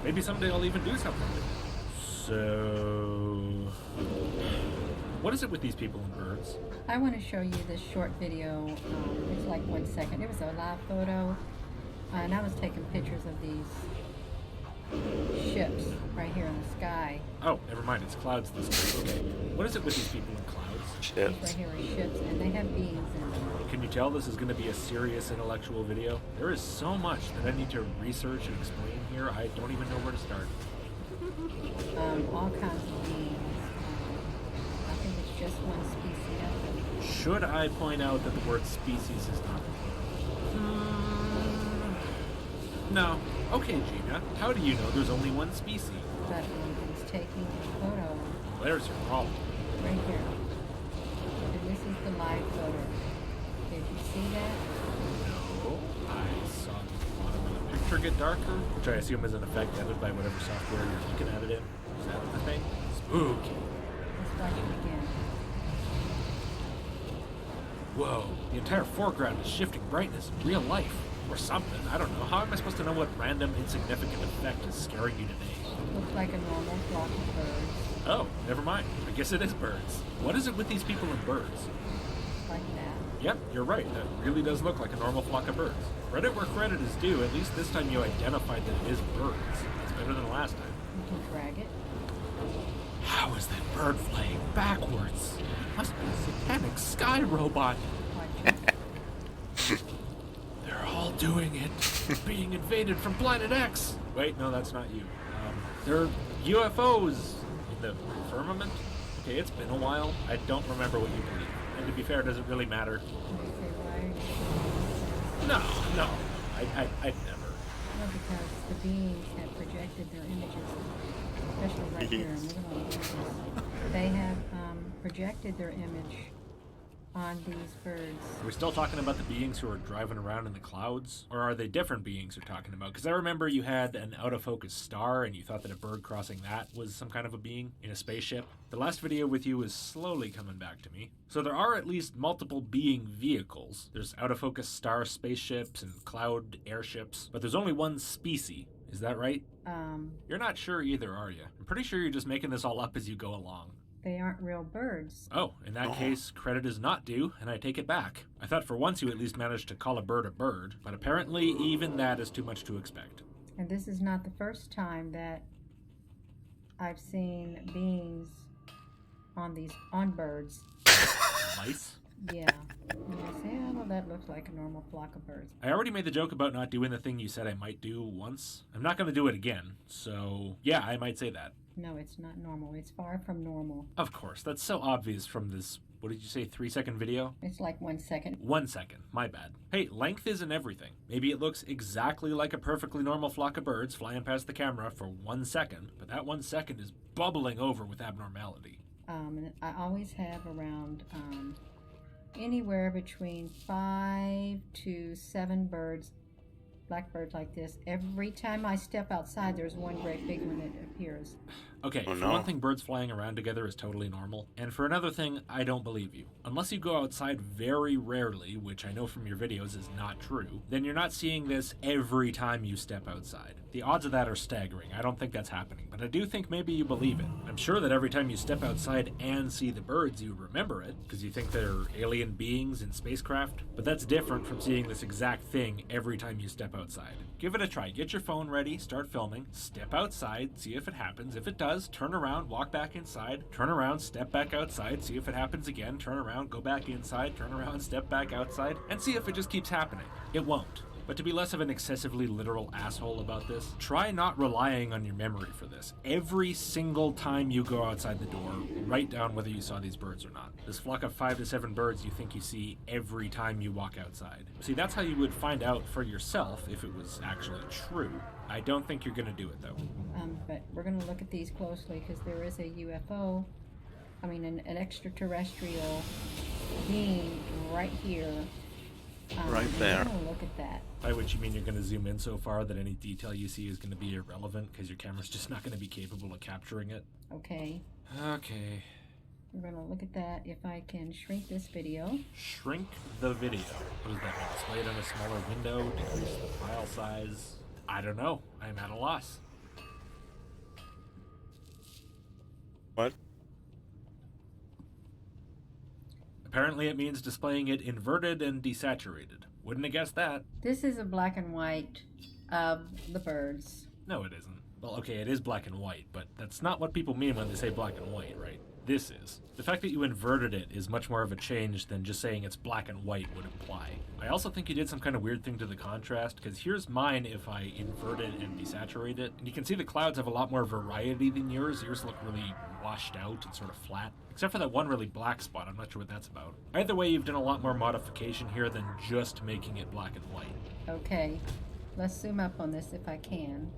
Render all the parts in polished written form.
Maybe someday I'll even do something. So, what is it with these people and birds? I want to show you this short video. It's like 1 second. It was a live photo, and I was taking pictures of these ships right here in the sky. Oh, never mind. It's clouds this time. Okay. What is it with these people and clouds? These right here are ships, and they have beings in them. Can you tell this is going to be a serious intellectual video? There is so much that I need to research and explain here. I don't even know where to start. All kinds of beings. I think it's just one species of them. Should I point out that the word species is not? No. Okay, Gina. How do you know there's only one species? But he's taking a photo Well, there's your problem. right here. And this is the live photo. Did you see that? No. I saw the bottom of the picture get darker, which I assume is an effect added by whatever software you're looking at it in. Is that the thing? Spooky. Let's watch it again. Whoa. The entire foreground is shifting brightness in real life. Or something. I don't know. How am I supposed to know what random insignificant effect is scaring you today? Looks like a normal flock of birds. Oh, never mind. I guess it is birds. What is it with these people and birds? Like that. Yep, you're right. That really does look like a normal flock of birds. Credit where credit is due. At least this time you identified that it is birds. It's better than last time. You can drag it. How is that bird flying backwards? It must be a satanic sky robot. Watch it. They're all doing it. They're being invaded from Planet X. Wait, no, that's not you. They're UFOs in the firmament. Okay, it's been a while. I don't remember what you believe. And to be fair, does it really matter? You say, why? No. I'd never. Well, because the beings have projected their images, especially right here. And look at all the images. They have projected their image on these birds. Are we still talking about the beings who are driving around in the clouds? Or are they different beings you're talking about? Because I remember you had an out-of-focus star and you thought that a bird crossing that was some kind of a being in a spaceship. The last video with you is slowly coming back to me. So there are at least multiple being vehicles. There's out-of-focus star spaceships and cloud airships, but there's only one species. Is that right? You're not sure either, are you? I'm pretty sure you're just making this all up as you go along. They aren't real birds. Oh, in that case, credit is not due, and I take it back. I thought for once you at least managed to call a bird, but apparently even that is too much to expect. And this is not the first time that I've seen beings on birds. Mice? Yeah. And I say, oh, well, that looks like a normal flock of birds. I already made the joke about not doing the thing you said I might do once. I'm not going to do it again, so yeah, I might say that. No, it's not normal. It's far from normal. Of course, that's so obvious from this, what did you say, 3-second video? It's like 1 second. 1 second, my bad. Hey, length isn't everything. Maybe it looks exactly like a perfectly normal flock of birds flying past the camera for 1 second, but that 1 second is bubbling over with abnormality. And I always have around anywhere between 5 to 7 birds, blackbirds like this. Every time I step outside, there's one great big one that appears. Okay, for one thing, birds flying around together is totally normal. And for another thing, I don't believe you. Unless you go outside very rarely, which I know from your videos is not true, then you're not seeing this every time you step outside. The odds of that are staggering. I don't think that's happening, but I do think maybe you believe it. I'm sure that every time you step outside and see the birds, you remember it, because you think they're alien beings in spacecraft. But that's different from seeing this exact thing every time you step outside. Give it a try. Get your phone ready, start filming, step outside, see if it happens. If it does, turn around, walk back inside, turn around, step back outside, see if it happens again, turn around, go back inside, turn around, step back outside, and see if it just keeps happening. It won't. But to be less of an excessively literal asshole about this, try not relying on your memory for this. Every single time you go outside the door, write down whether you saw these birds or not. This flock of 5 to 7 birds you think you see every time you walk outside. See, that's how you would find out for yourself if it was actually true. I don't think you're going to do it, though. But we're going to look at these closely because there is a UFO, an extraterrestrial being right here. Right there. We're going to look at that. By which you mean you're going to zoom in so far that any detail you see is going to be irrelevant because your camera's just not going to be capable of capturing it? Okay. Okay. We're going to look at that if I can shrink this video. Shrink the video. What does that mean? Display it on a smaller window? Decrease the file size? I don't know. I'm at a loss. What? Apparently it means displaying it inverted and desaturated. Wouldn't have guessed that. This is a black and white of the birds. No, it isn't. Well, okay, it is black and white, but that's not what people mean when they say black and white, right? This is. The fact that you inverted it is much more of a change than just saying it's black and white would imply. I also think you did some kind of weird thing to the contrast, because here's mine if I invert it and desaturate it. And you can see the clouds have a lot more variety than yours. Yours look really washed out and sort of flat. Except for that one really black spot, I'm not sure what that's about. Either way, you've done a lot more modification here than just making it black and white. Okay, let's zoom up on this if I can.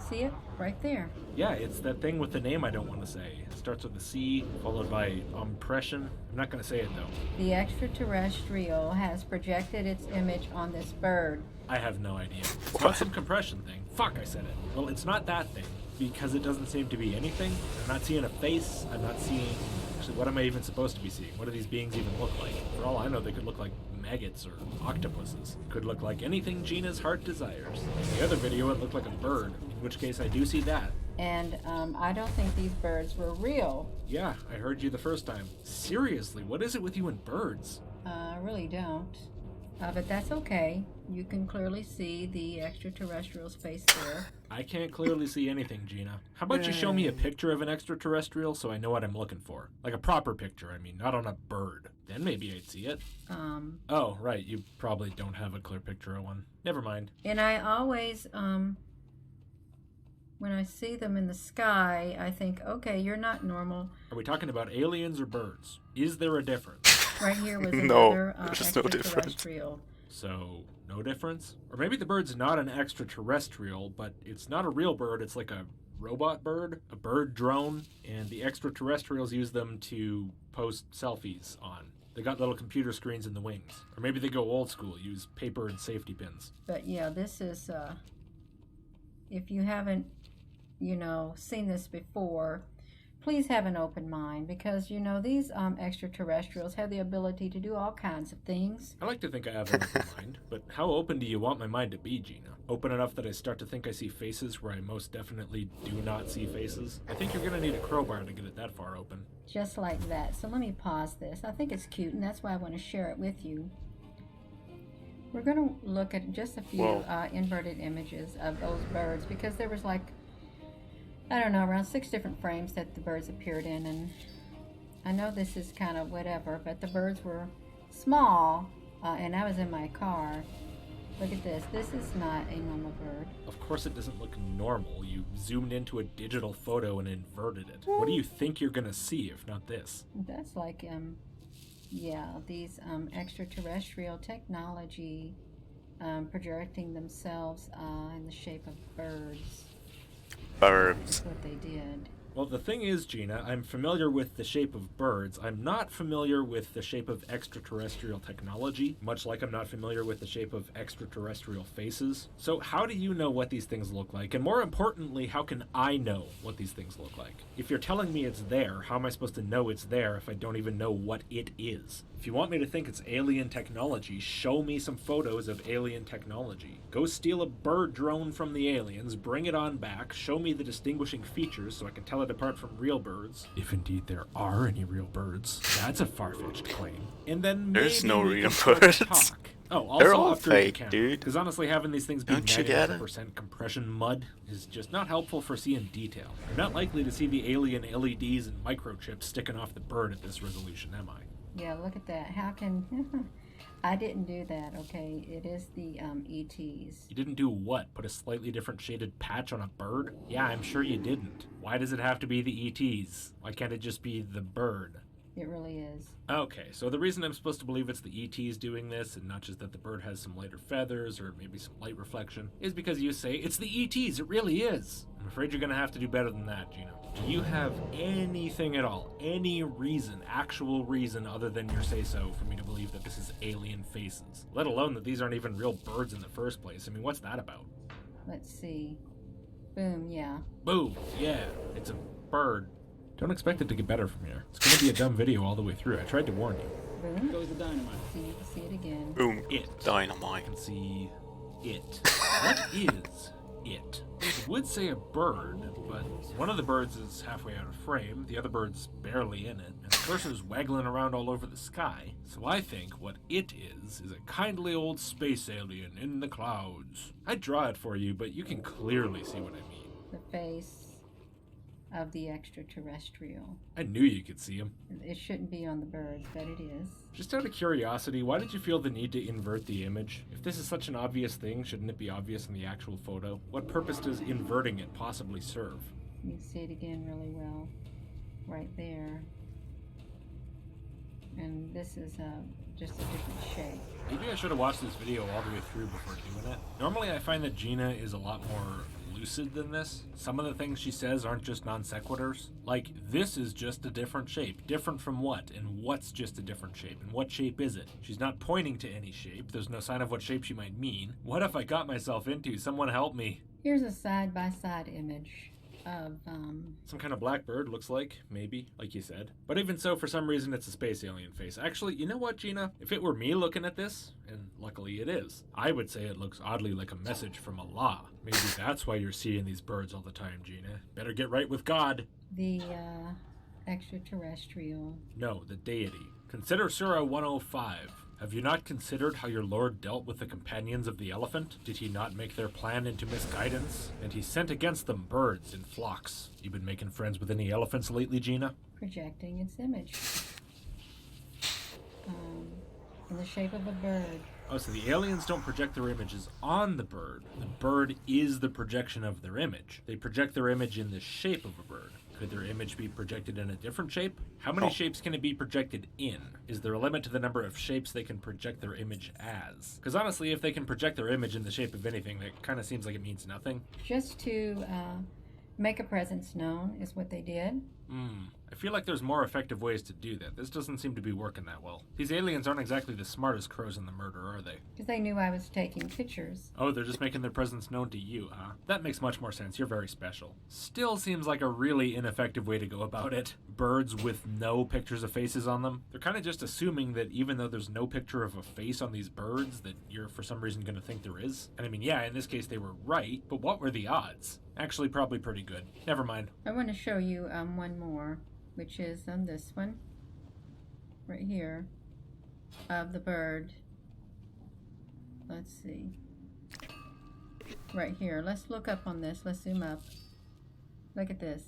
See it? Right there. Yeah, it's that thing with the name I don't want to say. It starts with a C, followed by impression. I'm not going to say it, though. The extraterrestrial has projected its image on this bird. I have no idea. It's not some compression thing. Fuck, I said it. Well, it's not that thing, because it doesn't seem to be anything. I'm not seeing a face. I'm not seeing... Actually, what am I even supposed to be seeing? What do these beings even look like? For all I know, they could look like maggots or octopuses. Could look like anything Gina's heart desires. In the other video, it looked like a bird, in which case I do see that. And I don't think these birds were real. Yeah, I heard you the first time. Seriously, what is it with you and birds? I really don't. But that's okay. You can clearly see the extraterrestrial's face there. I can't clearly see anything, Gina. How about you show me a picture of an extraterrestrial so I know what I'm looking for? Like a proper picture, I mean, not on a bird. Then maybe I'd see it. Oh, right, you probably don't have a clear picture of one. Never mind. And I always, when I see them in the sky, I think, okay, you're not normal. Are we talking about aliens or birds? Is there a difference? Right here was No, another there's no difference. extraterrestrial. So, no difference? Or maybe the bird's not an extraterrestrial, but it's not a real bird, it's like a robot bird, a bird drone, and the extraterrestrials use them to post selfies on. They got little computer screens in the wings. Or maybe they go old school, use paper and safety pins. But yeah, this is, if you haven't, seen this before, please have an open mind, because these extraterrestrials have the ability to do all kinds of things. I like to think I have an open mind, but how open do you want my mind to be, Gina? Open enough that I start to think I see faces where I most definitely do not see faces? I think you're gonna need a crowbar to get it that far open. Just like that. So let me pause this. I think it's cute, and that's why I want to share it with you. We're going to look at just a few inverted images of those birds, because there was around 6 different frames that the birds appeared in, and I know this is kind of whatever, but the birds were small, and I was in my car. Look at this. This is not a normal bird. Of course it doesn't look normal. You zoomed into a digital photo and inverted it. What do you think you're gonna see if not this? That's like, these extraterrestrial technology projecting themselves in the shape of birds. Birds. That's what they did. Well, the thing is, Gina, I'm familiar with the shape of birds. I'm not familiar with the shape of extraterrestrial technology, much like I'm not familiar with the shape of extraterrestrial faces. So how do you know what these things look like? And more importantly, how can I know what these things look like? If you're telling me it's there, how am I supposed to know it's there if I don't even know what it is? If you want me to think it's alien technology, show me some photos of alien technology. Go steal a bird drone from the aliens, bring it on back, show me the distinguishing features so I can tell it apart from real birds. If indeed there are any real birds. That's a far-fetched claim. And then maybe There's no we real can start to birds. talk. Oh, also They're all upgrade fake, the camera. dude. Because honestly, having these things be Don't you get it? 99% compression mud is just not helpful for seeing detail. You're not likely to see the alien LEDs and microchips sticking off the bird at this resolution, am I? Yeah, look at that. How can... I didn't do that, okay? It is the ETs. You didn't do what? Put a slightly different shaded patch on a bird? Yeah, I'm sure you didn't. Why does it have to be the ETs? Why can't it just be the bird? It really is. Okay, so the reason I'm supposed to believe it's the ETs doing this, and not just that the bird has some lighter feathers or maybe some light reflection, is because you say, it's the ETs, it really is. I'm afraid you're gonna have to do better than that, Gina. Do you have anything at all, any reason, actual reason other than your say-so for me to believe that this is alien faces? Let alone that these aren't even real birds in the first place. I mean, what's that about? Let's see. Boom, yeah. Boom, yeah, it's a bird. Don't expect it to get better from here. It's gonna be a dumb video all the way through. I tried to warn you. Boom. Goes the dynamite. See it again. Boom. It. I Dynamite. can see it. What is it. It would say a bird, but one of the birds is halfway out of frame, the other bird's barely in it, and the cursor's waggling around all over the sky. So I think what it is a kindly old space alien in the clouds. I'd draw it for you, but you can clearly see what I mean. The face of the extraterrestrial. I knew you could see him. It shouldn't be on the birds, but it is. Just out of curiosity, why did you feel the need to invert the image? If this is such an obvious thing, shouldn't it be obvious in the actual photo? What purpose does inverting it possibly serve? You can see it again really well. Right there. And this is just a different shape. Maybe I should have watched this video all the way through before doing it. Normally I find that Gina is a lot more lucid than this. Some of the things she says aren't just non sequiturs. Like, this is just a different shape. Different from what? And what's just a different shape? And what shape is it? She's not pointing to any shape. There's no sign of what shape she might mean. What have I got myself into? Someone help me. Here's a side-by-side image of some kind of blackbird, looks like, maybe, like you said. But even so, for some reason, it's a space alien face. Actually, you know what, Gina? If it were me looking at this, and luckily it is, I would say it looks oddly like a message from Allah. Maybe that's why you're seeing these birds all the time, Gina. Better get right with God. The extraterrestrial. No, the deity. Consider Surah 105. Have you not considered how your Lord dealt with the companions of the elephant? Did he not make their plan into misguidance? And he sent against them birds in flocks. You been making friends with any elephants lately, Gina? Projecting its image. In the shape of a bird. Oh, so the aliens don't project their images on the bird. The bird is the projection of their image. They project their image in the shape of a bird. Could their image be projected in a different shape? How many shapes can it be projected in? Is there a limit to the number of shapes they can project their image as? Because honestly, if they can project their image in the shape of anything, that kind of seems like it means nothing. Just to make a presence known is what they did. I feel like there's more effective ways to do that. This doesn't seem to be working that well. These aliens aren't exactly the smartest crows in the murder, are they? Because they knew I was taking pictures. Oh, they're just making their presence known to you, huh? That makes much more sense. You're very special. Still seems like a really ineffective way to go about it. Birds with no pictures of faces on them. They're kind of just assuming that even though there's no picture of a face on these birds, that you're for some reason going to think there is. And I mean, yeah, in this case they were right, but what were the odds? Actually, probably pretty good. Never mind. I want to show you one more, which is this one right here of the bird. Let's see. Right here. Let's look up on this. Let's zoom up. Look at this.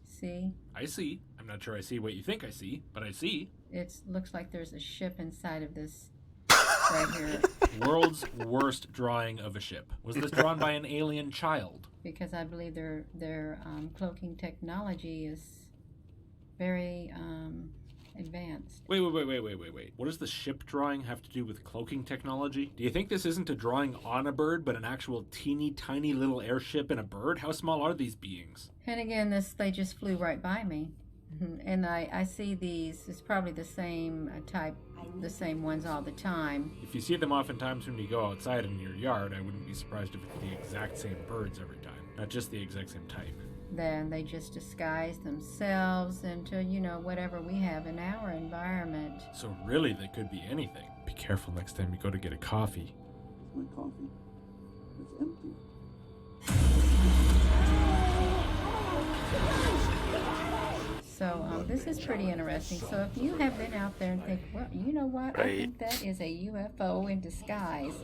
See? I see. I'm not sure I see what you think I see, but I see. It looks like there's a ship inside of this right here. World's worst drawing of a ship. Was this drawn by an alien child? Because I believe their cloaking technology is very advanced. Wait. What does the ship drawing have to do with cloaking technology? Do you think this isn't a drawing on a bird, but an actual teeny tiny little airship and a bird? How small are these beings? And again, they just flew right by me. And I see these, it's probably the same type, the same ones all the time. If you see them oftentimes when you go outside in your yard, I wouldn't be surprised if it's the exact same birds every time, not just the exact same type. Then they just disguise themselves into, whatever we have in our environment. So really, they could be anything. Be careful next time you go to get a coffee. My coffee is empty. So this is pretty interesting. So if you have been out there and think, well, you know what? I Right. think that is a UFO in disguise.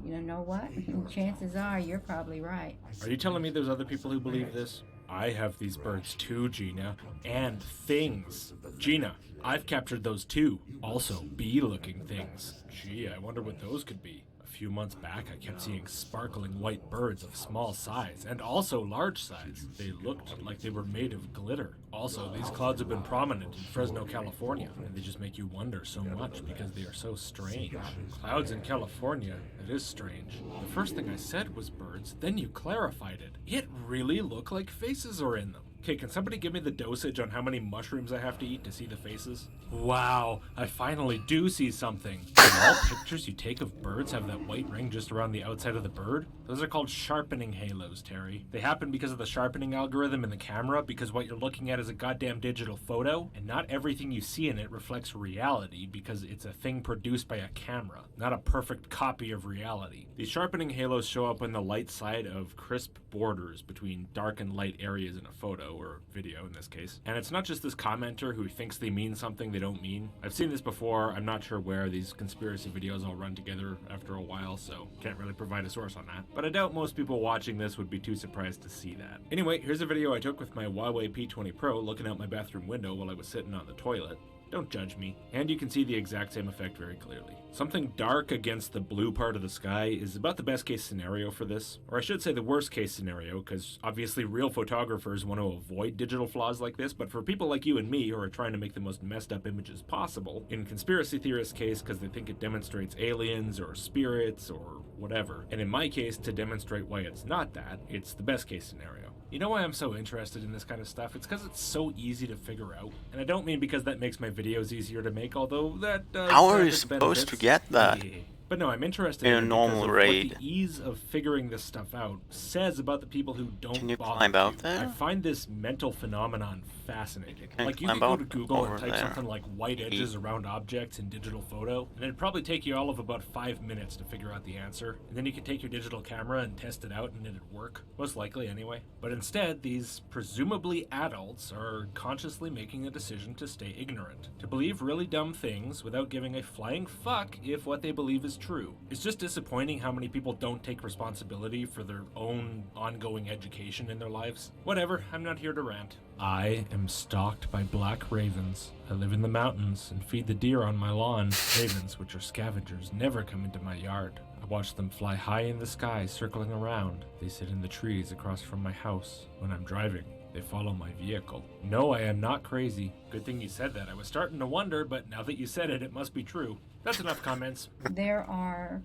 You know what? Chances are you're probably right. Are you telling me there's other people who believe this? I have these birds too, Gina. And things. Gina, I've captured those too. Also, bee-looking things. Gee, I wonder what those could be. A few months back, I kept seeing sparkling white birds of small size, and also large size. They looked like they were made of glitter. Also, these clouds have been prominent in Fresno, California, and they just make you wonder so much because they are so strange. Clouds in California, it is strange. The first thing I said was birds, then you clarified it. It really looked like faces are in them. Okay, can somebody give me the dosage on how many mushrooms I have to eat to see the faces? Wow, I finally do see something. Do all pictures you take of birds have that white ring just around the outside of the bird? Those are called sharpening halos, Terry. They happen because of the sharpening algorithm in the camera, because what you're looking at is a goddamn digital photo, and not everything you see in it reflects reality because it's a thing produced by a camera, not a perfect copy of reality. These sharpening halos show up on the light side of crisp borders between dark and light areas in a photo, or video in this case. And it's not just this commenter who thinks they mean something they don't mean. I've seen this before. I'm not sure where. These conspiracy videos all run together after a while, so can't really provide a source on that. But I doubt most people watching this would be too surprised to see that. Anyway, here's a video I took with my Huawei P20 Pro looking out my bathroom window while I was sitting on the toilet. Don't judge me. And you can see the exact same effect very clearly. Something dark against the blue part of the sky is about the best case scenario for this. Or I should say the worst case scenario, because obviously real photographers want to avoid digital flaws like this, but for people like you and me who are trying to make the most messed up images possible, in conspiracy theorists' case because they think it demonstrates aliens or spirits or whatever, and in my case to demonstrate why it's not that, it's the best case scenario. You know why I'm so interested in this kind of stuff? It's because it's so easy to figure out. And I don't mean because that makes my videos easier to make, although that does. How are you supposed to get that? Yeah. But no, I'm interested in a it normal because of raid. what the ease of figuring this stuff out says about the people who don't Can you bother climb out to. there? I find this mental phenomenon fascinating. Can Like you climb could go out to Google over and type there? something like white edges around objects in digital photo, and it'd probably take you all of about 5 minutes to figure out the answer. And then you could take your digital camera and test it out and it'd work. Most likely anyway. But instead, these presumably adults are consciously making a decision to stay ignorant. To believe really dumb things without giving a flying fuck if what they believe is true. It's just disappointing how many people don't take responsibility for their own ongoing education in their lives. Whatever, I'm not here to rant. I am stalked by black ravens. I live in the mountains and feed the deer on my lawn. Ravens, which are scavengers, never come into my yard. I watch them fly high in the sky, circling around. They sit in the trees across from my house. When I'm driving, they follow my vehicle. No, I am not crazy. Good thing you said that. I was starting to wonder, but now that you said it, it must be true. That's enough comments. There are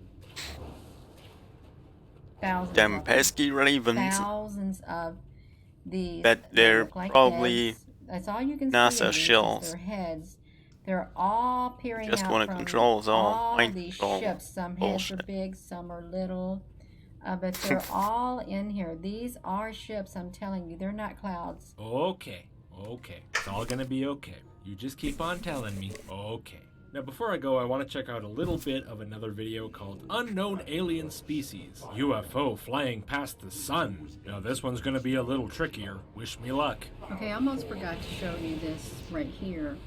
thousands. Them of them. pesky ravens. Thousands of these. Bet They they're look like probably heads. That's all you can NASA see. Of these is shills. their heads. They're all peering Just out wanna from control us all. Mind these control. ships. Some heads Bullshit. are big, some are little. But they're all in here. These are ships, I'm telling you. They're not clouds. Okay. It's all gonna be okay. You just keep on telling me. Okay. Now before I go, I want to check out a little bit of another video called Unknown Alien Species. UFO flying past the sun. Now this one's gonna be a little trickier. Wish me luck. Okay, I almost forgot to show you this right here.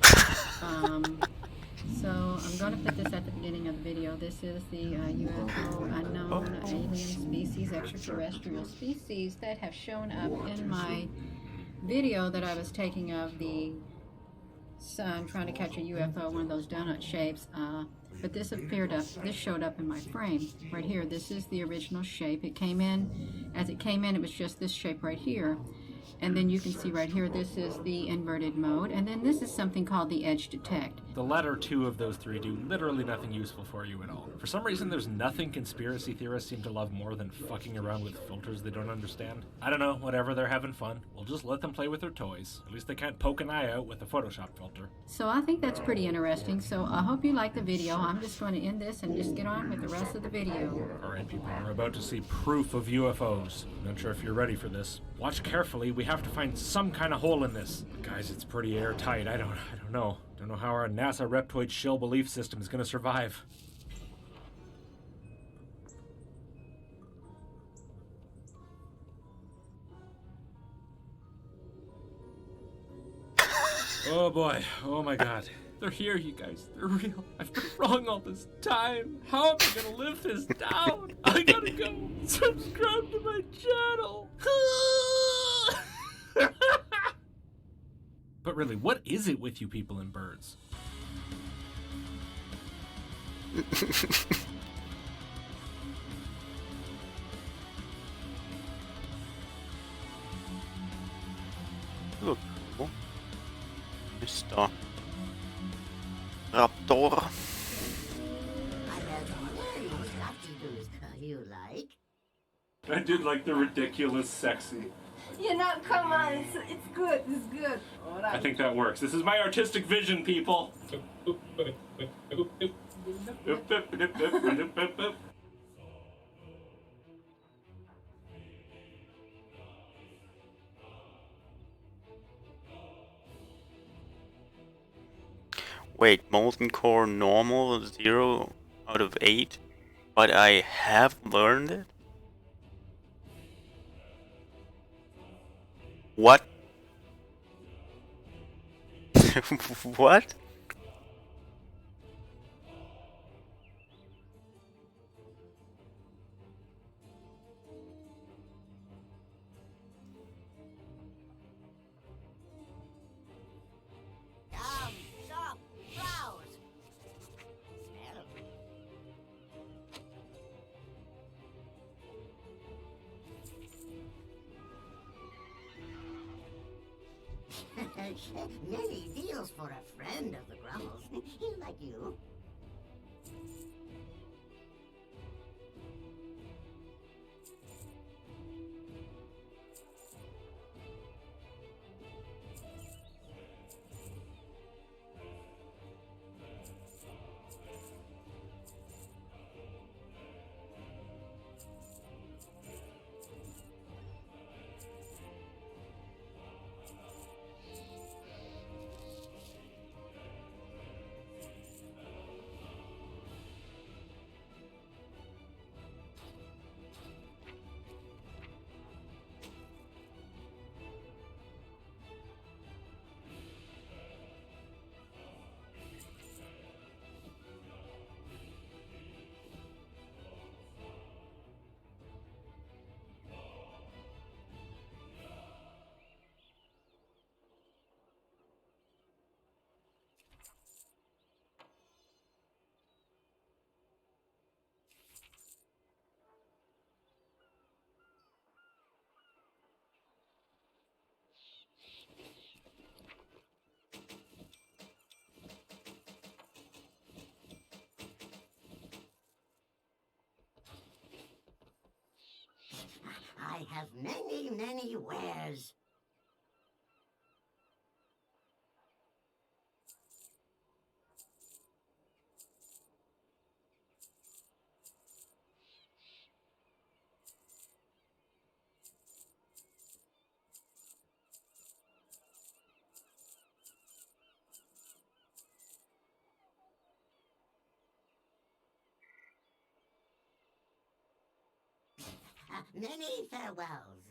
So I'm going to put this at the beginning of the video. This is the UFO unknown alien species, extraterrestrial species that have shown up in my video that I was taking of the sun trying to catch a UFO, one of those donut shapes. But this showed up in my frame right here. This is the original shape. It came in, as it came in, it was just this shape right here. And then you can see right here, this is the inverted mode. And then this is something called the edge detect. The latter two of those three do literally nothing useful for you at all. For some reason, there's nothing conspiracy theorists seem to love more than fucking around with filters they don't understand. I don't know, whatever, they're having fun. We'll just let them play with their toys. At least they can't poke an eye out with a Photoshop filter. So I think that's pretty interesting. So I hope you like the video. I'm just going to end this and just get on with the rest of the video. Alright people, we're about to see proof of UFOs. Not sure if you're ready for this. Watch carefully, we have to find some kind of hole in this. Guys, it's pretty airtight. I don't know. Don't know how our NASA Reptoid shill belief system is gonna survive. Oh boy, oh my god. They're here, you guys. They're real. I've been wrong all this time. How am I gonna live this down? I gotta go subscribe to my channel. But really, what is it with you people and birds? Look, cool. Mr. Raptor. I did like the ridiculous sexy. You know, come on, it's good, it's good. I think that works. This is my artistic vision, people. Wait, molten core normal 0 out of 8, but I have learned it? What? What? Stop, browse. Smell. Many deals for a friend of the Grummles. He'll like you. I have many, many wares. Many farewells.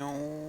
No.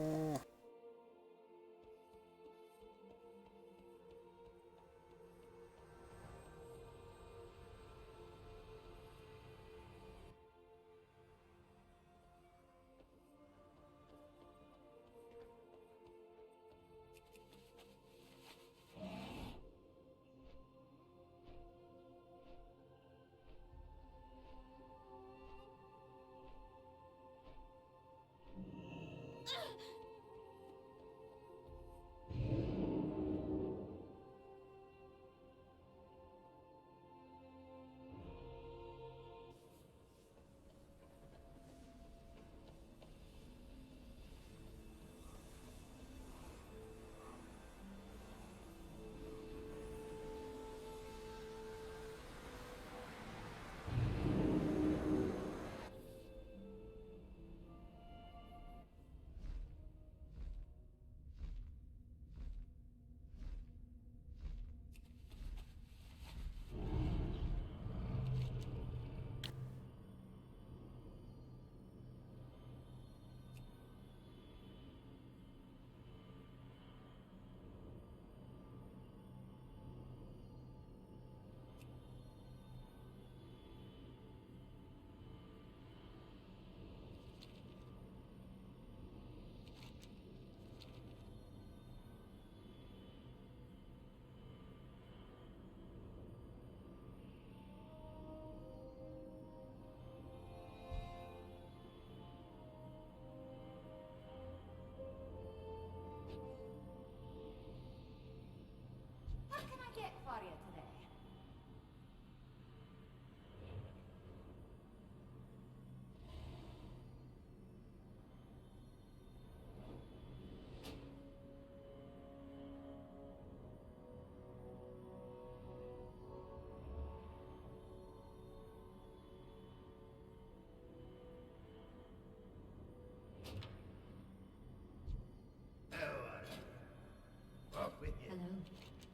What can I get for you today?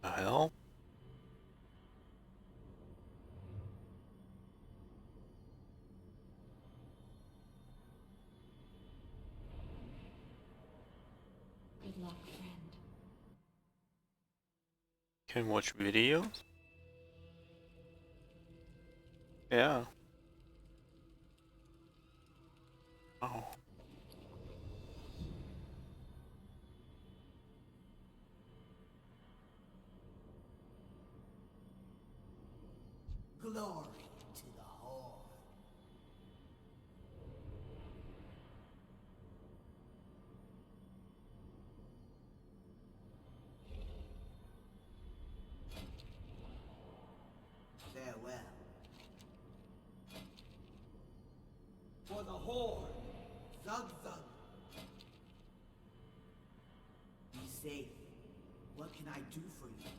Hello. Well, Good luck, friend. can watch videos? Yeah. Oh. Glory to the Horde. Farewell. For the Horde, Zug Zug. Be safe. What can I do for you?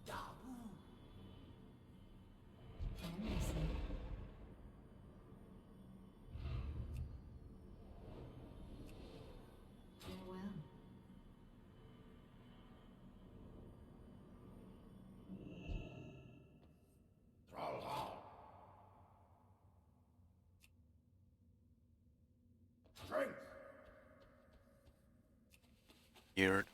Dabu. I'm listening. Farewell. Weird.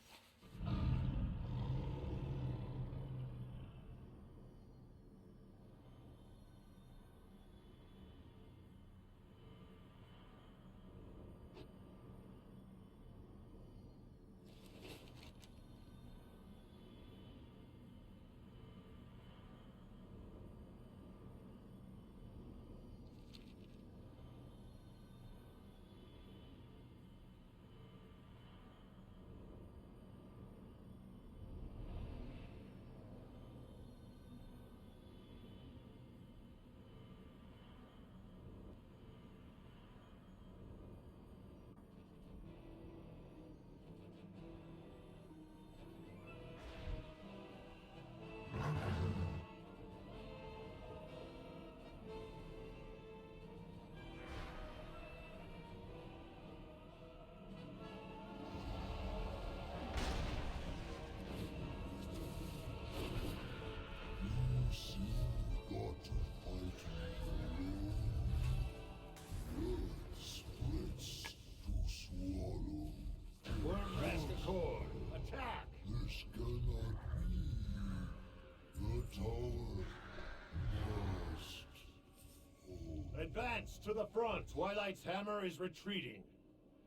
Advance to the front. Twilight's hammer is retreating.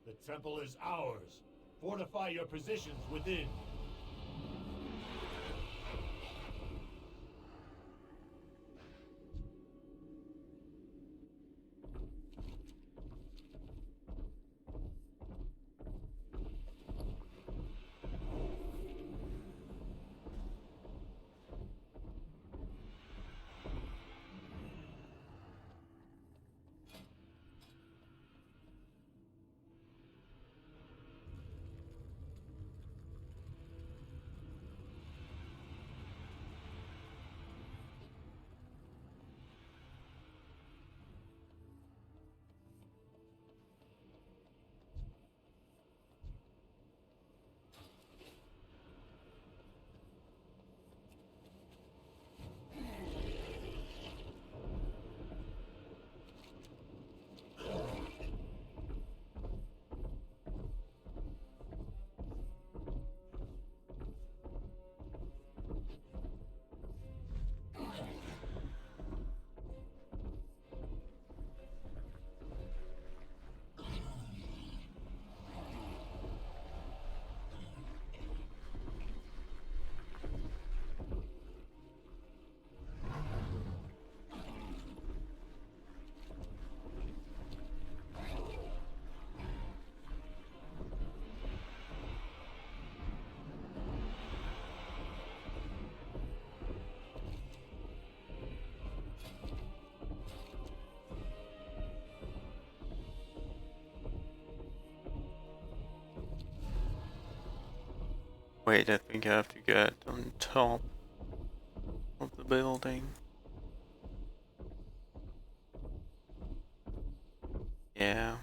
The temple is ours. Fortify your positions within. Wait, I think I have to get on top of the building. Yeah.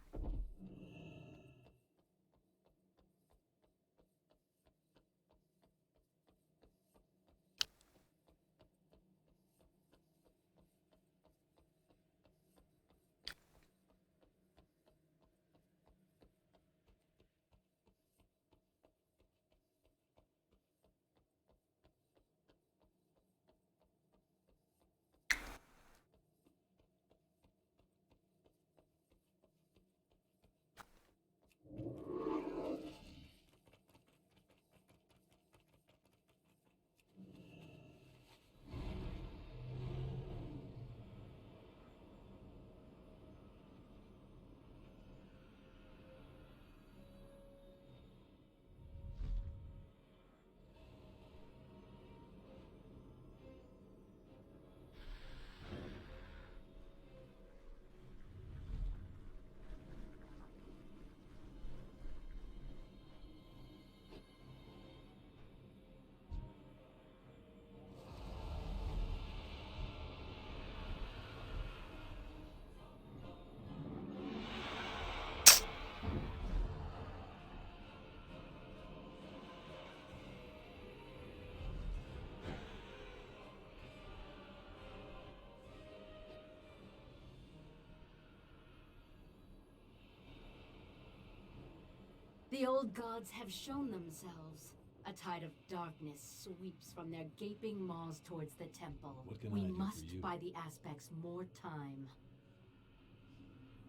The old gods have shown themselves. A tide of darkness sweeps from their gaping maws towards the temple. What can We I do for must you? buy the aspects more time.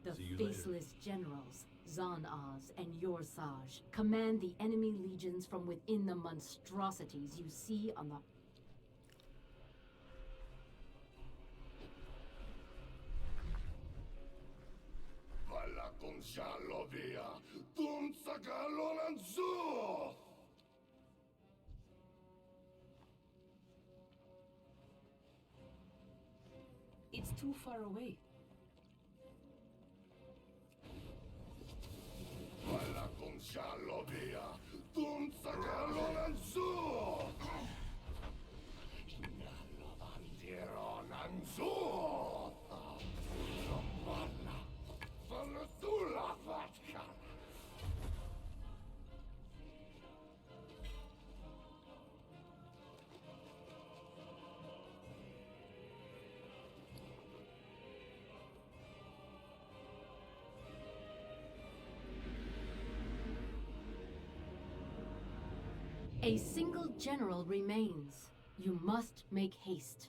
The See you later. faceless generals, Zan-Az and Yorsaj, command the enemy legions from within the monstrosities you see on the It's too far away. A single general remains. You must make haste.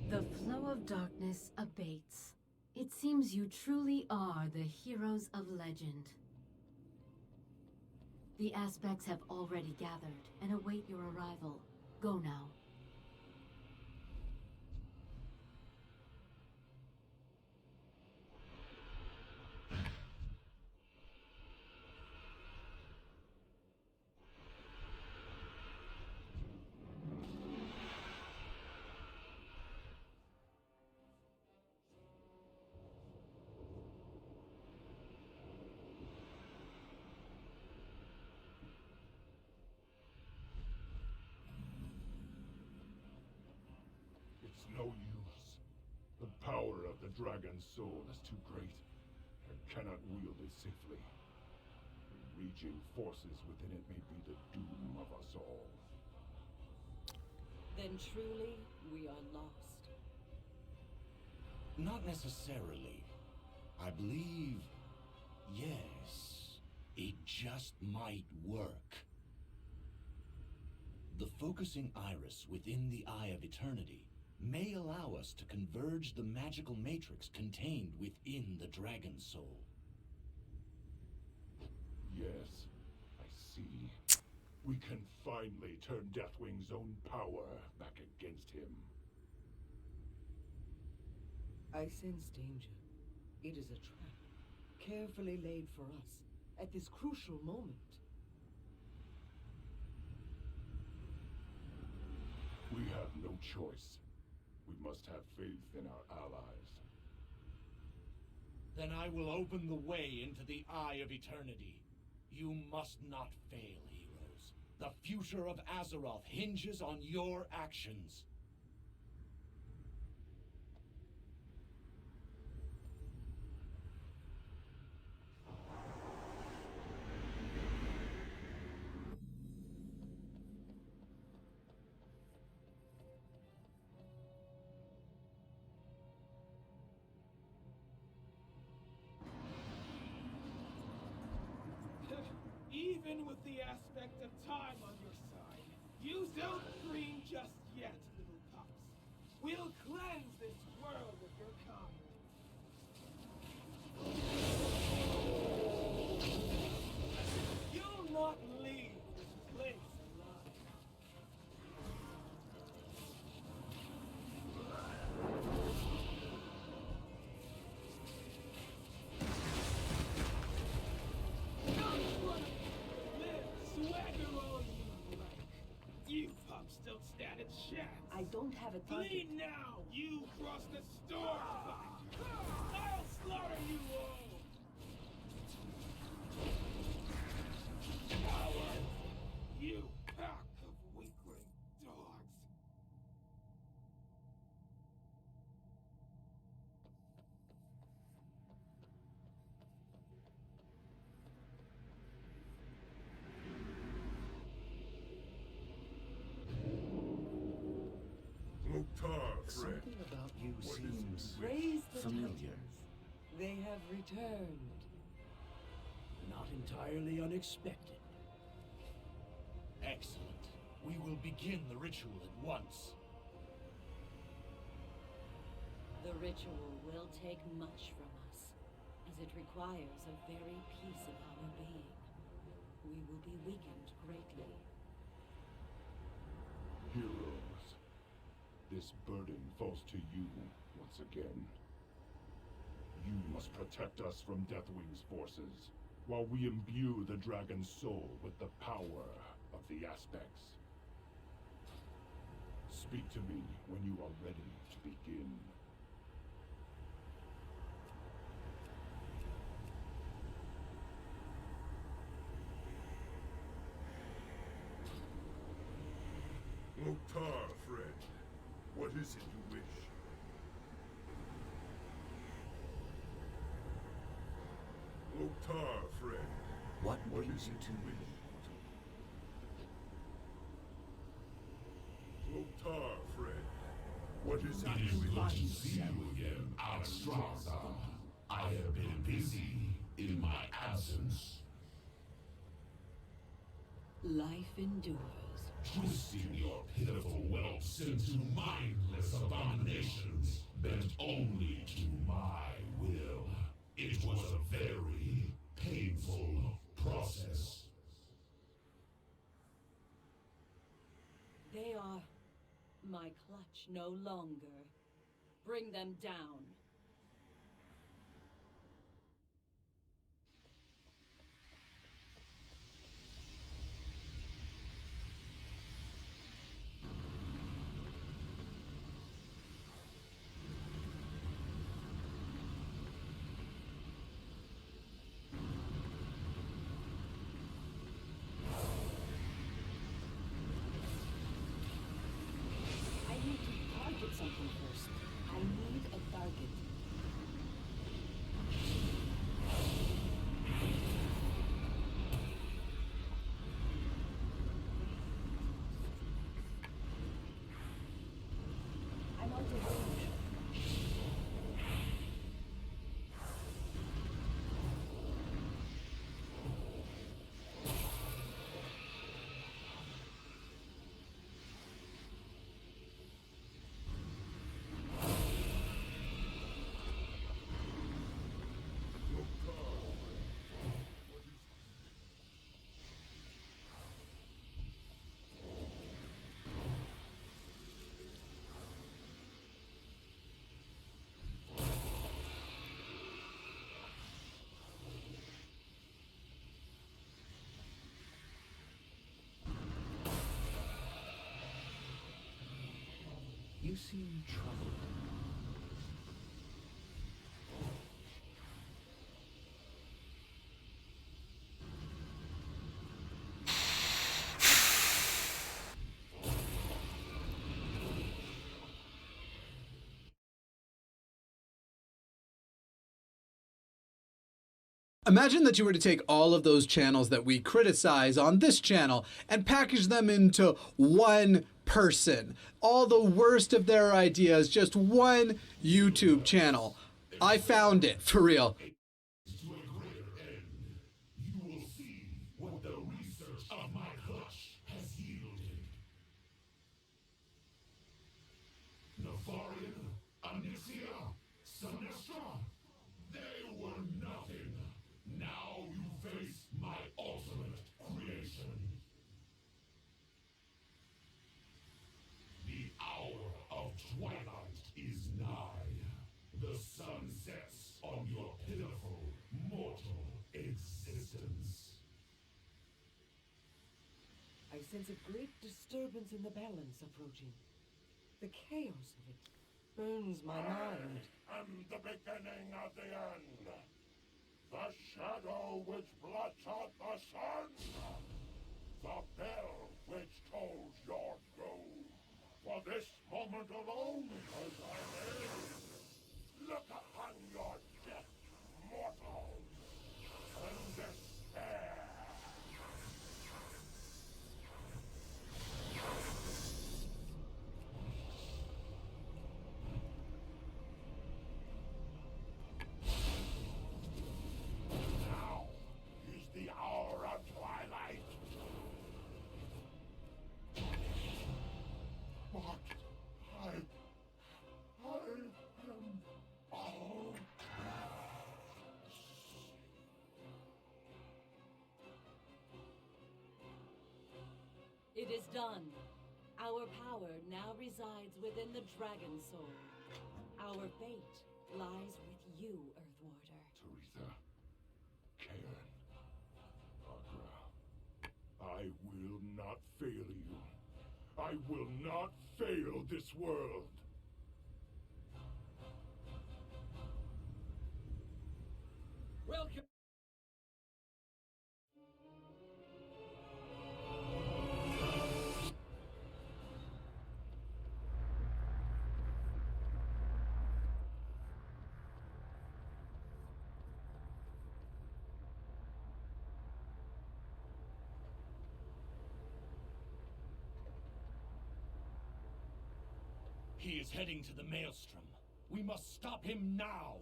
The flow of darkness abates. It seems you truly are the heroes of legend. The aspects have already gathered and await your arrival. Go now. It's no use. The power of the dragon's soul is too great. I cannot wield it safely. The raging forces within it may be the doom of us all. Then truly, we are lost. Not necessarily. I believe, yes, it just might work. The focusing iris within the Eye of Eternity may allow us to converge the magical matrix contained within the dragon's soul. Yes, I see. We can finally turn Deathwing's own power back against him. I sense danger. It is a trap, carefully laid for us at this crucial moment. We have no choice. We must have faith in our allies. Then I will open the way into the Eye of Eternity. You must not fail, heroes. The future of Azeroth hinges on your actions. Even with the aspect of time on your side, you don't scream just yet, little pups. We'll cleanse this world of your kind. You'll not leave this place alive. Swagger all you like. You pups don't stand a chance. I don't have a target. Bleed now! You cross the storm find. I'll slaughter you all! Coward! You pack of weakling dogs! Loktar, friend. Something about you What is seems it? Raise the familiar. Titans. They have returned. Not entirely unexpected. Excellent. We will begin the ritual at once. The ritual will take much from us, as it requires a very piece of our being. We will be weakened greatly. Heroes, This burden falls to you once again. You must protect us from Deathwing's forces, while we imbue the dragon's soul with the power of the aspects. Speak to me when you are ready to begin. Loktar, friend. What is it you wish? Loktar, friend. What What brings is you it to you me? wish? Loktar, friend. What is it It you is good wish? to see you again, Alexstrasza. I have been busy in my absence, Life endures. twisting your pitiful whelps into mindless abominations, bent only to my will. It was a very painful process. They are my clutch no longer. Bring them down. I need to target something first. I need a target. I'm out of range. You seem troubled. Imagine that you were to take all of those channels that we criticize on this channel and package them into one person. All the worst of their ideas, just one YouTube channel. I found it, for real. To a greater end, you will see what the research of my clutch has yielded. Nefarian, Onyxia, Sinistra, they were nothing. Now you face my ultimate creation. The hour of twilight is nigh. The sun sets on your pitiful, mortal existence. I sense a great disturbance in the balance approaching. The chaos of it burns my mind. And the beginning of the end. The shadow which blots out the sun. The bell which tolls your doom. For this moment alone, as I live, look upon your death, mortals, and despair. Now is the hour of twilight. But I am all. It is done. Our power now resides within the Dragon Soul. Our fate lies with you, Earthwarder. Teresa, Karen, Agra, I will not fail you. I will not fail this world. Welcome. He is heading to the Maelstrom. We must stop him now.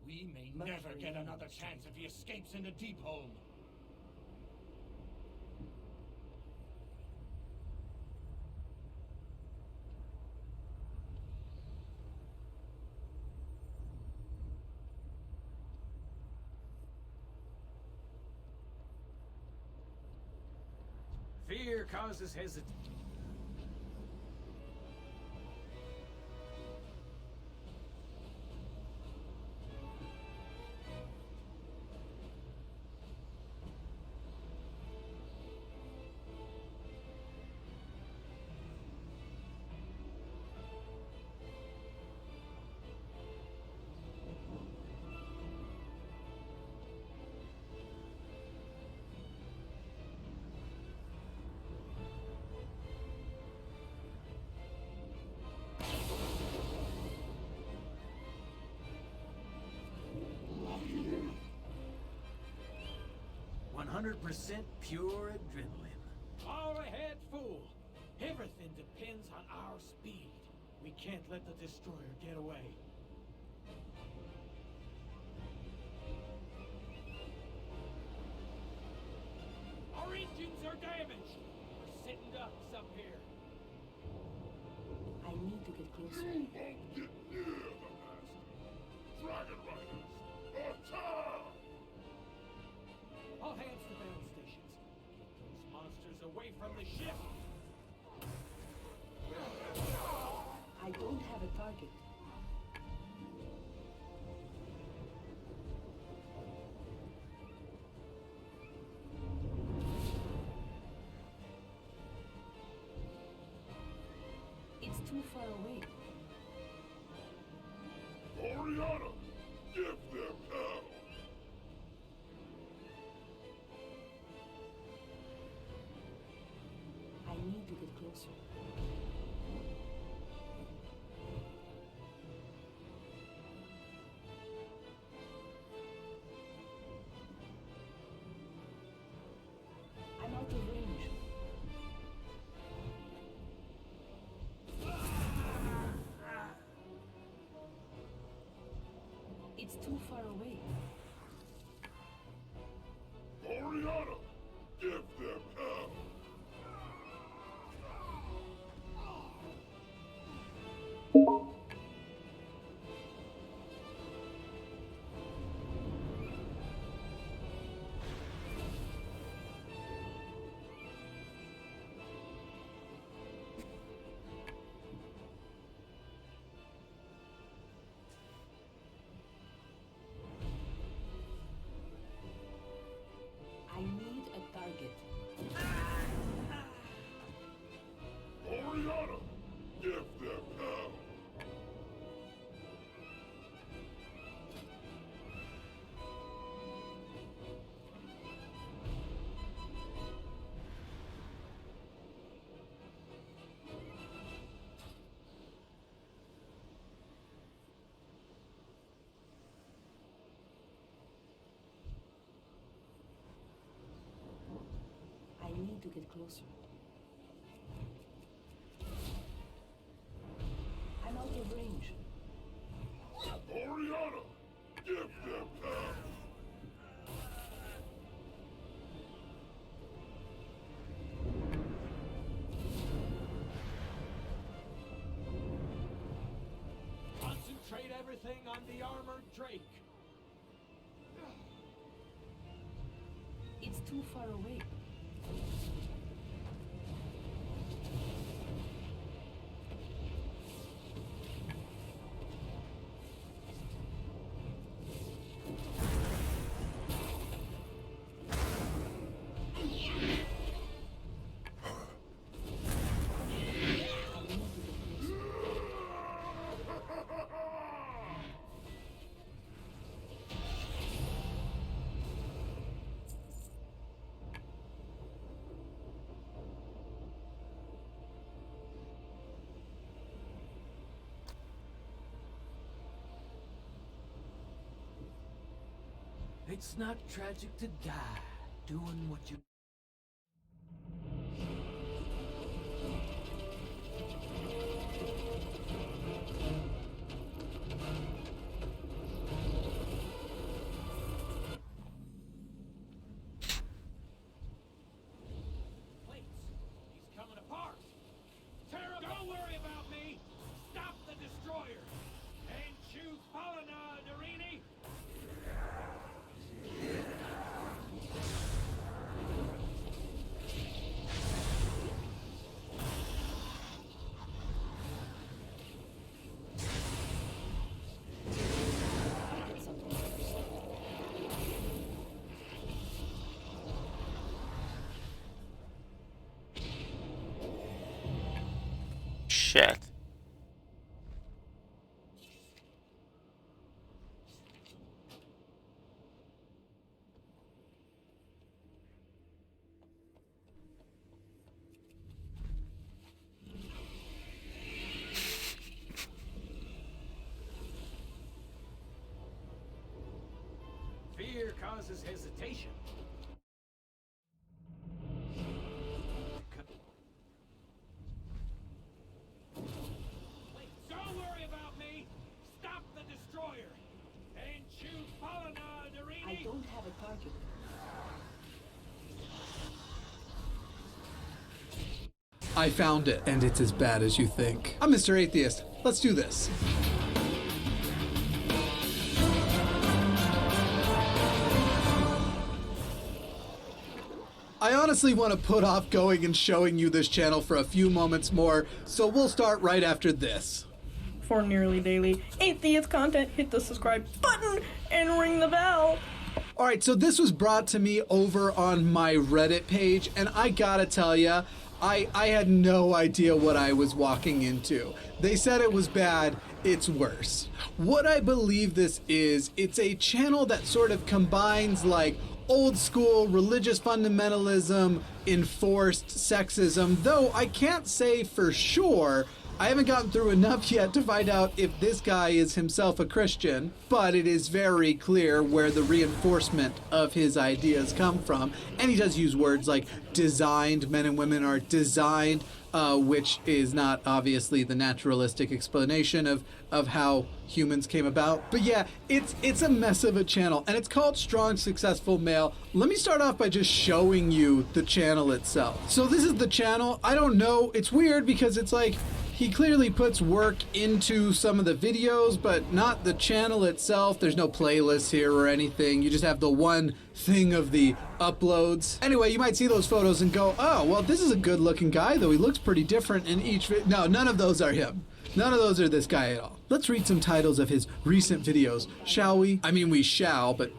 We may never get another chance if he escapes into Deepholm. Fear causes hesitation. Pure adrenaline. All ahead, fool. Everything depends on our speed. We can't let the destroyer get away. Our engines are damaged. We're sitting ducks up here. I need to get closer. You won't get near the master. Dragon Riders, attack! All hands to battle stations. Get those monsters away from the ship. I don't have a target. It's too far away. Oriana, give them hell! I need to get closer. I'm out of range. It's too far away. Oriana, give them hell! I need a target. Oriana, give them hell! I need to get closer. I'm out of range. Oriana, give them hell! Concentrate everything on the armored Drake. It's too far away. It's not tragic to die doing what you... Shit. Fear causes hesitation. Don't worry about me! Stop the destroyer! And choose Polina, Darini! I don't have a target. I found it, and it's as bad as you think. I'm Mr. Atheist. Let's do this. I honestly want to put off going and showing you this channel for a few moments more, so we'll start right after this. For nearly daily atheist content, hit the subscribe button and ring the bell. Alright, so this was brought to me over on my Reddit page, and I gotta tell ya, I had no idea what I was walking into. They said it was bad, it's worse. What I believe this is, it's a channel that sort of combines like old school religious fundamentalism, enforced sexism, though I can't say for sure. I haven't gotten through enough yet to find out if this guy is himself a Christian, but it is very clear where the reinforcement of his ideas come from. And he does use words like designed, men and women are designed, which is not obviously the naturalistic explanation of how humans came about. But yeah, it's a mess of a channel, and it's called Strong Successful Male. Let me start off by just showing you the channel itself. So this is the channel. I don't know, it's weird because it's like, he clearly puts work into some of the videos, but not the channel itself. There's no playlist here or anything. You just have the one thing of the uploads. Anyway, you might see those photos and go, oh, well, this is a good looking guy, though he looks pretty different in each video. No, none of those are him. None of those are this guy at all. Let's read some titles of his recent videos, shall we? I mean, we shall, but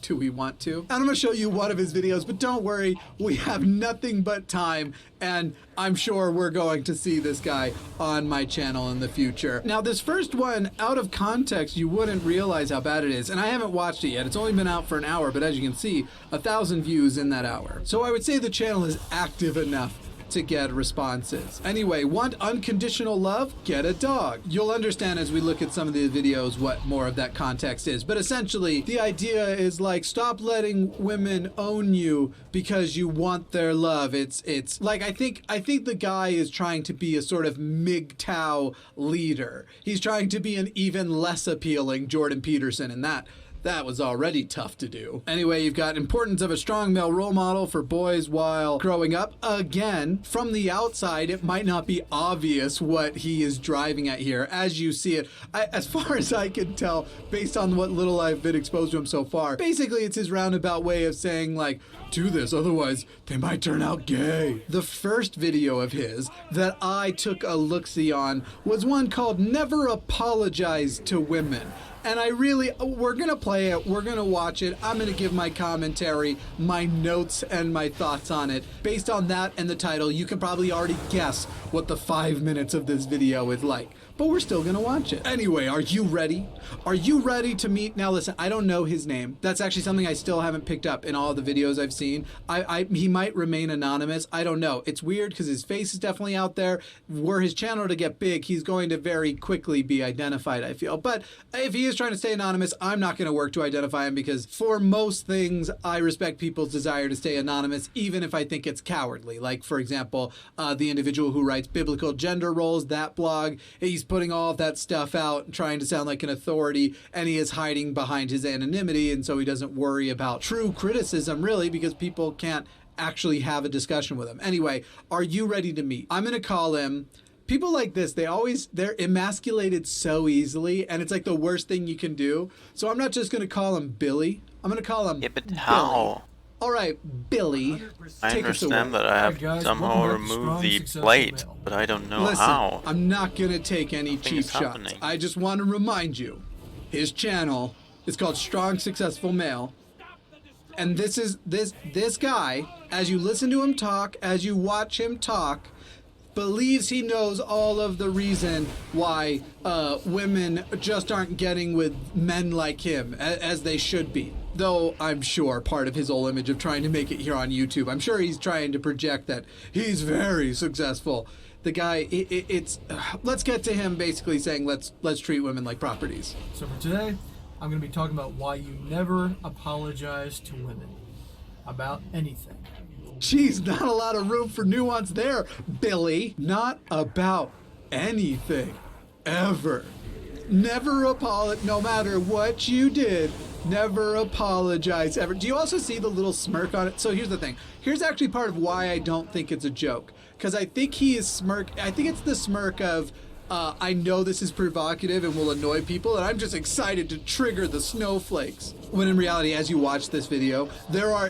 do we want to? And I'm gonna show you one of his videos, but don't worry, we have nothing but time, and I'm sure we're going to see this guy on my channel in the future. Now, this first one, out of context, you wouldn't realize how bad it is, and I haven't watched it yet. It's only been out for an hour, but as you can see, 1,000 views in that hour. So I would say the channel is active enough to get responses. Anyway, want unconditional love? Get a dog. You'll understand as we look at some of the videos what more of that context is. But essentially, the idea is like, stop letting women own you because you want their love. It's like, I think the guy is trying to be a sort of MGTOW leader. He's trying to be an even less appealing Jordan Peterson, and that was already tough to do. Anyway, you've got importance of a strong male role model for boys while growing up. Again, from the outside, it might not be obvious what he is driving at here. As you see it, as far as I can tell, based on what little I've been exposed to him so far, basically it's his roundabout way of saying like, do this, otherwise they might turn out gay. The first video of his that I took a look-see on was one called Never Apologize to Women. And we're gonna play it, we're gonna watch it, I'm gonna give my commentary, my notes, and my thoughts on it. Based on that and the title, you can probably already guess what the 5 minutes of this video is like. but we're still gonna watch it. Anyway, are you ready? Are you ready to meet? Now listen, I don't know his name. That's actually something I still haven't picked up in all the videos I've seen. He might remain anonymous. I don't know. It's weird because his face is definitely out there. Were his channel to get big, he's going to very quickly be identified, I feel. But if he is trying to stay anonymous, I'm not gonna work to identify him because for most things, I respect people's desire to stay anonymous, even if I think it's cowardly. Like, for example, the individual who writes Biblical Gender Roles, that blog, he's putting all of that stuff out, trying to sound like an authority, and he is hiding behind his anonymity, and so he doesn't worry about true criticism, really, because people can't actually have a discussion with him. Anyway, are you ready to meet? I'm going to call him... People like this, they're emasculated so easily, and it's like the worst thing you can do. So I'm not just going to call him Billy. I'm going to call him but Billy. how? All right, Billy, I take us away. understand that I have to somehow remove the plate, but I don't know Listen, how. I'm not going to take any Nothing cheap is shots. happening. I just want to remind you, his channel is called Strong Successful Male. And this guy, as you listen to him talk, as you watch him talk, believes he knows all of the reason why women just aren't getting with men like him as they should be. Though I'm sure part of his whole image of trying to make it here on YouTube, I'm sure he's trying to project that he's very successful. The guy, let's get to him basically saying let's treat women like properties. So for today, I'm going to be talking about why you never apologize to women about anything. Geez, not a lot of room for nuance there, Billy. Not about anything, ever. Never apologize, no matter what you did, never apologize, ever. Do you also see the little smirk on it? So here's the thing. Here's actually part of why I don't think it's a joke. Because I think he is I think it's the smirk of, I know this is provocative and will annoy people, and I'm just excited to trigger the snowflakes. When in reality, as you watch this video,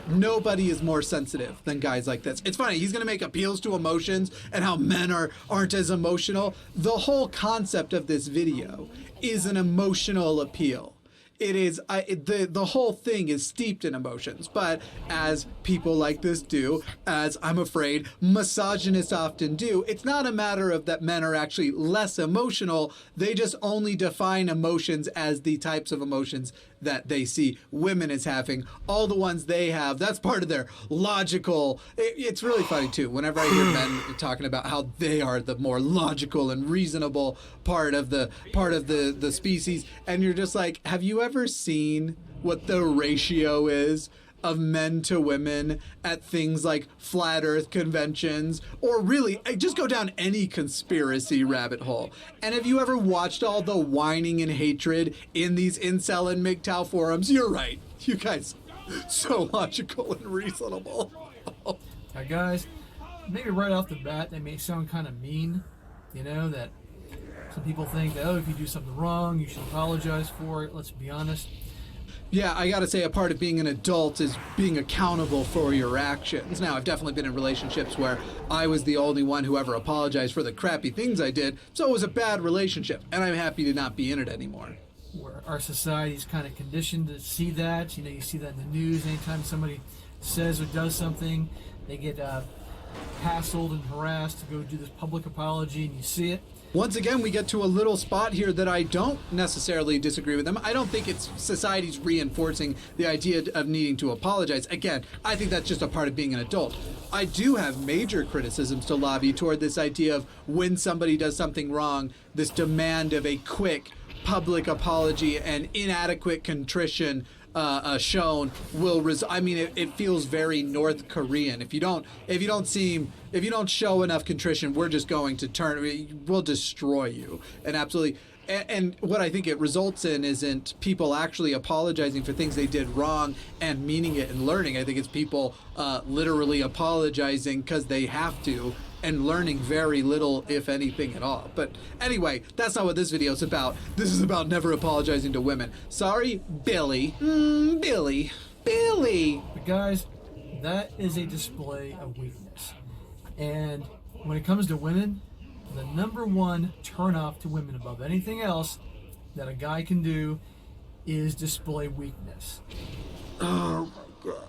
nobody is more sensitive than guys like this. It's funny, he's gonna make appeals to emotions and how men aren't as emotional. The whole concept of this video is an emotional appeal. It is, the whole thing is steeped in emotions, but as people like this do, as I'm afraid misogynists often do, it's not a matter of that men are actually less emotional, they just only define emotions as the types of emotions that they see women as having. All the ones they have, that's part of their logical, it's really funny too, whenever I hear men talking about how they are the more logical and reasonable part of the species, and you're just like, have you ever seen what the ratio is of men to women at things like flat earth conventions, or really just go down any conspiracy rabbit hole? And have you ever watched all the whining and hatred in these incel and MGTOW forums? You're right, you guys, so logical and reasonable. Now guys, maybe right off the bat they may sound kind of mean, you know, that some people think that, oh, if you do something wrong you should apologize for it. Let's be honest. Yeah, I gotta say, a part of being an adult is being accountable for your actions. Now, I've definitely been in relationships where I was the only one who ever apologized for the crappy things I did, so it was a bad relationship, and I'm happy to not be in it anymore. Where our society's kind of conditioned to see that. You know, you see that in the news. Anytime somebody says or does something, they get hassled and harassed to go do this public apology, and you see it. Once again, we get to a little spot here that I don't necessarily disagree with them. I don't think it's society's reinforcing the idea of needing to apologize. Again, I think that's just a part of being an adult. I do have major criticisms to lobby toward this idea of when somebody does something wrong, this demand of a quick public apology and inadequate contrition shown will I mean, it feels very North Korean. If you don't show enough contrition, we're just going to we'll destroy you. And absolutely, and what I think it results in isn't people actually apologizing for things they did wrong and meaning it and learning. I think it's people literally apologizing because they have to, and learning very little, if anything at all. But anyway, that's not what this video is about. This is about never apologizing to women. Sorry, Billy. Billy. But guys, that is a display of weakness. And when it comes to women, the #1 turnoff to women above anything else that a guy can do is display weakness. Oh my God.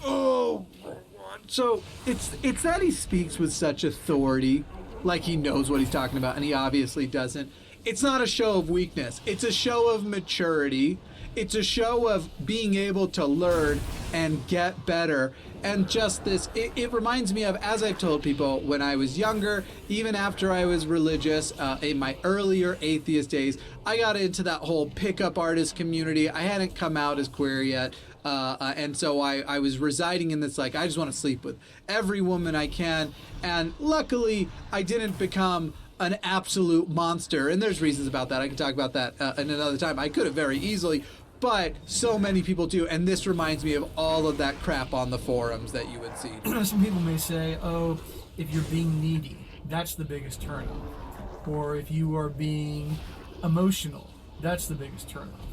Oh my God. So it's that he speaks with such authority like he knows what he's talking about, and he obviously doesn't. It's not a show of weakness. It's a show of maturity. It's a show of being able to learn and get better. And just this, it reminds me of, as I've told people, when I was younger, even after I was religious, in my earlier atheist days, I got into that whole pickup artist community. I hadn't come out as queer yet. And so I was residing in this, like, I just want to sleep with every woman I can. And luckily, I didn't become an absolute monster. And there's reasons about that. I can talk about that in another time. I could have very easily. But so many people do, and this reminds me of all of that crap on the forums that you would see. Some people may say, oh, if you're being needy, that's the biggest turn off. Or if you are being emotional, that's the biggest turn off.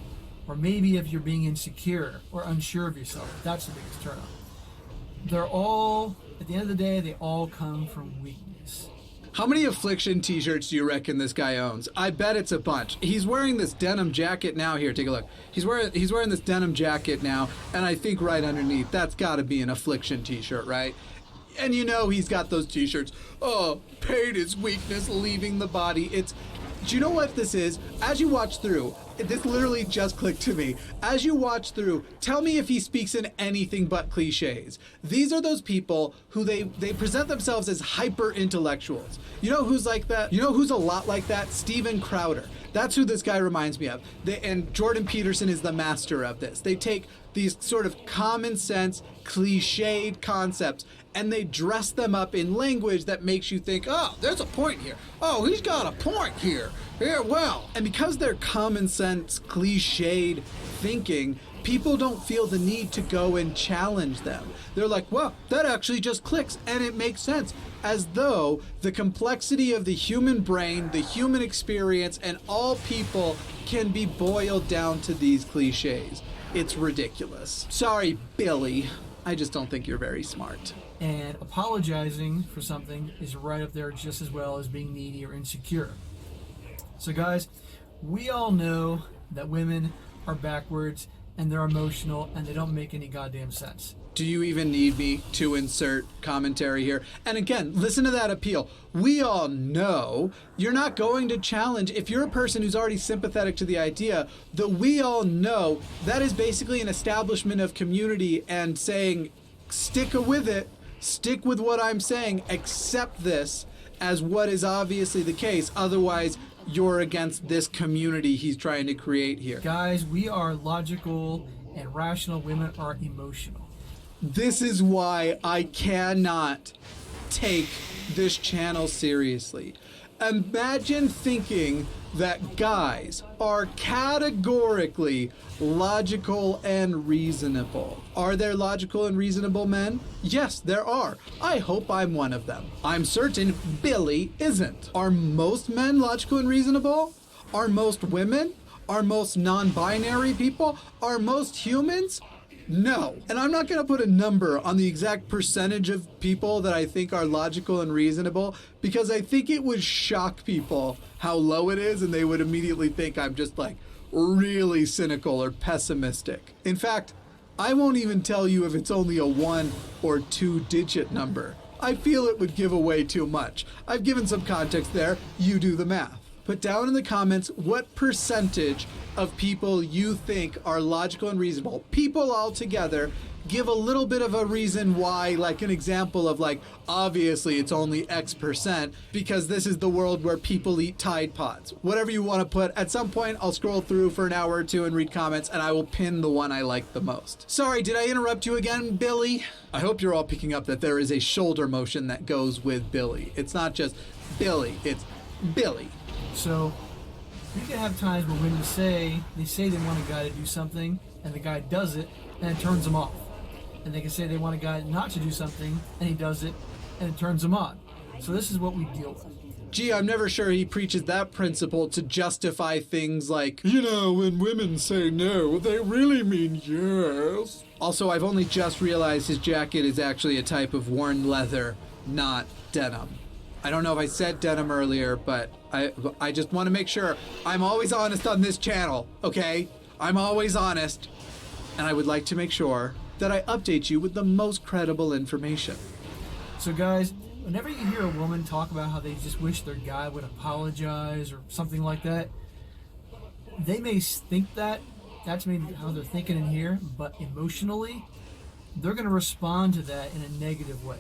Or maybe if you're being insecure or unsure of yourself, that's the biggest turn off. They're all, at the end of the day, they all come from weakness. How many Affliction t-shirts do you reckon this guy owns? I bet it's a bunch. He's wearing this denim jacket now. Here, take a look. He's wearing this denim jacket now, and I think right underneath, that's got to be an Affliction t-shirt, right? And you know he's got those t-shirts. Oh, pain is weakness leaving the body. Do you know what this is? As you watch through, this literally just clicked to me. As you watch through, tell me if he speaks in anything but cliches. These are those people who they present themselves as hyper intellectuals. You know who's like that? You know who's a lot like that? Steven Crowder. That's who this guy reminds me of. And Jordan Peterson is the master of this. They take these sort of common sense, cliched concepts and they dress them up in language that makes you think, oh, there's a point here. Oh, he's got a point here. Yeah, well. And because they're common sense, cliched thinking, people don't feel the need to go and challenge them. They're like, well, that actually just clicks and it makes sense. As though the complexity of the human brain, the human experience, and all people can be boiled down to these cliches. It's ridiculous. Sorry, Billy. I just don't think you're very smart. And apologizing for something is right up there just as well as being needy or insecure. So guys, we all know that women are backwards and they're emotional and they don't make any goddamn sense. Do you even need me to insert commentary here? And again, listen to that appeal. We all know you're not going to challenge. If you're a person who's already sympathetic to the idea, that we all know that is basically an establishment of community and saying, stick with it, stick with what I'm saying, accept this as what is obviously the case. Otherwise, you're against this community he's trying to create here. Guys, we are logical and rational. Women are emotional. This is why I cannot take this channel seriously. Imagine thinking that guys are categorically logical and reasonable. Are there logical and reasonable men? Yes, there are. I hope I'm one of them. I'm certain Billy isn't. Are most men logical and reasonable? Are most women? Are most non-binary people? Are most humans? No. And I'm not going to put a number on the exact percentage of people that I think are logical and reasonable, because I think it would shock people how low it is and they would immediately think I'm just like really cynical or pessimistic. In fact, I won't even tell you if it's only a 1 or 2 digit number. I feel it would give away too much. I've given some context there. You do the math. Put down in the comments what percentage of people you think are logical and reasonable. People all together. Give a little bit of a reason why, like an example of like, obviously it's only X%, because this is the world where people eat Tide Pods. Whatever you want to put. At some point, I'll scroll through for an hour or two and read comments, and I will pin the one I like the most. Sorry, did I interrupt you again, Billy? I hope you're all picking up that there is a shoulder motion that goes with Billy. It's not just Billy, it's Billy. So you can have times where women say they want a guy to do something, and the guy does it, and it turns them off. And they can say they want a guy not to do something, and he does it, and it turns them on. So this is what we deal with. Gee, I'm never sure he preaches that principle to justify things like, you know, when women say no, they really mean yes. Also, I've only just realized his jacket is actually a type of worn leather, not denim. I don't know if I said denim earlier, but I just want to make sure I'm always honest on this channel, okay? I'm always honest. And I would like to make sure that I update you with the most credible information. So guys, whenever you hear a woman talk about how they just wish their guy would apologize or something like that, they may think that's maybe how they're thinking in here, but emotionally, they're going to respond to that in a negative way.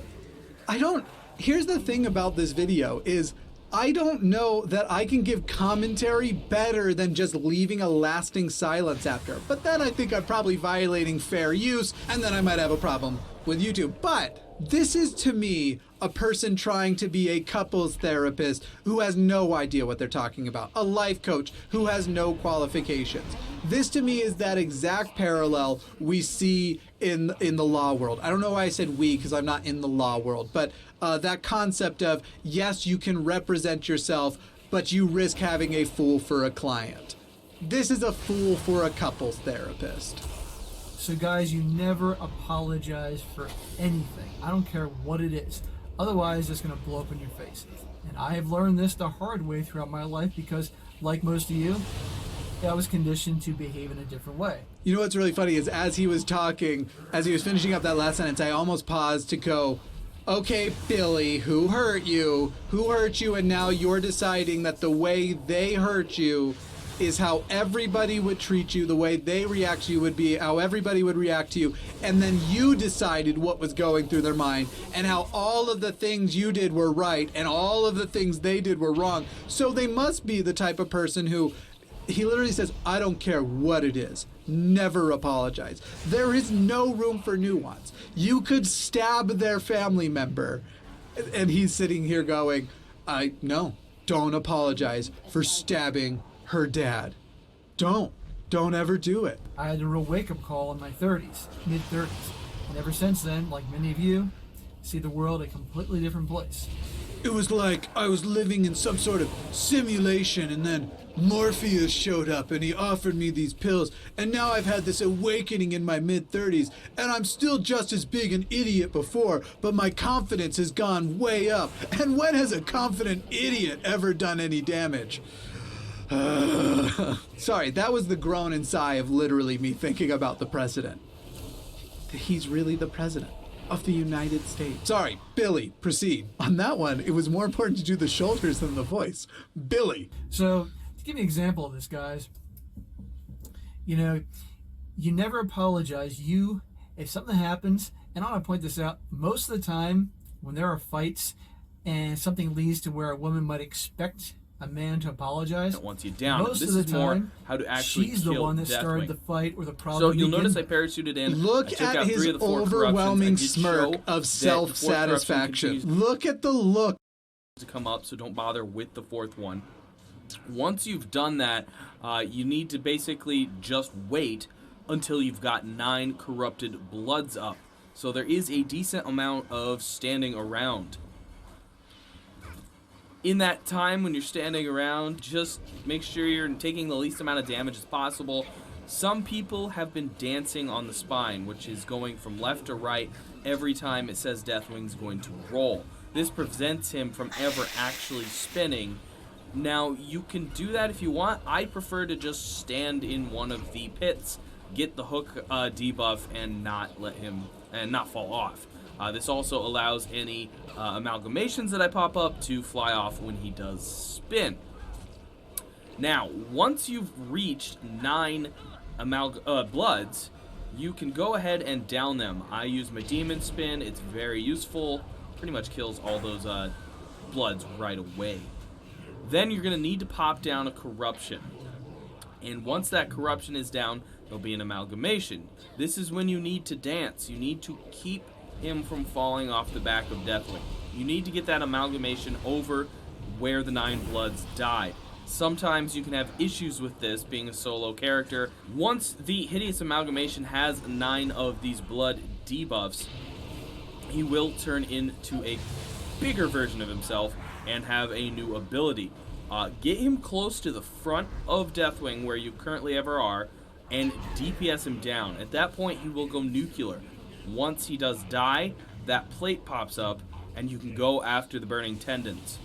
Here's the thing about this video is I don't know that I can give commentary better than just leaving a lasting silence after. But then I think I'm probably violating fair use, and then I might have a problem with YouTube. But this is, to me, a person trying to be a couples therapist who has no idea what they're talking about, a life coach who has no qualifications. This, to me, is that exact parallel we see in the law world. I don't know why I said we, because I'm not in the law world, but that concept of, yes, you can represent yourself, but you risk having a fool for a client. This is a fool for a couples therapist. So guys, you never apologize for anything. I don't care what it is. Otherwise, it's going to blow up in your face. And I have learned this the hard way throughout my life because, like most of you, I was conditioned to behave in a different way. You know what's really funny is as he was talking, as he was finishing up that last sentence, I almost paused to go, okay, Billy, who hurt you? Who hurt you? And now you're deciding that the way they hurt you is how everybody would treat you, the way they react to you would be how everybody would react to you, and then you decided what was going through their mind and how all of the things you did were right and all of the things they did were wrong. So they must be the type of person who, he literally says, I don't care what it is, never apologize. There is no room for nuance. You could stab their family member, and he's sitting here going, no, don't apologize for stabbing her dad. Don't ever do it. I had a real wake-up call in my 30s, mid-30s. And ever since then, like many of you, see the world a completely different place. It was like I was living in some sort of simulation, and then Morpheus showed up and he offered me these pills, and now I've had this awakening in my mid-30s, and I'm still just as big an idiot before, but my confidence has gone way up. And when has a confident idiot ever done any damage? Sorry, that was the groan and sigh of literally me thinking about the president. He's really the president of the United States. Sorry, Billy, proceed. On that one, it was more important to do the shoulders than the voice. Billy. So, to give you an example of this, guys, you never apologize. If something happens, and I want to point this out, most of the time when there are fights and something leads to where a woman might expect a man to apologize, that wants you down. Most this of the is more time, how to actually she's kill the one that Deathwing. Started the fight or the problem. So you'll notice I parachuted in. Look I took at out his 3 of the 4 overwhelming corruptions. smirk of self-satisfaction. Look at the look. To come up, so don't bother with the 4th one. Once you've done that, you need to basically just wait until you've got 9 corrupted bloods up. So there is a decent amount of standing around. In that time when you're standing around, just make sure you're taking the least amount of damage as possible. Some people have been dancing on the spine, which is going from left to right every time it says Deathwing's going to roll. This prevents him from ever actually spinning. Now, you can do that if you want. I prefer to just stand in one of the pits, get the hook debuff, and not let him, and not fall off. This also allows any amalgamations that I pop up to fly off when he does spin. Now, once you've reached 9 bloods, you can go ahead and down them. I use my demon spin. It's very useful. Pretty much kills all those bloods right away. Then you're going to need to pop down a corruption. And once that corruption is down, there'll be an amalgamation. This is when you need to dance. You need to keep him from falling off the back of Deathwing. You need to get that amalgamation over where the 9 bloods died. Sometimes you can have issues with this being a solo character. Once the hideous amalgamation has 9 of these blood debuffs, he will turn into a bigger version of himself and have a new ability. Get him close to the front of Deathwing where you currently ever are and DPS him down. At that point he will go nuclear. Once he does die, that plate pops up and you can go after the burning tendons.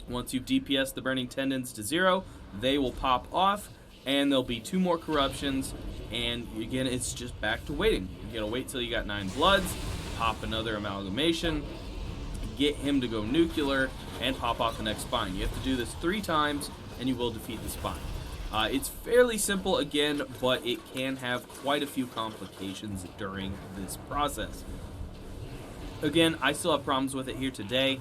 Once you've DPS the burning tendons to 0, they will pop off and there'll be 2 more corruptions, and again it's just back to waiting. You gotta wait till you got 9 bloods, pop another amalgamation, get him to go nuclear and pop off the next spine. You have to do this 3 times, and you will defeat the spine. It's fairly simple again, but it can have quite a few complications during this process. Again, I still have problems with it here today.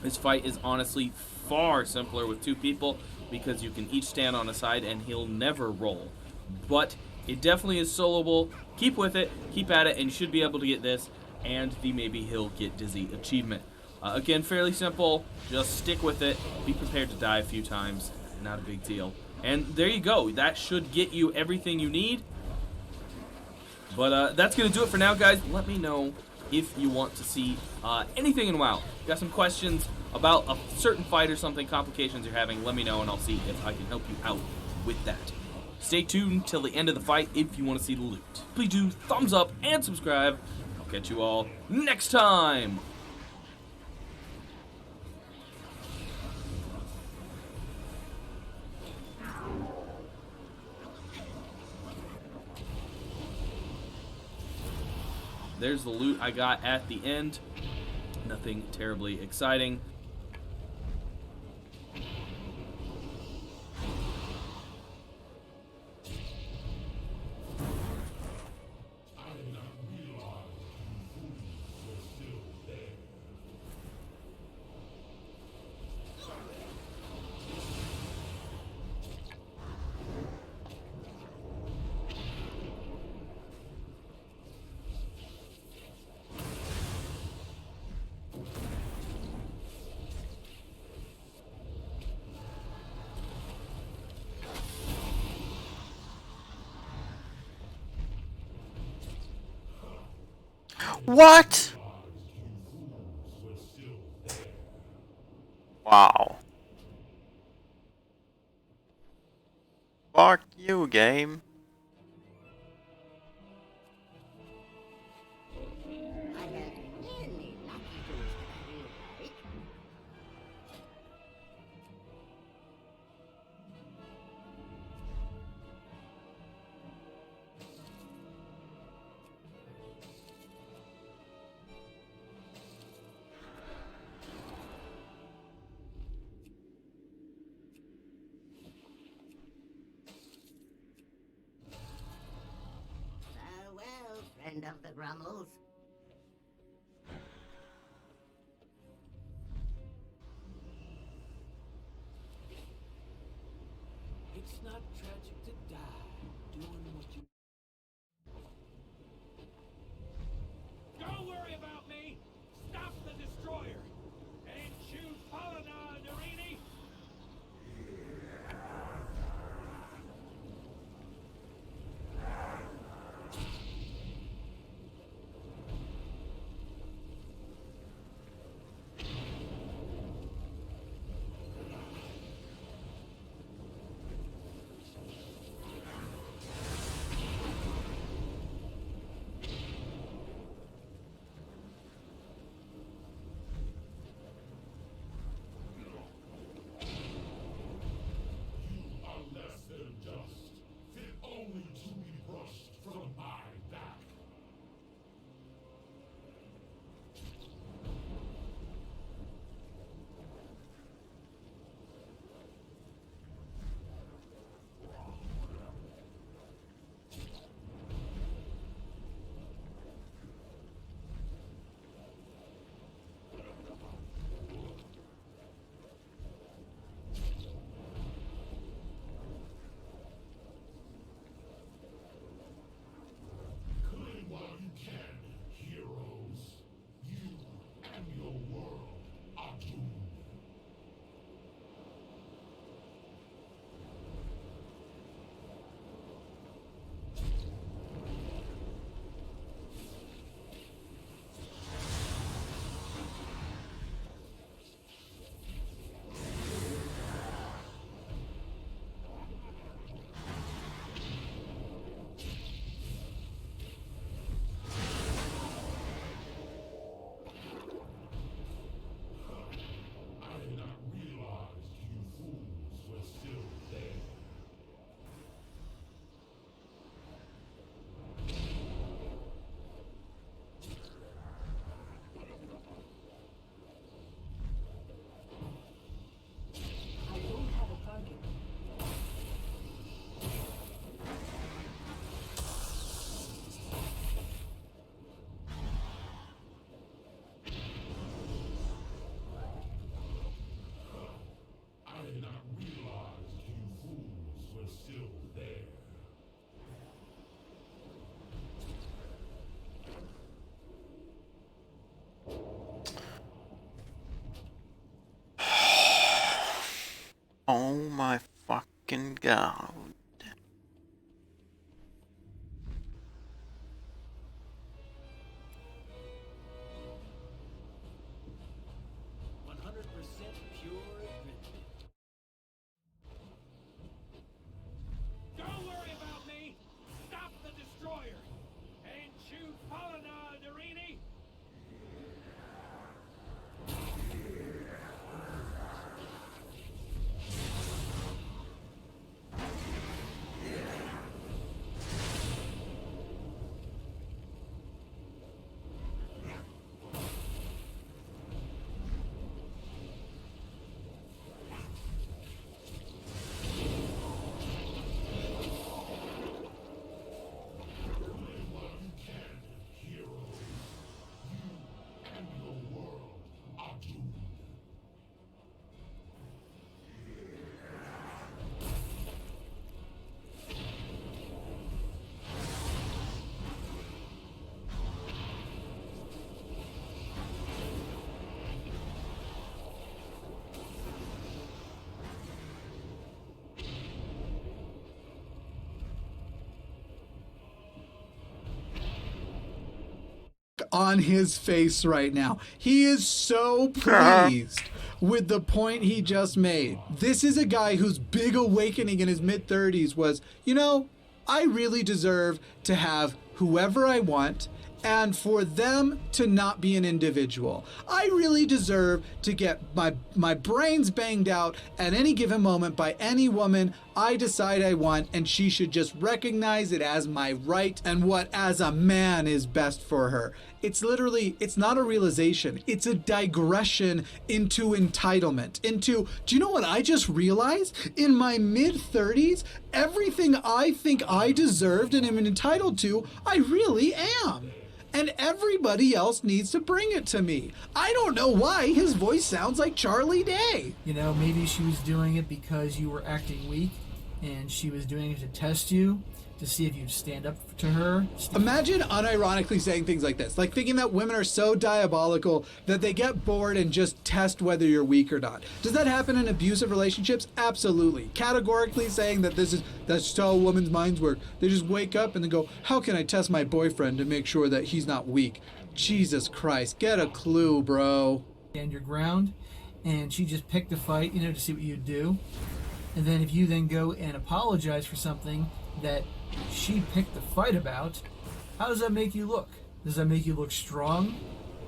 This fight is honestly far simpler with 2 people because you can each stand on a side and he'll never roll. But it definitely is soloable. Keep with it, keep at it, and you should be able to get this and the maybe he'll get dizzy achievement. Again, fairly simple. Just stick with it. Be prepared to die a few times. Not a big deal. And there you go. That should get you everything you need. But that's going to do it for now, guys. Let me know if you want to see anything in WoW. Got some questions about a certain fight or something, complications you're having, let me know and I'll see if I can help you out with that. Stay tuned till the end of the fight if you want to see the loot. Please do thumbs up and subscribe. I'll catch you all next time. There's the loot I got at the end. Nothing terribly exciting. What? Wow. Fuck you, game. Farewell, friend of the Grummles. It's not tragic to die doing what you... Don't worry about me! Stop the destroyer! Ain't you Polina, Narini? Oh my fucking god. 100% pure adventure. Don't worry about me! Stop the destroyer! Ain't you Polina, Darini? On his face right now. He is so pleased with the point he just made. This is a guy whose big awakening in his mid-30s was, you know, I really deserve to have whoever I want and for them to not be an individual. I really deserve to get my brains banged out at any given moment by any woman I decide I want, and she should just recognize it as my right and what as a man is best for her. It's literally, it's not a realization, it's a digression into entitlement, into, do you know what I just realized? In my mid-30s, everything I think I deserved and am entitled to, I really am. And everybody else needs to bring it to me. I don't know why his voice sounds like Charlie Day. You know, maybe she was doing it because you were acting weak, and she was doing it to test you, to see if you'd stand up to her. Imagine unironically saying things like this, like thinking that women are so diabolical that they get bored and just test whether you're weak or not. Does that happen in abusive relationships? Absolutely. Categorically saying that that's how a woman's minds work. They just wake up and then go, how can I test my boyfriend to make sure that he's not weak? Jesus Christ, get a clue, bro. Stand your ground, and she just picked a fight, you know, to see what you'd do. And then if you then go and apologize for something that she picked the fight about, how does that make you look? Does that make you look strong,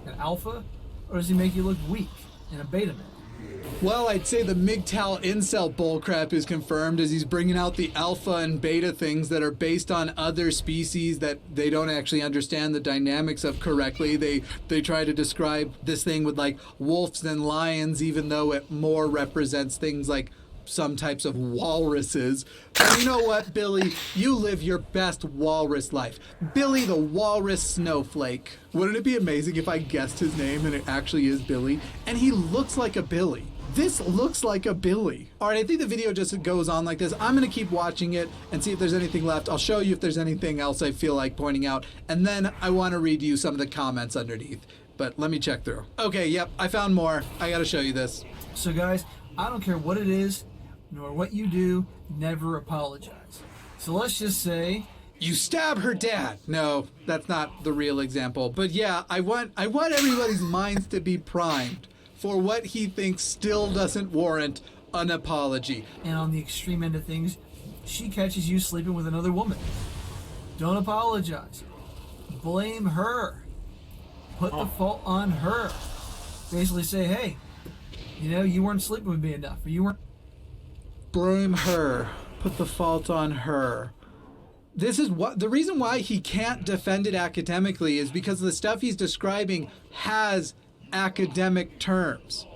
an alpha, or does it make you look weak and a beta male? Well, I'd say the MGTOW incel bullcrap is confirmed as he's bringing out the alpha and beta things that are based on other species that they don't actually understand the dynamics of correctly. They try to describe this thing with like wolves and lions, even though it more represents things like some types of walruses. But you know what, Billy? You live your best walrus life. Billy the Walrus Snowflake. Wouldn't it be amazing if I guessed his name and it actually is Billy? And he looks like a Billy. This looks like a Billy. All right, I think the video just goes on like this. I'm going to keep watching it and see if there's anything left. I'll show you if there's anything else I feel like pointing out. And then I want to read you some of the comments underneath. But let me check through. Okay, yep, I found more. I got to show you this. So guys, I don't care what it is, nor what you do, never apologize. So let's just say you stab her dad. No, that's not the real example. But yeah, I want everybody's minds to be primed for what he thinks still doesn't warrant an apology. And on the extreme end of things, she catches you sleeping with another woman. Don't apologize. Blame her. Put the fault on her. Basically say, hey, you know, you weren't sleeping with me enough, or you weren't. Blame her. Put the fault on her. This is what the reason why he can't defend it academically is because the stuff he's describing has academic terms.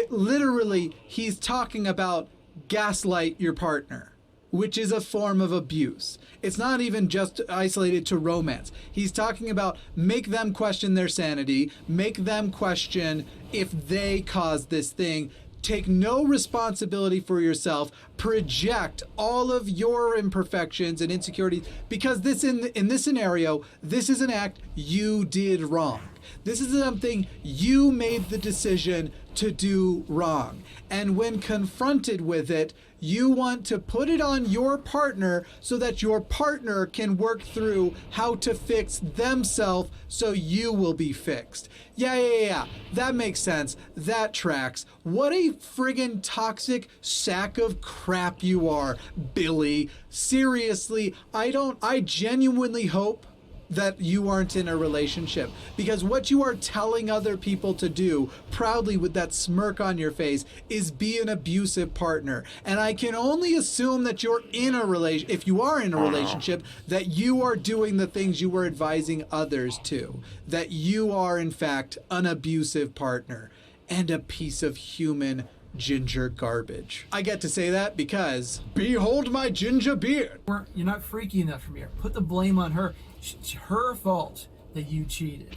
Literally, he's talking about gaslight your partner, which is a form of abuse. It's not even just isolated to romance. He's talking about make them question their sanity, make them question if they caused this thing. Take no responsibility for yourself, project all of your imperfections and insecurities, because this in this scenario, this is an act you did wrong. This is something you made the decision to do wrong. And when confronted with it, you want to put it on your partner so that your partner can work through how to fix themselves so you will be fixed. Yeah. That makes sense. That tracks. What a friggin' toxic sack of crap you are, Billy. Seriously, I genuinely hope that you aren't in a relationship, because what you are telling other people to do proudly with that smirk on your face is be an abusive partner. And I can only assume that you're in a relation, if you are in a relationship, that you are doing the things you were advising others to, that you are in fact an abusive partner and a piece of human ginger garbage. I get to say that because behold my ginger beard. You're not freaky enough for me. Put the blame on her. It's her fault that you cheated.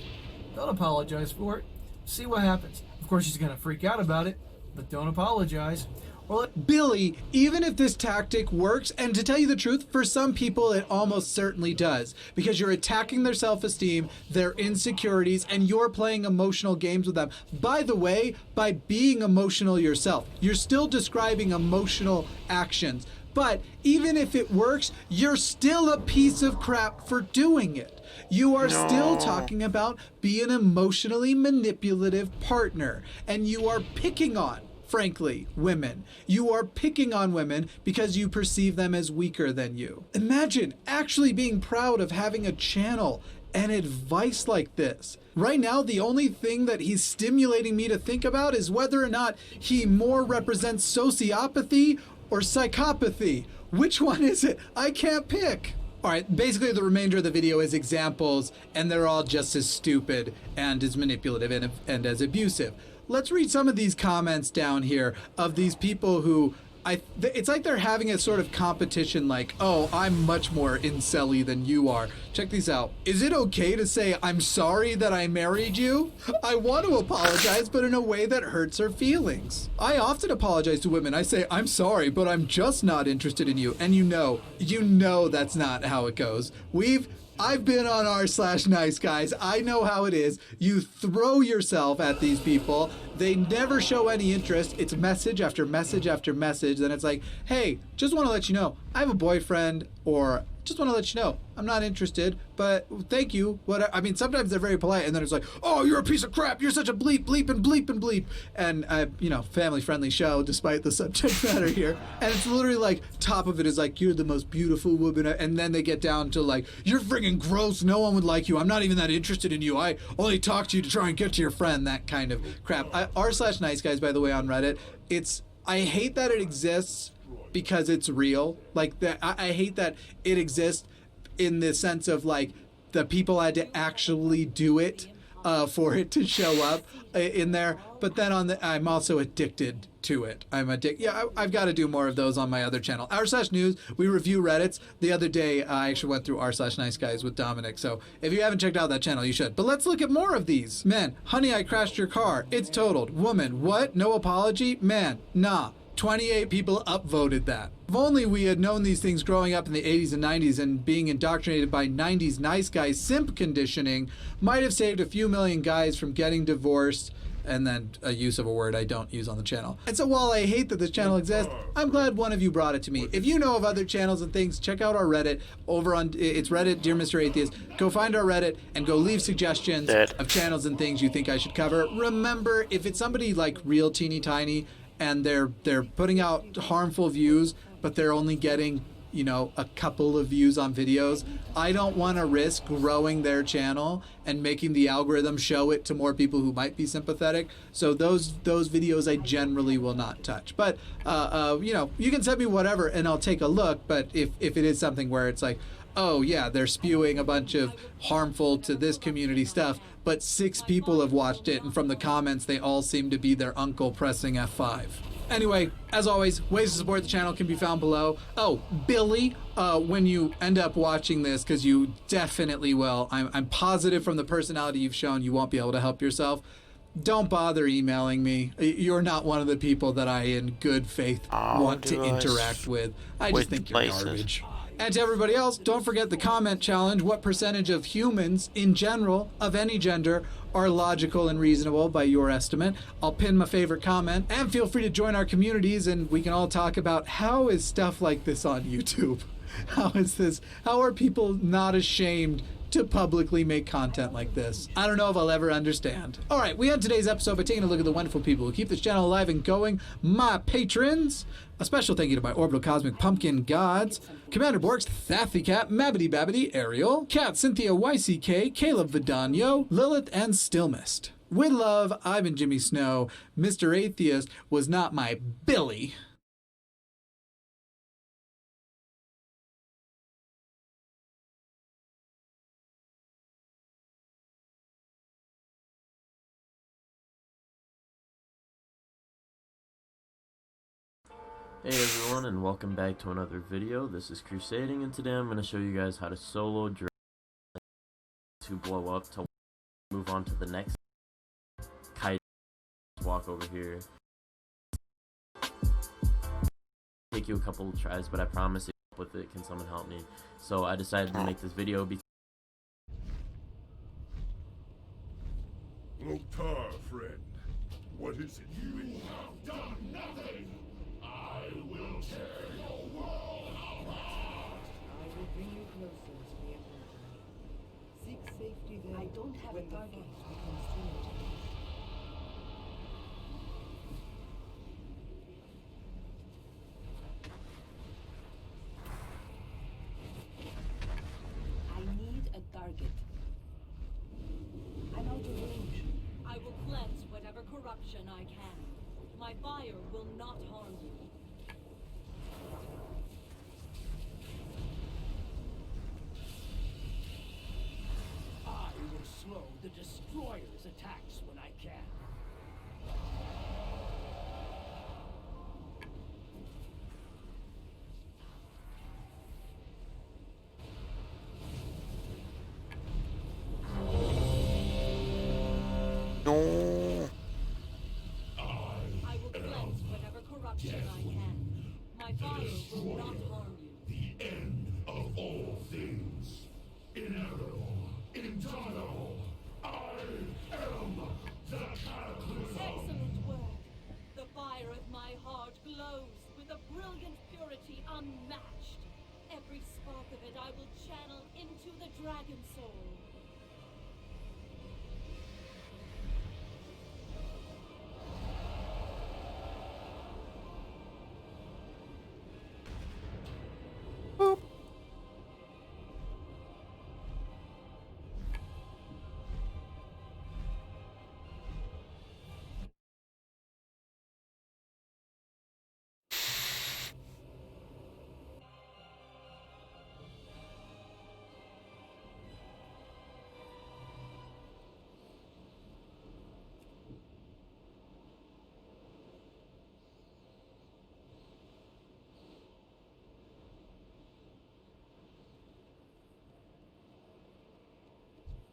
Don't apologize for it. See what happens. Of course, she's going to freak out about it, but don't apologize. Billy, even if this tactic works, and to tell you the truth, for some people it almost certainly does, because you're attacking their self-esteem, their insecurities, and you're playing emotional games with them. By the way, by being emotional yourself, you're still describing emotional actions. But even if it works, you're still a piece of crap for doing it. You are still talking about being an emotionally manipulative partner, and you are picking on, frankly, women. You are picking on women because you perceive them as weaker than you. Imagine actually being proud of having a channel and advice like this. Right now, the only thing that he's stimulating me to think about is whether or not he more represents sociopathy or psychopathy. Which one is it? I can't pick. All right, basically the remainder of the video is examples, and they're all just as stupid and as manipulative and as abusive. Let's read some of these comments down here of these people who it's like they're having a sort of competition, like, oh, I'm much more incel-y than you are. Check these out. Is it okay to say, I'm sorry that I married you? I want to apologize, but in a way that hurts her feelings. I often apologize to women. I say, I'm sorry, but I'm just not interested in you. And you know that's not how it goes. I've been on r/nice guys. I know how it is. You throw yourself at these people. They never show any interest. It's message after message after message. Then it's like, hey, just want to let you know, I have a boyfriend, or just want to let you know, I'm not interested, but thank you. I mean, sometimes they're very polite, and then it's like, oh, you're a piece of crap. You're such a bleep, bleep, and bleep, and bleep. And, family-friendly show, despite the subject matter here. And it's literally like, top of it is like, you're the most beautiful woman. And then they get down to like, you're friggin' gross. No one would like you. I'm not even that interested in you. I only talk to you to try and get to your friend. That kind of crap. r/nice guys, by the way, on Reddit, I hate that it exists because it's real. Like, I hate that it exists in the sense of like the people had to actually do it for it to show up in there. But then I'm also addicted to it. I've got to do more of those on my other channel. r/news, we review Reddits. The other day, I actually went through r/nice guys with Dominic. So if you haven't checked out that channel, you should. But let's look at more of these. Men, honey, I crashed your car. It's totaled. Woman, what? No apology? Man, nah. 28 people upvoted that. If only we had known these things growing up in the 80s and 90s, and being indoctrinated by 90s nice guy simp conditioning might have saved a few million guys from getting divorced, and then a use of a word I don't use on the channel. And so while I hate that this channel exists, I'm glad one of you brought it to me. If you know of other channels and things, check out our Reddit over on, it's Reddit, Dear Mr. Atheist. Go find our Reddit and go leave suggestions of channels and things you think I should cover. Remember, if it's somebody like real teeny tiny, and they're putting out harmful views, but they're only getting, a couple of views on videos, I don't want to risk growing their channel and making the algorithm show it to more people who might be sympathetic. So those videos I generally will not touch. But you can send me whatever and I'll take a look. But if it is something where it's like, oh yeah, they're spewing a bunch of harmful to this community stuff, but 6 people have watched it, and from the comments they all seem to be their uncle pressing F5. Anyway, as always, ways to support the channel can be found below. Oh, Billy, when you end up watching this, because you definitely will, I'm positive from the personality you've shown you won't be able to help yourself, don't bother emailing me. You're not one of the people that I in good faith want to interact with. I just think you're garbage. And to everybody else, don't forget the comment challenge. What percentage of humans in general, of any gender, are logical and reasonable by your estimate? I'll pin my favorite comment, and feel free to join our communities and we can all talk about how is stuff like this on YouTube? How is this? How are people not ashamed to publicly make content like this? I don't know if I'll ever understand. All right, we end today's episode by taking a look at the wonderful people who keep this channel alive and going. My patrons. A special thank you to my Orbital Cosmic Pumpkin Gods, Commander Borks, Thathy Cat, Mabbity Babbity, Ariel, Cat, Cynthia, YCK, Caleb Vidano, Lilith, and Stillmist. With love, I've been Jimmy Snow. Mr. Atheist was not my Billy. Hey everyone, and welcome back to another video. This is Crusading, and today I'm going to show you guys how to solo dragon to blow up to move on to the next kite. Walk over here. Take you a couple of tries, but I promise if you with it, can someone help me? So I decided to make this video because Loktar, friend, what is it you have done? Nothing. I will tear your world apart. I will bring you closer to the Emperor. Seek safety there. I don't have a target. Becomes too much. I need a target. I'm out of range. I will cleanse whatever corruption I can. My fire will not harm you. I will slow the destroyer's attacks when I can. No. I will cleanse whatever corruption I can. My fire will not harm you. The end of all things. Inevitable. Indomitable. I am the cataclysm. Excellent work. The fire of my heart glows with a brilliant purity unmatched. Every spark of it I will channel into the dragon soul.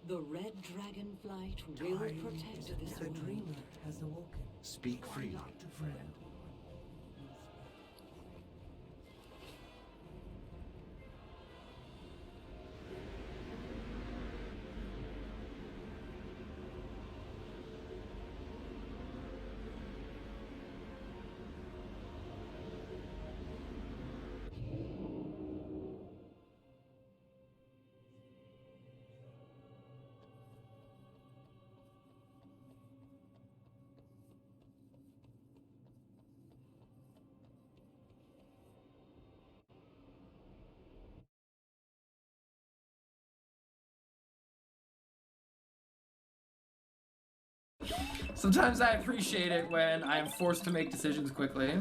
The red dragonflight will protect this The world. dreamer has awoken. Speak freely, friend. Sometimes I appreciate it when I am forced to make decisions quickly.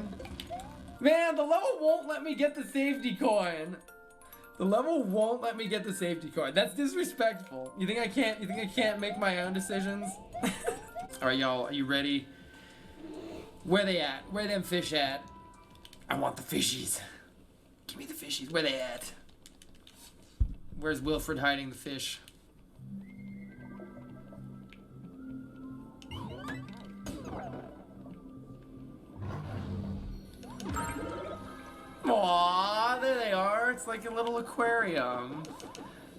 Man, the level won't let me get the safety coin. The level won't let me get the safety coin. That's disrespectful. You think I can't make my own decisions? All right, y'all, are you ready? Where they at? Where them fish at? I want the fishies. Give me the fishies. Where they at? Where's Wilfred hiding the fish? Aww, there they are. it's like a little aquarium.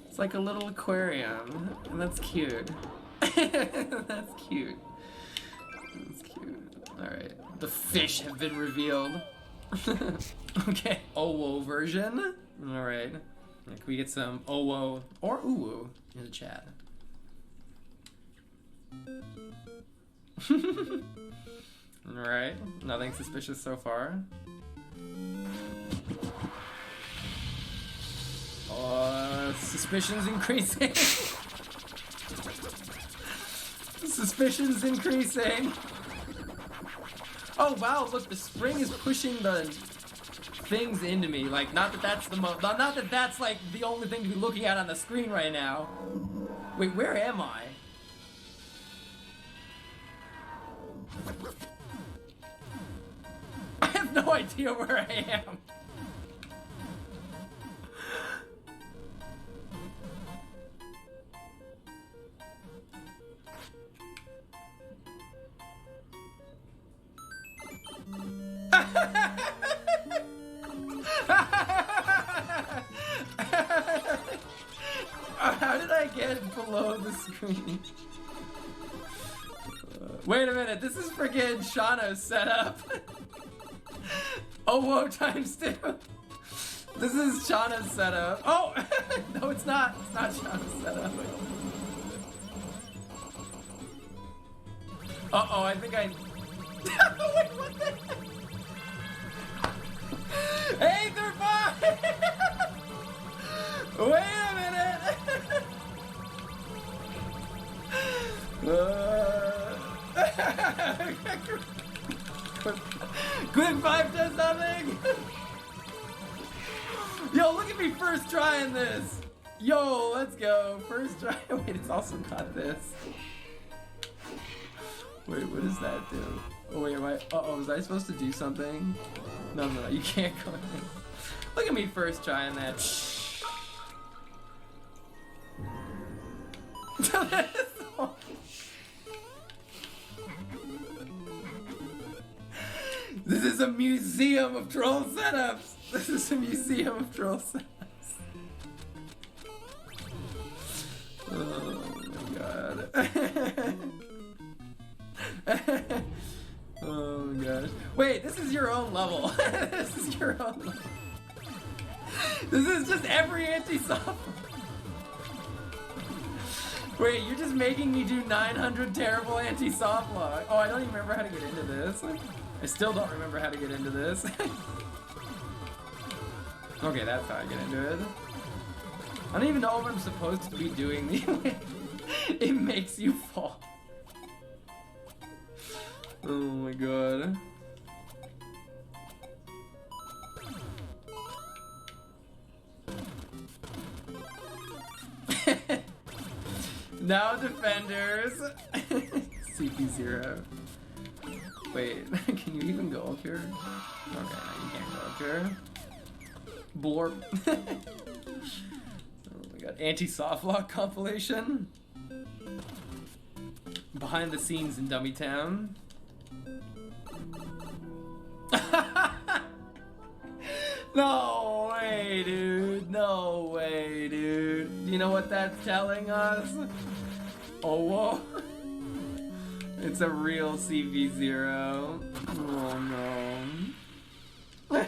It's like a little aquarium, and that's cute. That's cute. That's cute. Alright. The fish have been revealed. Okay. Owo version. Alright. Can we get some Owo or Uwu in the chat? Alright. Nothing suspicious so far. Suspicion's increasing. Suspicion's increasing. Oh wow, look, the spring is pushing the things into me. Like, not that that's the not that that's like the only thing to be looking at on the screen right now. Wait, where am I? I have no idea where I am. How did I get below the screen? Wait a minute, this is friggin' Shauna's setup. Oh, whoa, ×2. This is Shauna's setup. Oh! No, it's not. It's not Shauna's setup. Uh-oh, I think I... Wait, what the heck? Hey, they're fine! Wait a minute! Quick 5 does nothing! Yo, look at me first trying this! Yo, let's go. First try. Wait, it's also got this. Wait, what does that do? Oh, wait, wait. Uh-oh, was I supposed to do something? No, no, you can't go in. Look at me first trying that. This is a museum of troll setups. This is a museum of troll setups. Oh my god. Oh my gosh. Wait, this is your own level. This is your own level. This is just every anti-soft. Wait, you're just making me do 900 terrible anti-soft lock. Oh, I don't even remember how to get into this. I still don't remember how to get into this. Okay, that's how I get into it. I don't even know what I'm supposed to be doing. It makes you fall. Oh my god. Now defenders. CP0. Wait, can you even go up here? Okay, no, you can't go up here. Blorp. Oh my god. Anti-softlock compilation. Behind the scenes in Dummy Town. No way, dude. No way, dude. You know what that's telling us? Oh, whoa. It's a real CP0. Oh, no.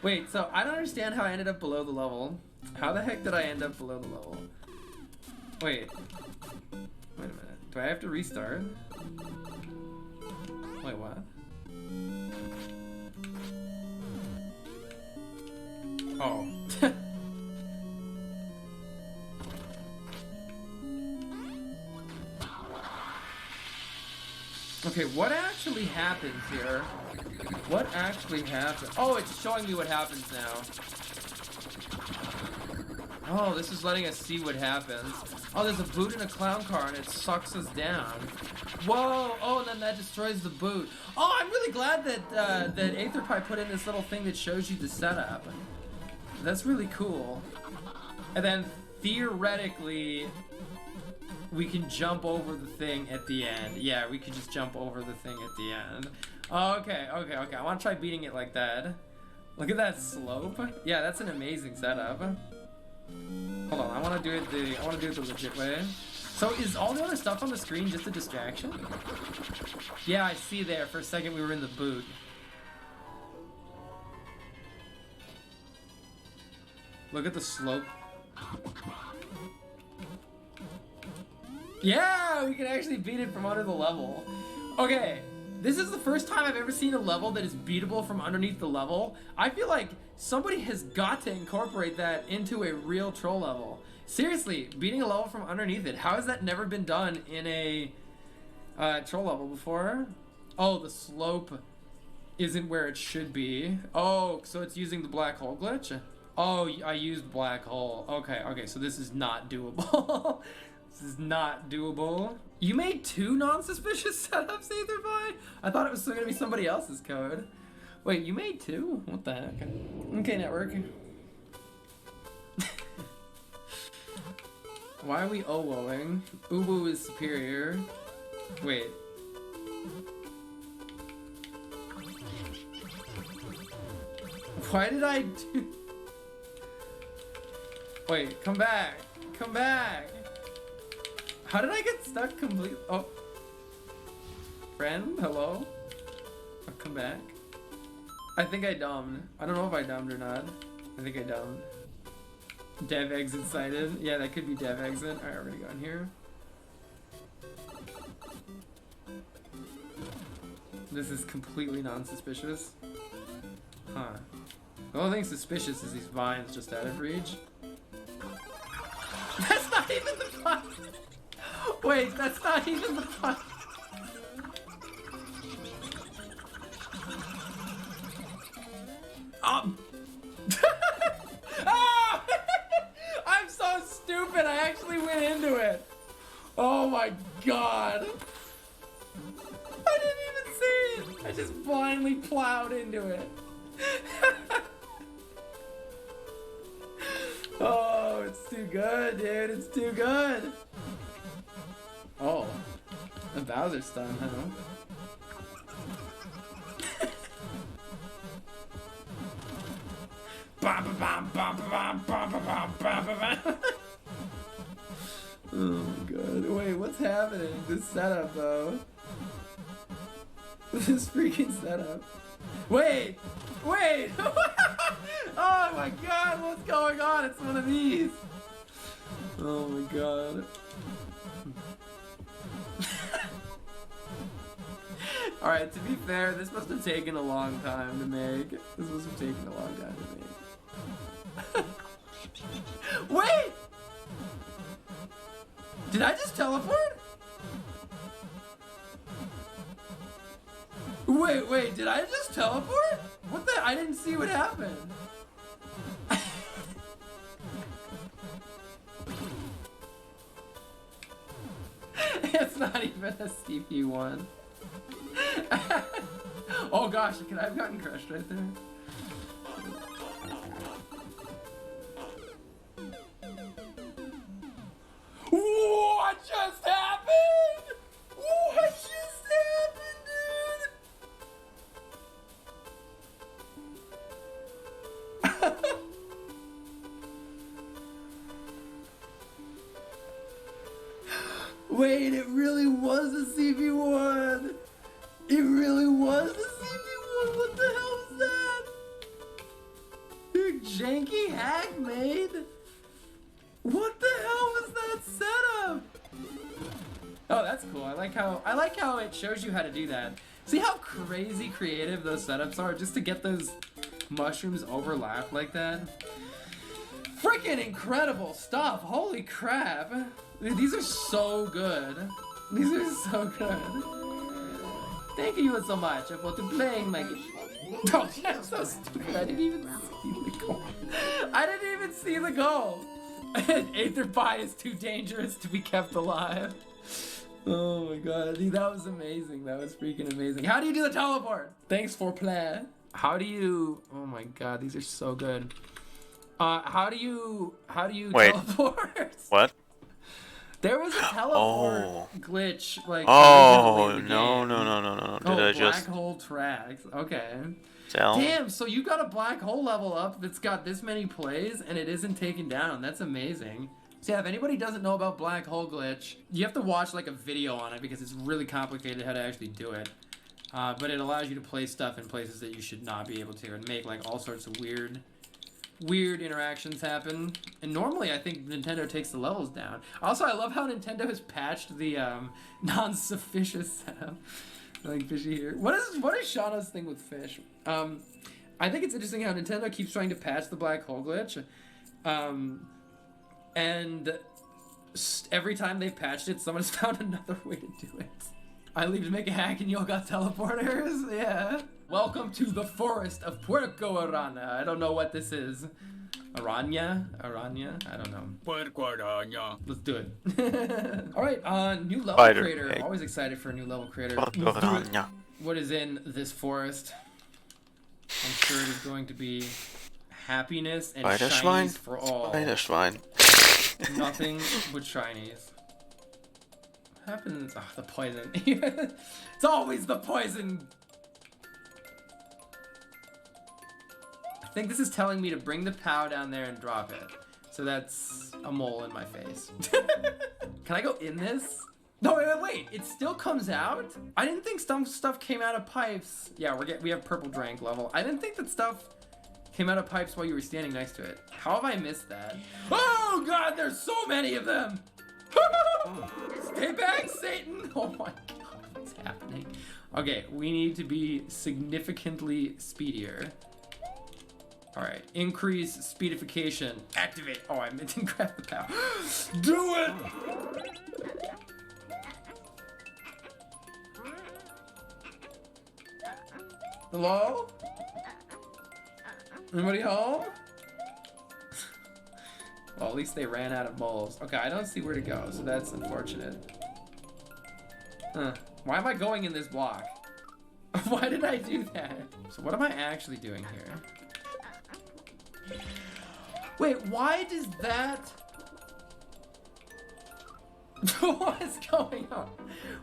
Wait, so I don't understand how I ended up below the level. How the heck did I end up below the level? Wait. Wait a minute. Do I have to restart? Wait, what? Oh. Okay, what actually happens here? What actually happens? Oh, it's showing me what happens now. Oh, this is letting us see what happens. Oh, there's a boot in a clown car and it sucks us down. Whoa! Oh, and then that destroys the boot. Oh, I'm really glad that that Aetherpie put in this little thing that shows you the setup. That's really cool. And then theoretically, we can jump over the thing at the end. Yeah, we could just jump over the thing at the end. Oh, okay, okay, okay. I want to try beating it like that. Look at that slope. Yeah, that's an amazing setup. Hold on, I want to do it the legit way. So is all the other stuff on the screen just a distraction? Yeah, I see there. For a second we were in the boot. Look at the slope. Yeah, we can actually beat it from under the level. Okay, this is the first time I've ever seen a level that is beatable from underneath the level. I feel like somebody has got to incorporate that into a real troll level. Seriously, beating a level from underneath it. How has that never been done in a troll level before? Oh, the slope isn't where it should be. Oh, so it's using the black hole glitch? Oh, I used black hole. Okay, so this is not doable. This is not doable. You made 2 non-suspicious setups, Aetherby? I thought it was still gonna be somebody else's code. Wait, you made 2? What the heck? Okay, network. Why are we oh-woing? Ubu is superior. Wait. Why did I do... Wait, come back. Come back. How did I get stuck completely? Oh. Friend, hello? Oh, come back. I think I dumbed. I don't know if I dumbed or not. I think I dumbed. Dev exit sighted. Yeah, that could be dev exit. Alright, we're gonna go in here. This is completely non-suspicious. Huh. The only thing suspicious is these vines just out of reach. That's not even the fun! Wait, that's not even the fun! Ah! I'm so stupid, I actually went into it! Oh my god! I didn't even see it! I just blindly plowed into it. Oh, it's too good, dude. It's too good. Oh, the Bowser's stun, huh? Oh my god. Wait, what's happening? This setup, though. This freaking setup. Wait! Wait! Oh my god, what's going on? It's one of these. Oh my god. Alright, to be fair, this must have taken a long time to make. This must have taken a long time to make. Wait! Did I just teleport? Wait, did I just teleport? What the? I didn't see what happened. It's not even a CP1. Oh gosh, could I have gotten crushed right there? What just happened? What just happened, dude? Wait, it really was a CP1! It really was a CP1! What the hell is that? Dude, janky hack made? What the hell was that setup? Oh, that's cool. I like how it shows you how to do that. See how crazy creative those setups are just to get those mushrooms overlap like that? Freaking incredible stuff! Holy crap! Dude, these are so good. These are so good. Thank you so much for playing my game. Oh, that's so stupid. I didn't even see the goal. I didn't even see the goal. Aetherby is too dangerous to be kept alive. Oh my god, dude, that was amazing. That was freaking amazing. How do you do the teleport? Thanks for play. How do you? Oh my god, these are so good. How do you Wait. teleport? What? There was a teleport glitch, like, Oh, originally in the no, game. no, no, no, no. Did Oh, I black just hole tracks. Okay. tell? Damn, so you got a black hole level up that's got this many plays and it isn't taken down. That's amazing. So yeah, if anybody doesn't know about black hole glitch, you have to watch like a video on it because it's really complicated how to actually do it. But it allows you to place stuff in places that you should not be able to and make like all sorts of weird interactions happen. And normally I think Nintendo takes the levels down. Also, I love how Nintendo has patched the non-sufficient setup. Like fishy here. What is Shauna's thing with fish? I think it's interesting how Nintendo keeps trying to patch the black hole glitch. And every time they've patched it, someone's found another way to do it. I leave to make a hack and y'all got teleporters? Yeah. Welcome to the forest of Puerco Arana. I don't know what this is. Aranya? I don't know. Puerco Arana. Let's do it. Alright, new level Spider creator. egg. Always excited for a new level creator. Puerco Let's do it. Arana. What is in this forest? I'm sure it is going to be happiness and Spider shinies swine? for all. Spider swine. Nothing but shinies. What happens? Oh, the poison. It's always the poison. I think this is telling me to bring the POW down there and drop it. So that's a mole in my face. Can I go in this? No, wait. It still comes out? I didn't think some stuff came out of pipes. Yeah, we have purple drank level. I didn't think that stuff came out of pipes while you were standing next to it. How have I missed that? Oh god, there's so many of them! Stay back, Satan! Oh my god, what's happening? Okay, we need to be significantly speedier. Alright, increase speedification. Activate. Oh, I meant to grab the POW. Do it! Hello? Anybody home? Well, at least they ran out of moles. Okay, I don't see where to go, so that's unfortunate. Huh. Why am I going in this block? Why did I do that? So what am I actually doing here? Wait, why does that... What is going on?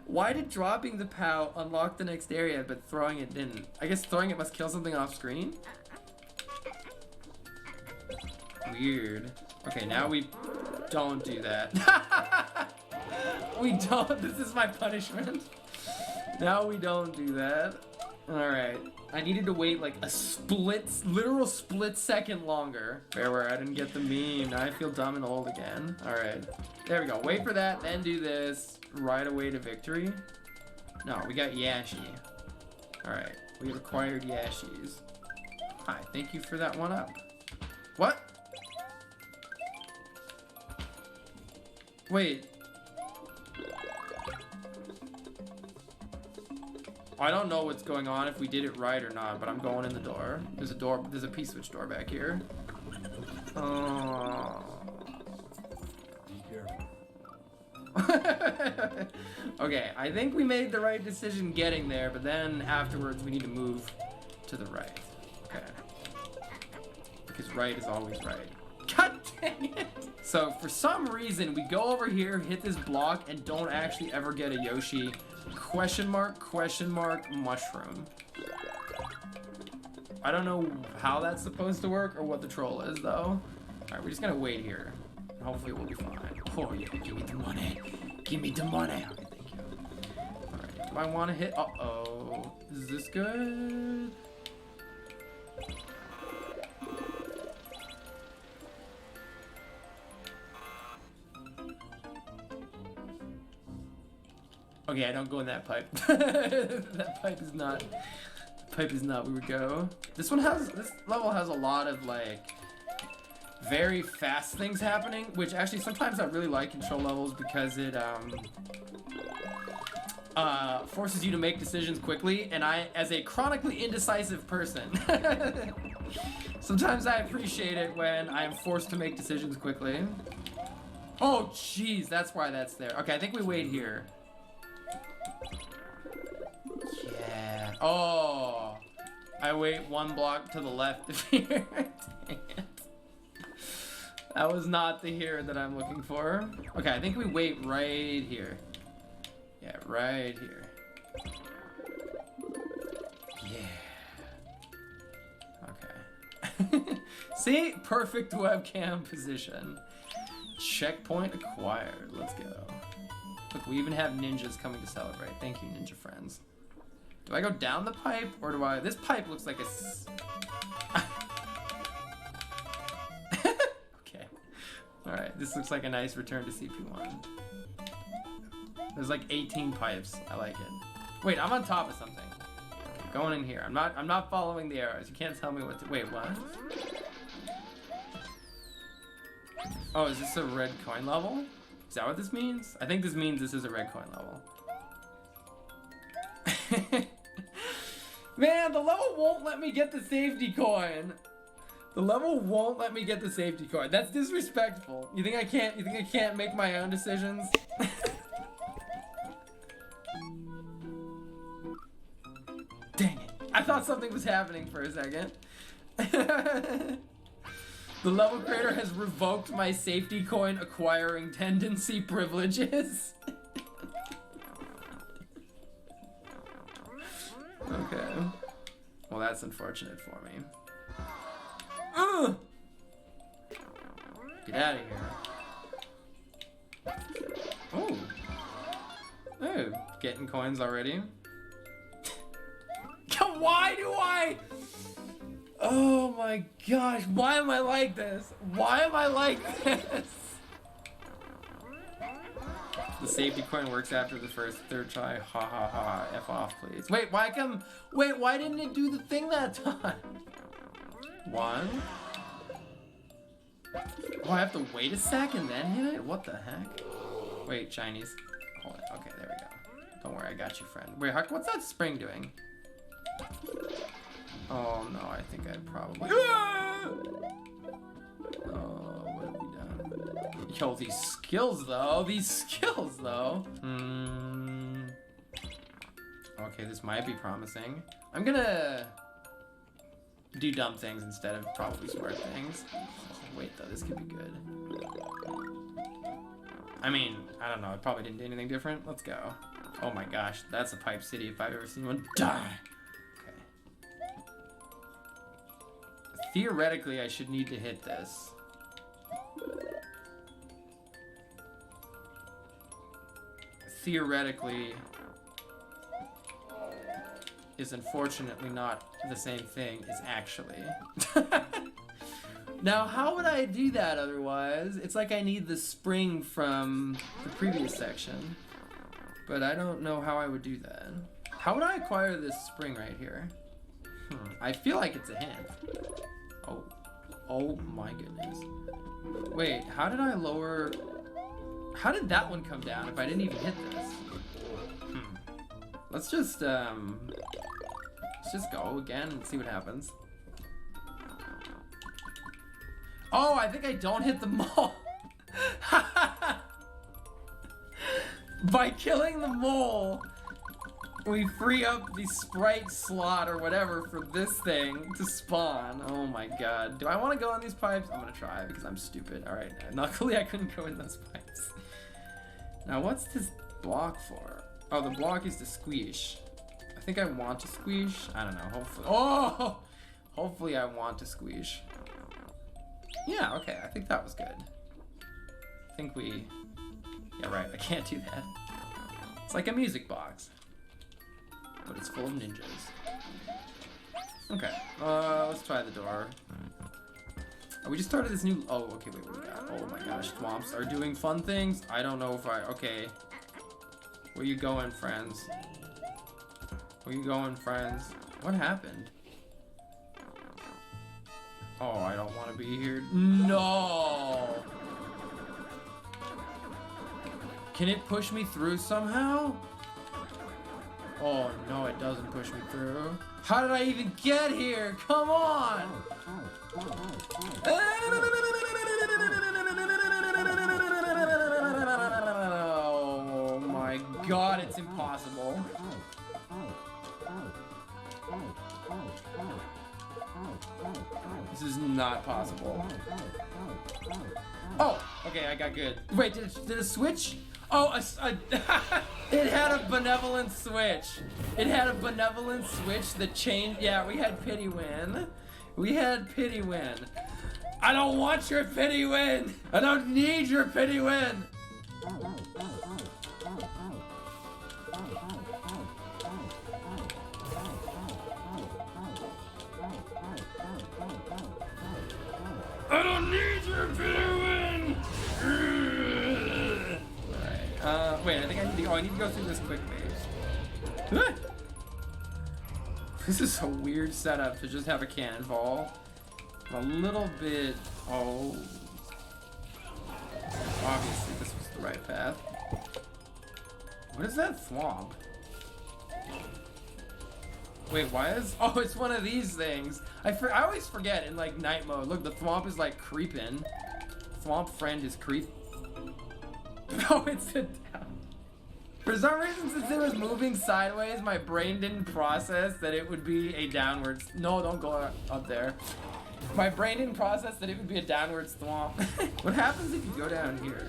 Why did dropping the POW unlock the next area, but throwing it didn't? I guess throwing it must kill something off screen? Weird. Okay, now we don't do that. We don't. This is my punishment. Now we don't do that. Alright. I needed to wait like a literal split second longer. Fair where I didn't get the meme. Now I feel dumb and old again. Alright. There we go. Wait for that, then do this. Right away to victory. No, we got Yashi. Alright. We have acquired Yashis. Hi, thank you for that one up. What? Wait. I don't know what's going on, if we did it right or not, but I'm going in the door. There's a P-switch door back here. Okay, I think we made the right decision getting there, but then afterwards we need to move to the right. Okay. Because right is always right. God dang it! So for some reason we go over here, hit this block, and don't actually ever get a Yoshi. Question mark, mushroom. I don't know how that's supposed to work or what the troll is though. Alright, we're just gonna wait here. And hopefully we'll be fine. Oh yeah, give me the money. Give me the money. Okay, thank you. Alright, do I wanna hit? Uh-oh. Is this good? Okay, I don't go in that pipe. That pipe is not where we go. This level has a lot of like very fast things happening, which actually sometimes I really like control levels because it forces you to make decisions quickly, and I, as a chronically indecisive person, sometimes I appreciate it when I am forced to make decisions quickly. Oh jeez, that's why that's there. Okay, I think we wait here. Yeah. Oh, I wait one block to the left of here. Dang it. That was not the here that I'm looking for. Okay, I think we wait right here. Yeah, right here. Yeah. Okay. See? Perfect webcam position. Checkpoint acquired. Let's go. Look, we even have ninjas coming to celebrate. Thank you, ninja friends. Do I go down the pipe, or do I... This pipe looks like a... Okay. Alright, this looks like a nice return to CP1. There's like 18 pipes. I like it. Wait, I'm on top of something. Going in here. I'm not following the arrows. You can't tell me what to... Wait, what? Oh, is this a red coin level? Is that what this means? I think this means this is a red coin level. Man, the level won't let me get the safety coin. The level won't let me get the safety coin. That's disrespectful. You think I can't make my own decisions? Dang it. I thought something was happening for a second. The level creator has revoked my safety coin acquiring tendency privileges. Okay. Well, that's unfortunate for me. Ugh! Get out of here. Oh. Oh, getting coins already. Why do I? Oh my gosh, why am I like this? Why am I like this? The safety coin works after the third try. Ha ha ha. F off, please. Wait, why didn't it do the thing that time? One. Oh, I have to wait a second then hit it? What the heck? Wait, Chinese. Hold it. Okay, there we go. Don't worry, I got you, friend. Wait, what's that spring doing? Oh no, I think I probably... Oh, what have we done? Yo, these skills though. Okay, this might be promising. I'm gonna do dumb things instead of probably smart things. Wait though, this could be good. I mean, I don't know, it probably didn't do anything different. Let's go. Oh my gosh, that's a pipe city if I've ever seen one. Die! Theoretically, I should need to hit this. Theoretically is unfortunately not the same thing as actually. Now, how would I do that otherwise? It's like I need the spring from the previous section, but I don't know how I would do that. How would I acquire this spring right here? I feel like it's a hint. Oh my goodness. Wait, how did I lower... How did that one come down if I didn't even hit this? Let's just go again and see what happens. Oh, I think I don't hit the mole. By killing the mole, we free up the sprite slot or whatever for this thing to spawn. Oh my god. Do I want to go on these pipes? I'm gonna try because I'm stupid. Alright, luckily I couldn't go in those pipes. Now what's this block for? Oh, the block is to squish. I think I want to squish. I don't know, hopefully. Oh! Hopefully I want to squish. Yeah, okay, I think that was good. I think we... Yeah, right, I can't do that. It's like a music box. But it's full of ninjas. Okay, let's try the door. Oh, we just started this new... Oh, okay, wait, what do we got? Oh my gosh, swamps are doing fun things. I don't know if I... Okay. Where you going, friends? Where you going, friends? What happened? Oh, I don't want to be here. No! Can it push me through somehow? Oh, no, it doesn't push me through. How did I even get here? Come on! Oh my god, it's impossible. This is not possible. Oh, okay, I got good. Wait, did it switch? Oh, it had a benevolent switch. It had a benevolent switch that changed. Yeah, we had pity win. We had pity win. I don't want your pity win. I don't need your pity win. I don't need your pity win. Alright, wait, I think I need to go. I need to go through this quickly. This is a weird setup to just have a cannonball. A little bit. Oh. Obviously, this was the right path. What is that thwomp? Wait, why is... Oh, it's one of these things. I always forget in, like, night mode. Look, the thwomp is, like, creeping. Thwomp friend is creep. No, it's a down. For some reason, since it was moving sideways, my brain didn't process that it would be a downwards... No, don't go up there. My brain didn't process that it would be a downwards thwomp. What happens if you go down here?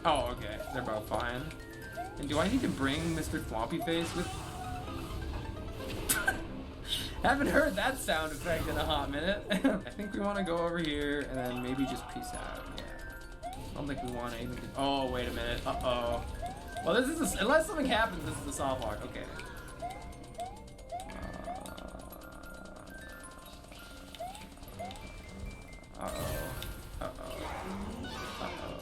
Oh, okay. They're both fine. And do I need to bring Mr. Thwompy Face with... Haven't heard that sound effect in a hot minute. I think we want to go over here and then maybe just peace out. Yeah. I don't think we want anything to... Oh, wait a minute. Uh-oh. Well, this is... Unless something happens, this is the soft lock. Okay. Uh-oh. Uh-oh. Uh-oh.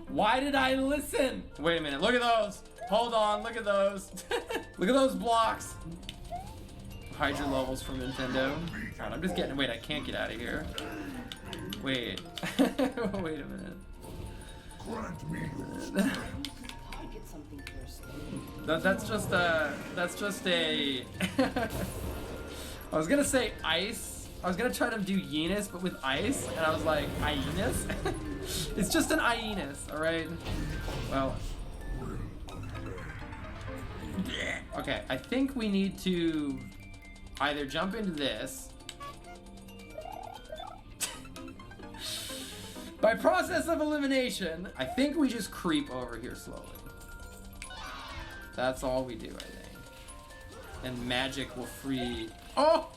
Why did I listen? Wait a minute, look at those. Hold on, look at those. Look at those blocks. Hide your levels from Nintendo. God, I'm just getting, wait, I can't get out of here. Wait. Wait a minute. That's just a, I was gonna say ice. I was gonna try to do Yenis, but with ice, and I was like, Ienis? It's just an Ienis, alright? Well. Okay, I think we need to either jump into this. By process of elimination, I think we just creep over here slowly. That's all we do, I think. And magic will free... Oh!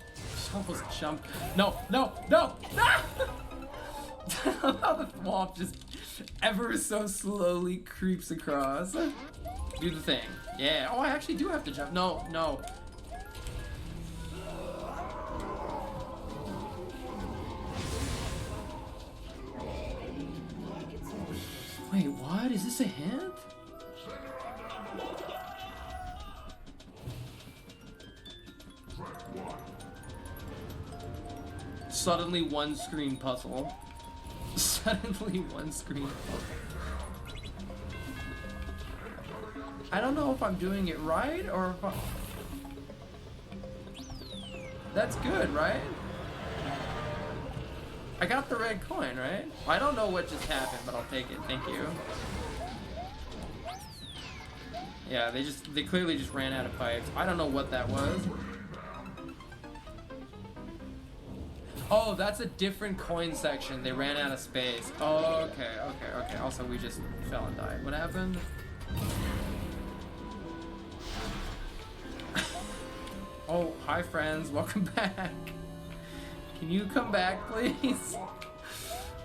Almost jumped. No, no, no! Ah! How the thwomp just ever so slowly creeps across. Do the thing. Yeah. Oh, I actually do have to jump. No, no. Wait, what? Is this a hint? Suddenly one screen puzzle. Suddenly one screen puzzle. I don't know if I'm doing it right or if I'm... That's good, right? I got the red coin, right? I don't know what just happened, but I'll take it. Thank you. Yeah, they clearly just ran out of pipes. I don't know what that was. Oh, that's a different coin section. They ran out of space. Oh, okay, okay, okay. Also, we just fell and died. What happened? Oh, hi friends. Welcome back. Can you come back, please?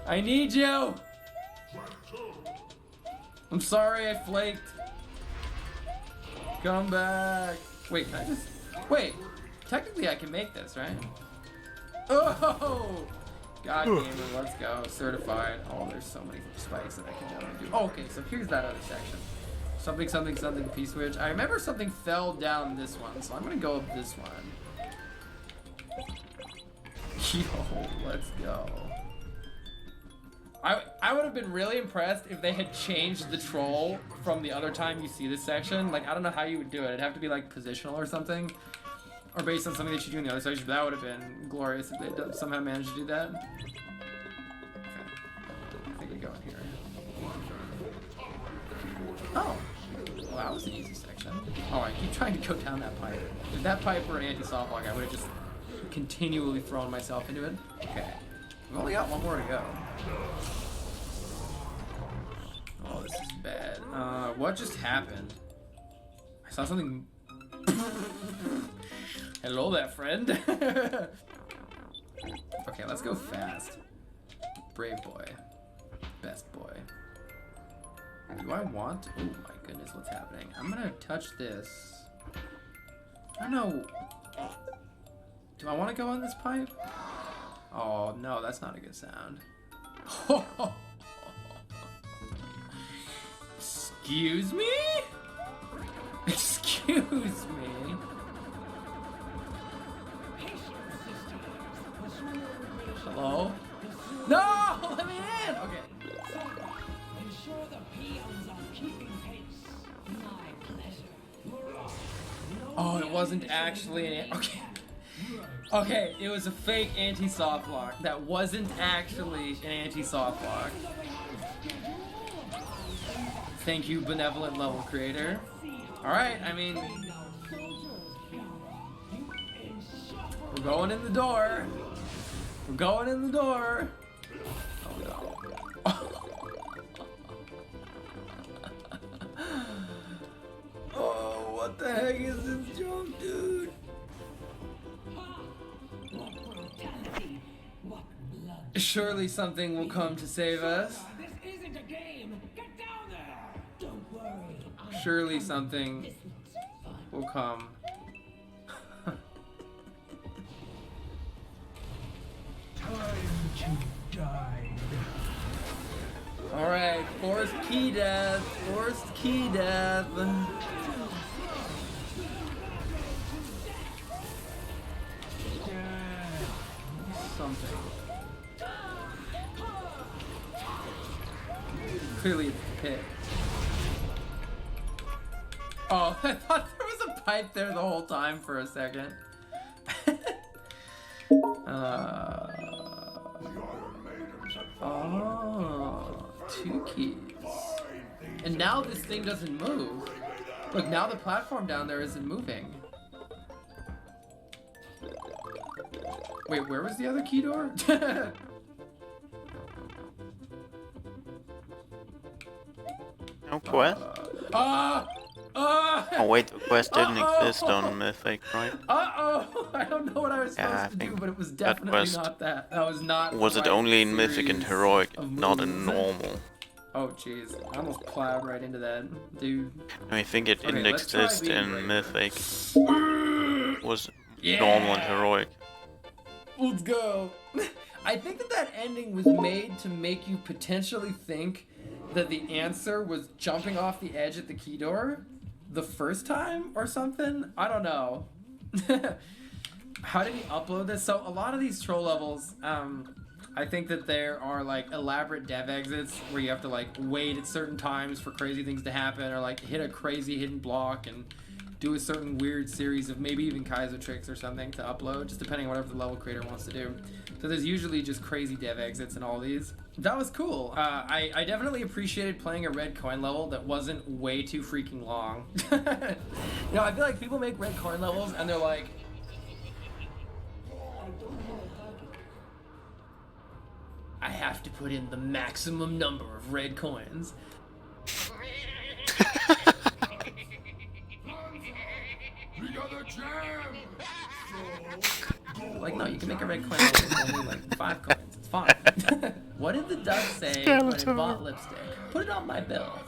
I need you. I'm sorry I flaked. Come back. Wait, can I just... Wait. Technically, I can make this, right? Oh! God gamer, let's go. Certified. Oh, there's so many spikes that I can jump and do. Oh, okay, so here's that other section. Something, something, something, P-switch. I remember something fell down this one, so I'm gonna go up this one. Yo, let's go. I would have been really impressed if they had changed the troll from the other time you see this section. Like, I don't know how you would do it. It'd have to be, like, positional or something. Or based on something that you do in the other section, but that would have been glorious if they somehow managed to do that. Okay. I think we go in here. Oh. Well, that was an easy section. Oh, I keep trying to go down that pipe. If that pipe were an anti-soft lock, I would have just continually thrown myself into it. Okay. We've only got one more to go. Oh, this is bad. What just happened? I saw something. Hello there, friend. Okay, let's go fast. Brave boy. Best boy. Do I want... Oh my goodness, what's happening? I'm gonna touch this. I don't know. Do I want to go in this pipe? Oh, no, that's not a good sound. Excuse me? Excuse me? Hello? No! Let me in! Okay. Ensure the peons are keeping pace. My pleasure. Oh, it wasn't actually an... Okay. Okay, it was a fake anti-soft lock. That wasn't actually an anti-soft lock. Thank you, benevolent level creator. Alright, I mean... We're going in the door. We're going in the door. Oh no. Oh, what the heck is this jump, dude? Surely something will come to save us. This isn't a game. Get down there. Don't worry. Surely something will come. Time to die. Alright, forced key death. Forced key death. Something. Clearly it's the pit. Oh, I thought there was a pipe there the whole time for a second. Oh, 2 keys. And now this thing doesn't move. Look, now the platform down there isn't moving. Wait, where was the other key door? No quest? Oh wait, the quest didn't exist on Mythic, right? Uh-oh! I don't know what I was supposed to do, but it was definitely not that. That was not... Was it only in Mythic and Heroic, not in Normal? Oh jeez, I almost plowed right into that, dude. I think it didn't exist in Mythic. Was Yeah! Normal and Heroic. Let's go! I think that ending was made to make you potentially think that the answer was jumping off the edge at the key door the first time or something? I don't know. How did he upload this? So a lot of these troll levels, I think that there are like elaborate dev exits where you have to like wait at certain times for crazy things to happen, or like hit a crazy hidden block and do a certain weird series of maybe even Kaiser tricks or something to upload, just depending on whatever the level creator wants to do. So there's usually just crazy dev exits in all these. That was cool. I definitely appreciated playing a red coin level that wasn't way too freaking long. You know, I feel like people make red coin levels and they're like, I have to put in the maximum number of red coins. Like, no, you can make a red coin with only like 5 coins. It's fine. What did the duck say when it bought lipstick? Put it on my bill.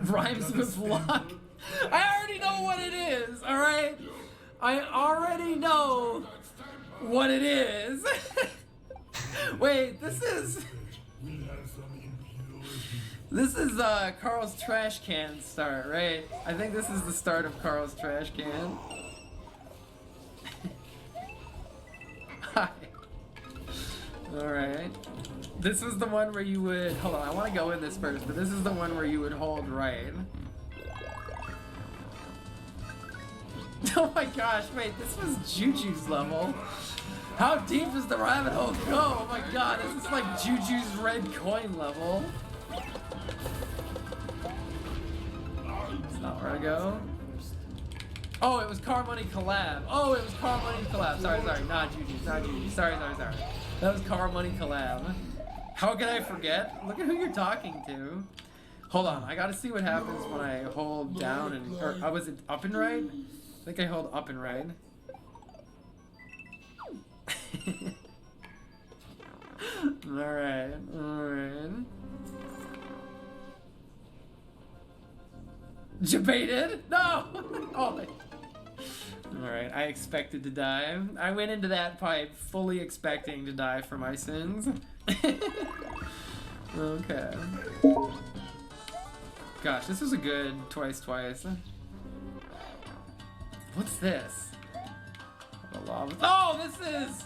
Rhymes with luck. I already know what it is, alright? I already know what it is. Wait, this is Carl's trash can start, right? I think this is the start of Carl's trash can. Hi. Alright. This was the one where you would... Hold on, I want to go in this first, but this is the one where you would hold right. Oh my gosh, wait, this was Juju's level. How deep does the rabbit hole go? Oh my god, this is like Juju's red coin level. That's not where I go. Oh, it was Car Money Collab. Oh, it was Car Money Collab. Sorry, not Juju, not Juju. Sorry. That was Car Money Collab. How can I forget? Look at who you're talking to. Hold on, I gotta see what happens when I hold down and, or was it up and right? I think I hold up and right. Alright. Debated? No! Oh, alright, I expected to die. I went into that pipe fully expecting to die for my sins. Okay. Gosh, this was a good twice. What's this? Oh, this is...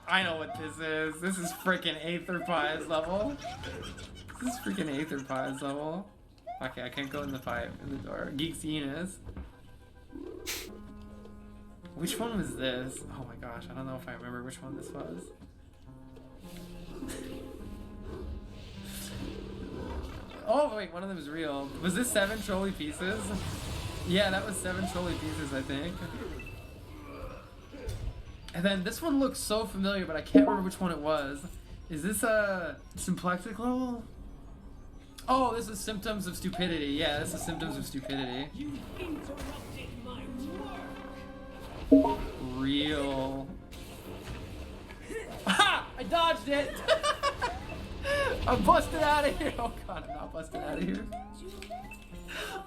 I know what this is. This is freaking Aether Pie's level. This is freaking Aether Pie's level. Okay, I can't go in the pipe, in the door. Geeks Enos. Which one was this? Oh my gosh, I don't know if I remember which one this was. Oh wait, one of them is real. Was this 7 trolley pieces? Yeah, that was 7 trolley pieces, I think. And then this one looks so familiar, but I can't remember which one it was. Is this a symplectic level? Oh, this is Symptoms of Stupidity. Yeah, this is Symptoms of Stupidity. You interrupted my work. Real. Ha! I dodged it! I'm busted out of here! Oh god, I'm not busted out of here.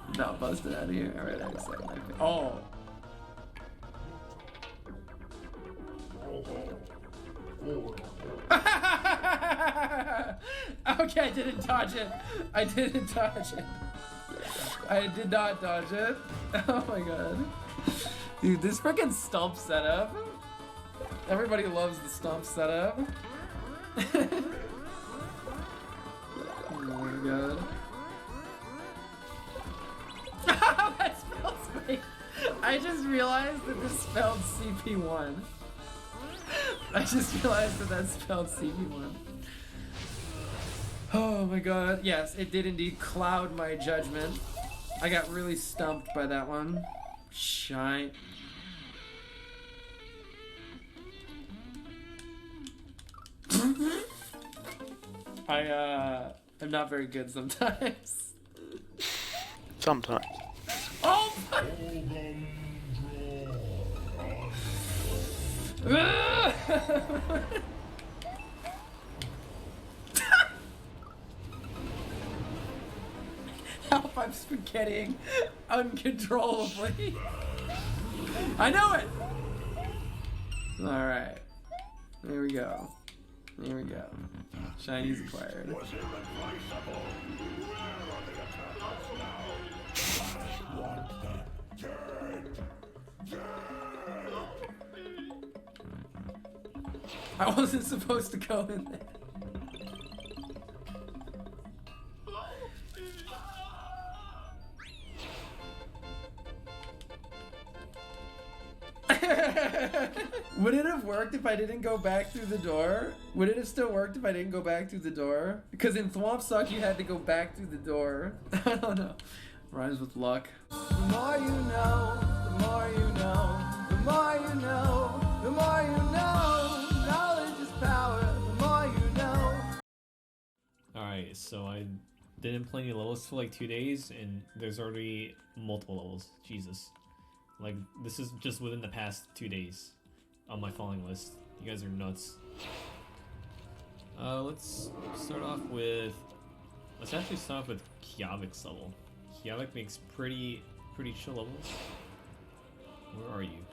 I'm not busted out of here. Alright, I accept my fate. Oh. Okay, I didn't dodge it. I did not dodge it. Oh my god. Dude, this freaking stump setup. Everybody loves the stump setup. Oh my god. That spells wait. I just realized that this spelled CP1. I just realized that that spelled CP1. Oh my god. Yes, it did indeed cloud my judgment. I got really stumped by that one. Shite. I'm not very good sometimes. Sometimes. Oh! Help, I'm spaghettiing uncontrollably. I know it! Alright. Here we go. Here we go. Shiny's acquired. I wasn't supposed to go in there. Would it have worked if I didn't go back through the door? Would it have still worked if I didn't go back through the door? Because in Thwomp Suck you had to go back through the door. I don't know. Rhymes with luck. The more you know, the more you know, the more you know, the more you know. Knowledge is power, the more you know. Alright, so I didn't play any levels for like 2 days, and there's already multiple levels. Jesus. Like, this is just within the past 2 days on my following list. You guys are nuts. Let's start off with... Let's actually start off with Kiavik's level. Kiavik makes pretty chill levels. Where are you?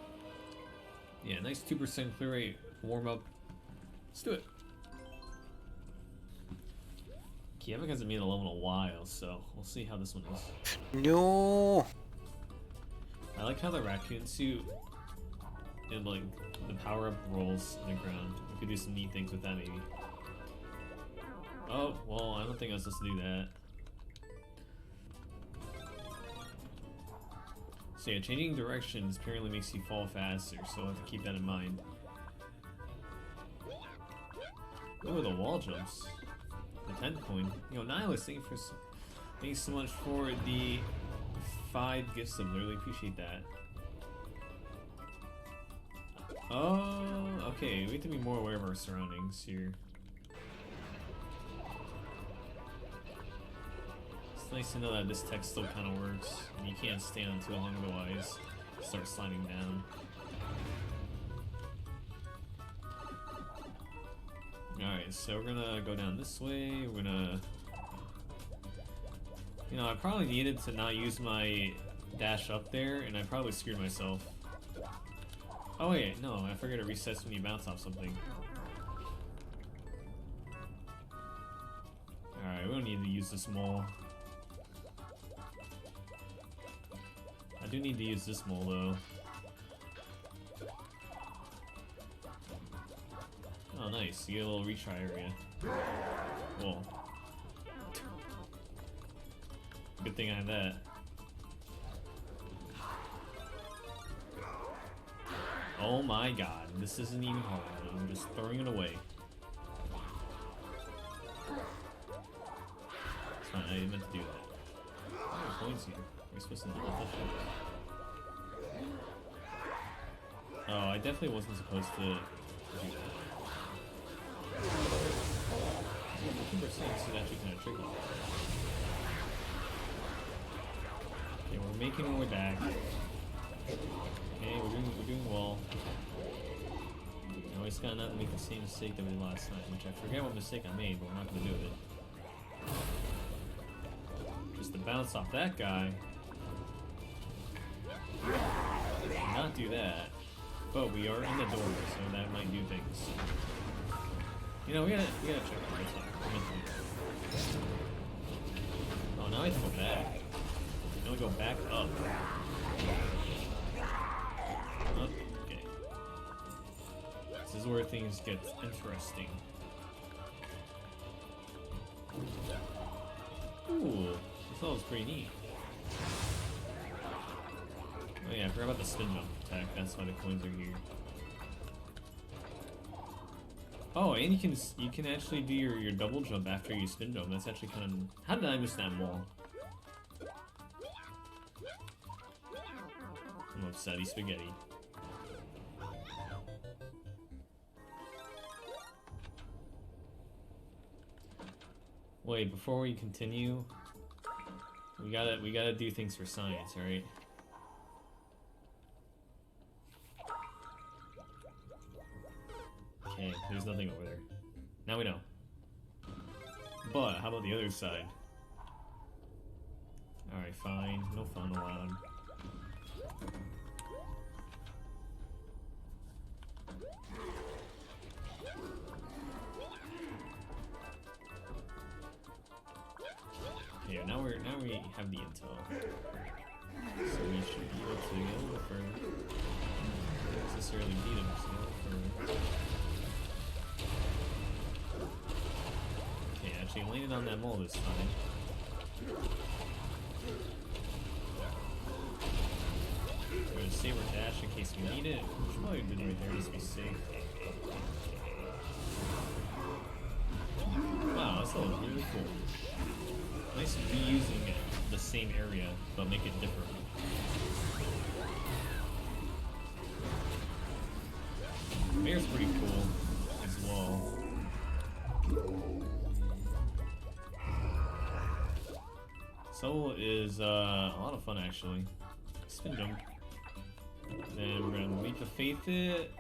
Yeah, nice 2% clear rate, warm up. Let's do it. Kiavik hasn't been a level in a while, so we'll see how this one is. No. I like how the raccoon suit and like the power up rolls in the ground. We could do some neat things with that maybe. Oh, well, I don't think I was supposed to do that. So yeah, changing directions apparently makes you fall faster, so I'll have to keep that in mind. Oh, the wall jumps. The 10 coin. Yo, Nihilus, thanks so much for the 5 gift subs. I really appreciate that. Oh, okay. We have to be more aware of our surroundings here. It's nice to know that this text still kind of works. You can't stand on too long, otherwise start sliding down. Alright, so we're gonna go down this way. We're gonna... You know, I probably needed to not use my dash up there, and I probably screwed myself. Oh wait, no, I forgot it resets when you bounce off something. Alright, we don't need to use this mole. I do need to use this mole though. Oh nice, you get a little retry area. Whoa. Good thing I have that. Oh my god, this isn't even hard. I'm just throwing it away. It's fine, I didn't meant to do that. Oh, points here. We're supposed to not let that go. Oh, I definitely wasn't supposed to do that. 15% is actually kind of tricky. Okay, we're making our way back. Okay, we're doing well. Now we just gotta not make the same mistake that we did last time, which I forget what mistake I made, but we're not gonna do it. Just to bounce off that guy. Not do that. But we are in the door, so that might do things. You know, we gotta check out this one. Oh, now I have to go back. Now we go back up. Okay. This is where things get interesting. Ooh, this all is pretty neat. Oh yeah, I forgot about the spin jump attack. That's why the coins are here. Oh, and you can actually do your double jump after you spin jump. That's actually kind of... How did I miss that wall? I'm upsetty spaghetti. Wait, before we continue, we gotta do things for science, right? Okay, there's nothing over there. Now we know. But how about the other side? Alright, fine. No fun allowed. Okay, now we have the intel. So we should be able to go a little further. Not necessarily beat him, so a little further. Okay, actually landed on that mole this time. We're gonna save our dash in case we need it. We should probably have been right there just to be safe. Wow, that's all really cool. Nice reusing the same area, but make it different. The mayor's pretty cool as well. Soul is a lot of fun actually. Spin jump. Then we're gonna leap of faith it.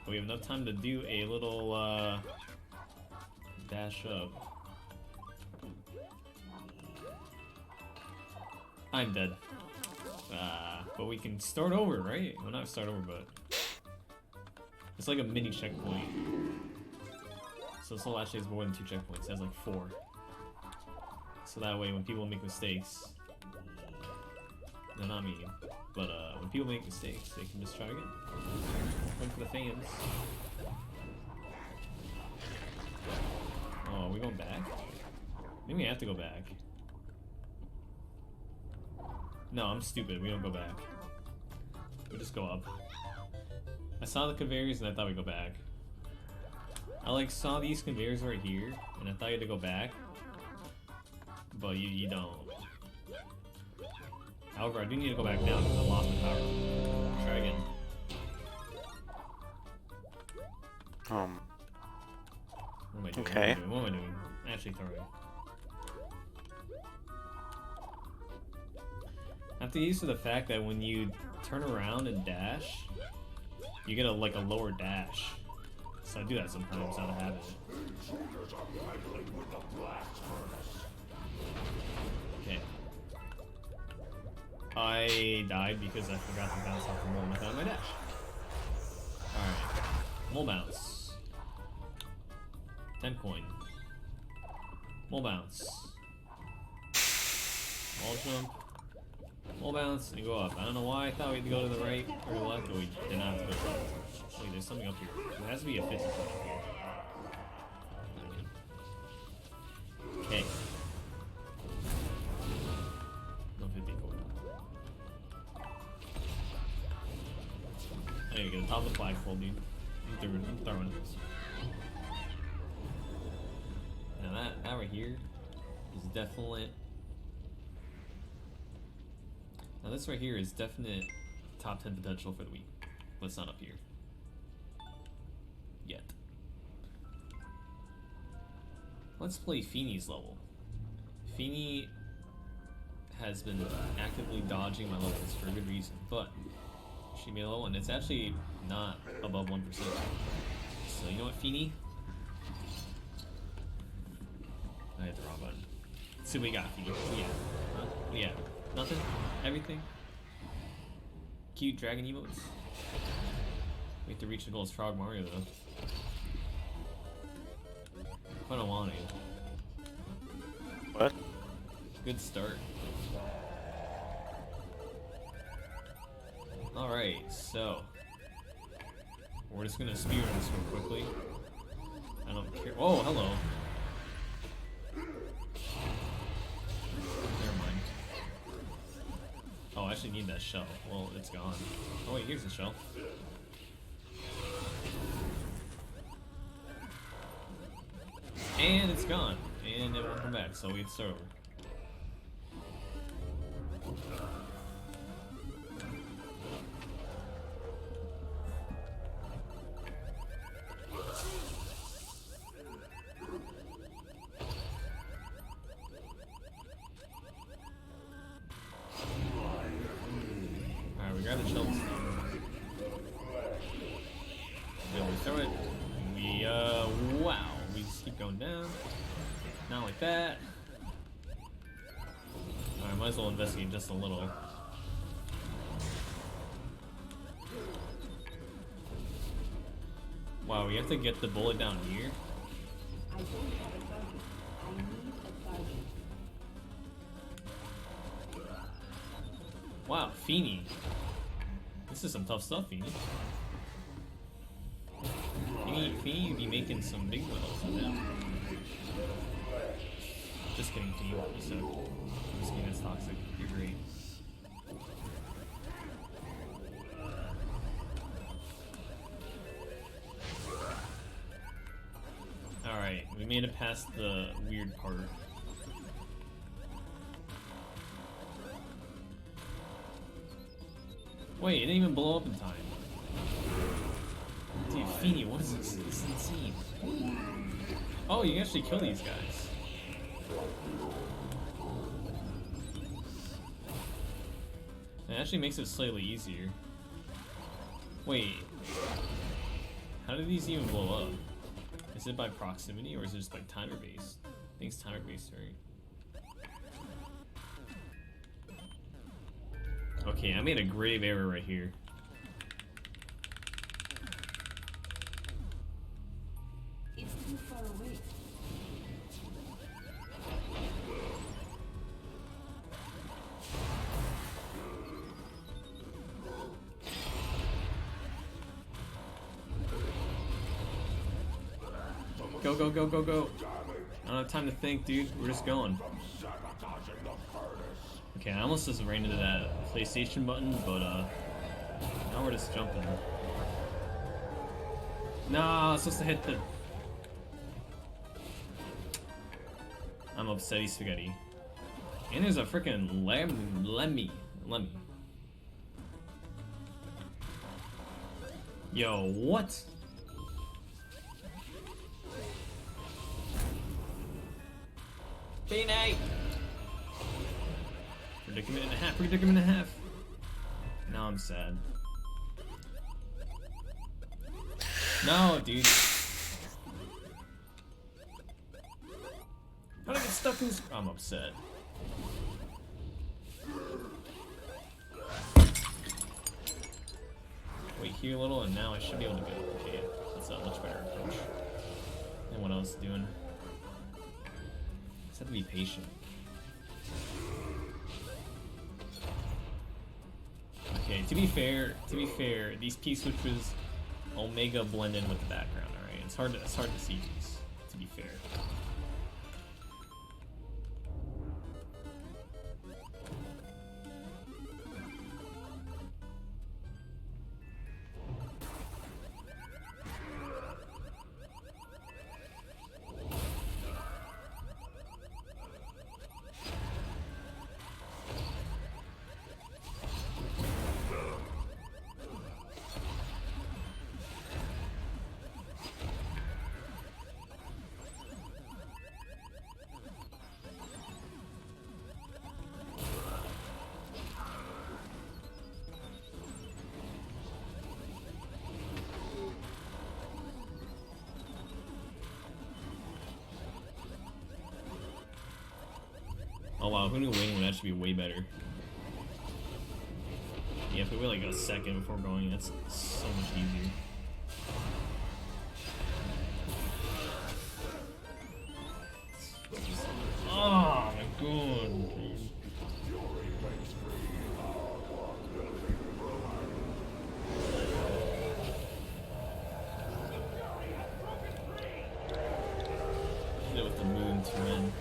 We have enough time to do a little dash up. I'm dead. But we can start over, right? Well, not start over, but it's like a mini checkpoint. So Soul actually has more than 2 checkpoints. It has like 4. So that way, when people make mistakes, no, not me, but when people make mistakes, they can just try again. One for the fans. Oh, are we going back? Maybe we have to go back. No, I'm stupid. We don't go back. We just go up. I saw the conveyors and I thought we'd go back. I like saw these conveyors right here and I thought you had to go back. But you don't. However, I do need to go back down because I lost my power. Try again. What am I doing? Okay. What am I doing? Actually throwing. I have to get used to the fact that when you turn around and dash, you get a lower dash. So I do that sometimes out of habit. Okay. I died because I forgot to bounce off the mole without my dash. Alright. Mole bounce. 10 coin. Mole bounce. Wall jump. Mole bounce and go up. I don't know why I thought we had to go to the right or the left, but we did not have to go to the left. Wait, there's something up here. There has to be a 50 point up here. Okay. No 50 coin. There you go, top of the flagpole, dude. I'm throwing it. Now that right here is definite. Now this right here is definite top 10 potential for the week, but it's not up here yet. Let's play Feeney's level. Feeney has been actively dodging my levels for a good reason, but she made a level and it's actually not above 1%. So you know what, Feeney? I hit the wrong button. Let's see what we got, Feeney. Yeah. Huh? Yeah. Nothing? Everything? Cute dragon emotes? We have to reach the goal as Frog Mario though. I don't want to. What? Good start. Alright, so we're just gonna speedrun this real quickly. I don't care. Oh, hello. Never mind. Oh, I actually need that shell. Well, it's gone. Oh wait, here's the shell. And it's gone. And it won't come back, so we start over. Alright, we grab the shells. Then we throw it. We, wow. We just keep going down. Not like that. Alright, might as well investigate just a little. Wow, we have to get the bullet down here. Wow, Feeney. This is some tough stuff, Feeney. Feeney, you be making some big wells now. Just kidding, Feeney. You suck. This game is toxic. You're great. Alright, we made it past the weird part. Wait, it didn't even blow up in time. Dude, Feeney, what is this? This is insane. Oh, you can actually kill these guys. It actually makes it slightly easier. Wait. How do these even blow up? Is it by proximity or is it just like timer based? I think it's timer based, right? Okay, I made a grave error right here. It's too far away. Go, go, go, go, go. I don't have time to think, dude. We're just going. Okay, I almost just ran into that PlayStation button, but Now we're just jumping. No, I was supposed to hit the... I'm upsetty spaghetti. And there's a freaking lemmy. Yo, what? Day-night! Predicament and a half. Now I'm sad. No, dude. How did I get stuck in this? I'm upset. Wait here a little, and now I should be able to go. Okay, that's a much better approach than what I was doing. Just have to be patient. Okay, to be fair, these P-switches Omega blend in with the background, alright? It's hard to see these, to be fair. Oh wow, who knew waiting would actually be way better? Yeah, if we wait like a second before going, that's so much easier. Oh my god. Hit it with the moon to win.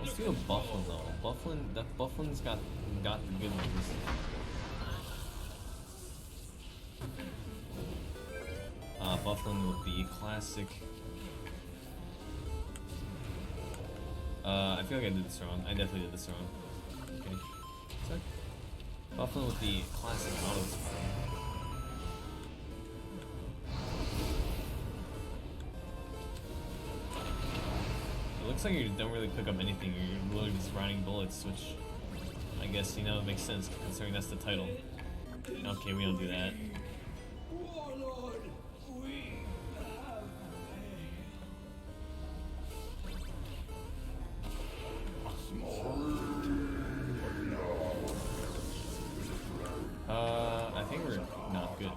Let's do a Bufflin though. Bufflin's got the good ones. Bufflin with the classic. I feel like I did this wrong. I definitely did this wrong. Okay. Sorry. Bufflin with the classic auto spray. Looks like you don't really pick up anything, you're literally just riding bullets, which I guess, you know, makes sense considering that's the title. Okay, we don't do that. I think we're not good.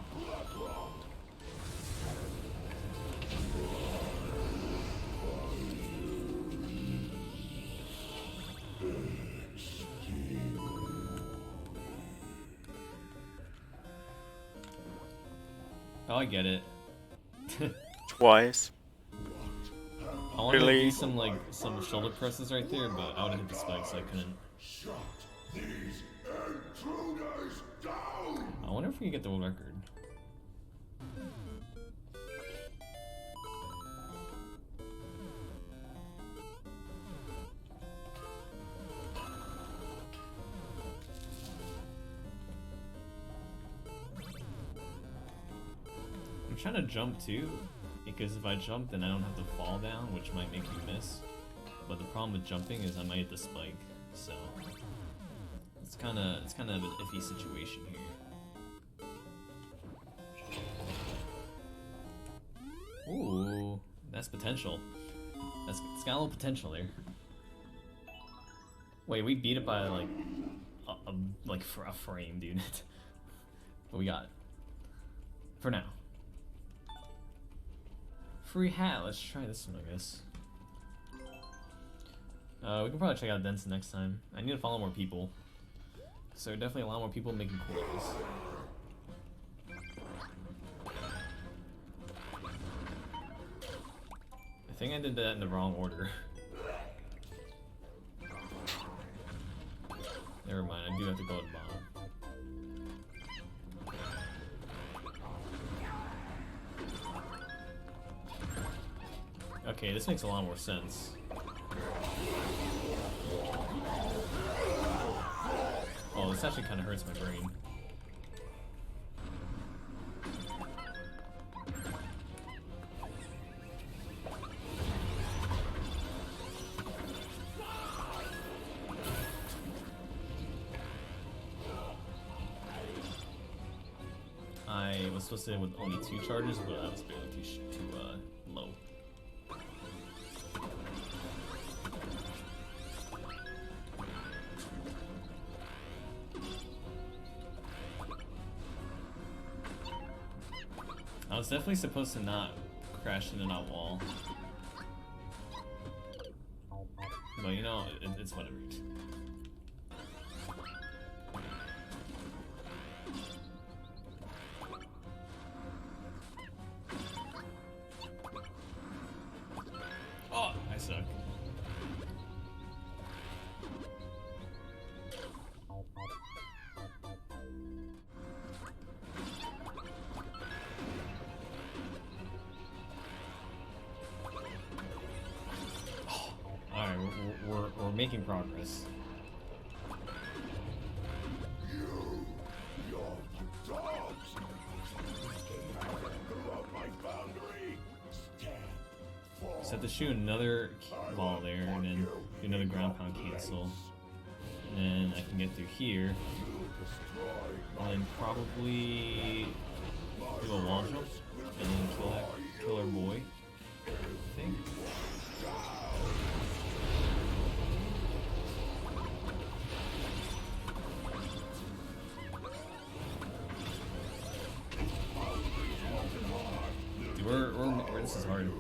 Oh, I get it. Twice. I wanted to do some shoulder presses right there, but I would have hit the spike, so I couldn't. I wonder if we can get the world record. I'm trying to jump too, because if I jump then I don't have to fall down, which might make me miss. But the problem with jumping is I might hit the spike, so it's kind of an iffy situation here. Ooh, that's potential. It's got a little potential there. Wait, we beat it by like for a frame, dude. What we got for now? Free hat. Let's try this one, I guess. We can probably check out Denson next time. I need to follow more people. So definitely a lot more people making coils. I think I did that in the wrong order. Never mind, I do have to go to the bottom. Okay, this makes a lot more sense. Oh, this actually kind of hurts my brain. I was supposed to hit with only 2 charges, but I was barely too low. I was definitely supposed to not crash into that wall. But you know, it's whatever. Oh, I suck. Alright, we're making progress. Just have to shoot another ball there, and then do another ground pound cancel. And then I can get through here. And then probably do a wall jump, and then kill that killer boy. I think. Dude, this is hard.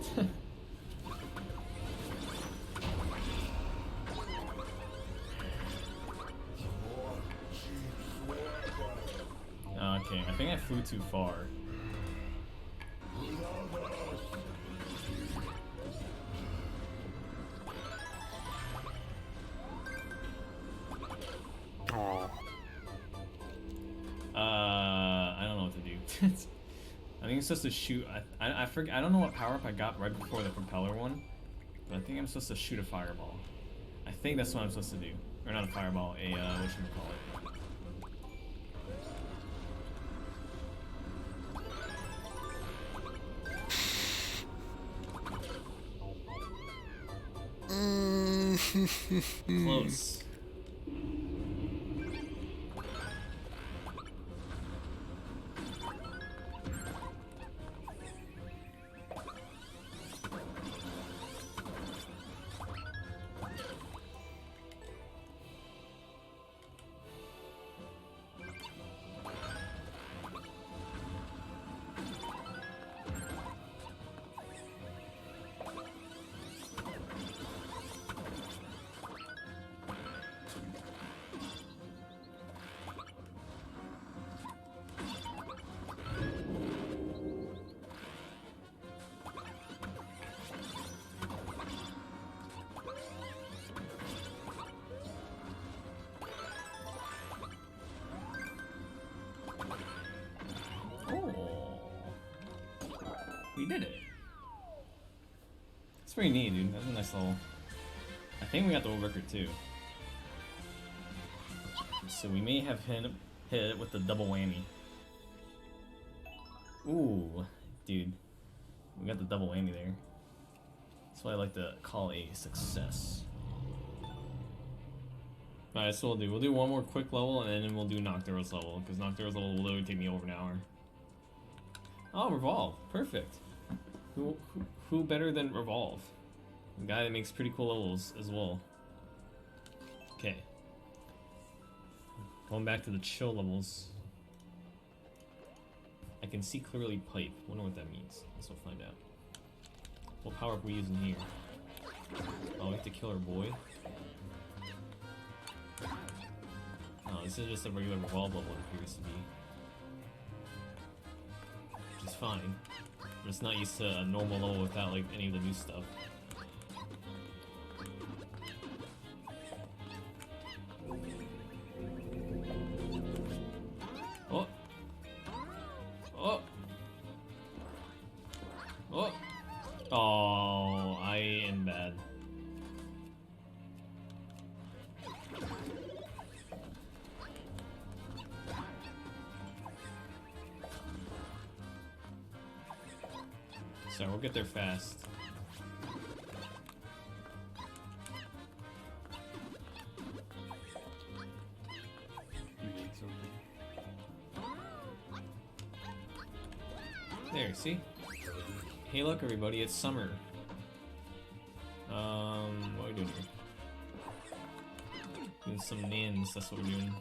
Okay, I think I flew too far. I don't know what to do. I think I'm supposed to shoot. I forget. I don't know what power up I got right before the propeller one, but I think I'm supposed to shoot a fireball. I think that's what I'm supposed to do, or not a fireball, a whatchamacallit. Close. We did it. It's pretty neat, dude. That's a nice level. I think we got the world record too. So we may have hit it with the double whammy. Ooh, dude. We got the double whammy there. That's what I like to call a success. Alright, so we'll do one more quick level, and then we'll do Nocturne's level, because Nocturne's level will literally take me over an hour. Oh, Revolve. Perfect. Who better than Revolve? The guy that makes pretty cool levels as well. Okay. Going back to the chill levels. I can see clearly pipe. Wonder what that means. Let's go find out. What power up we using here? Oh, we have to kill our boy. Oh, this is just a regular Revolve level it appears to be. Which is fine. I'm just not used to a normal level without like any of the new stuff. So we'll get there fast. There, see? Hey look everybody, it's summer. What are we doing here? Doing some nans, that's what we're doing.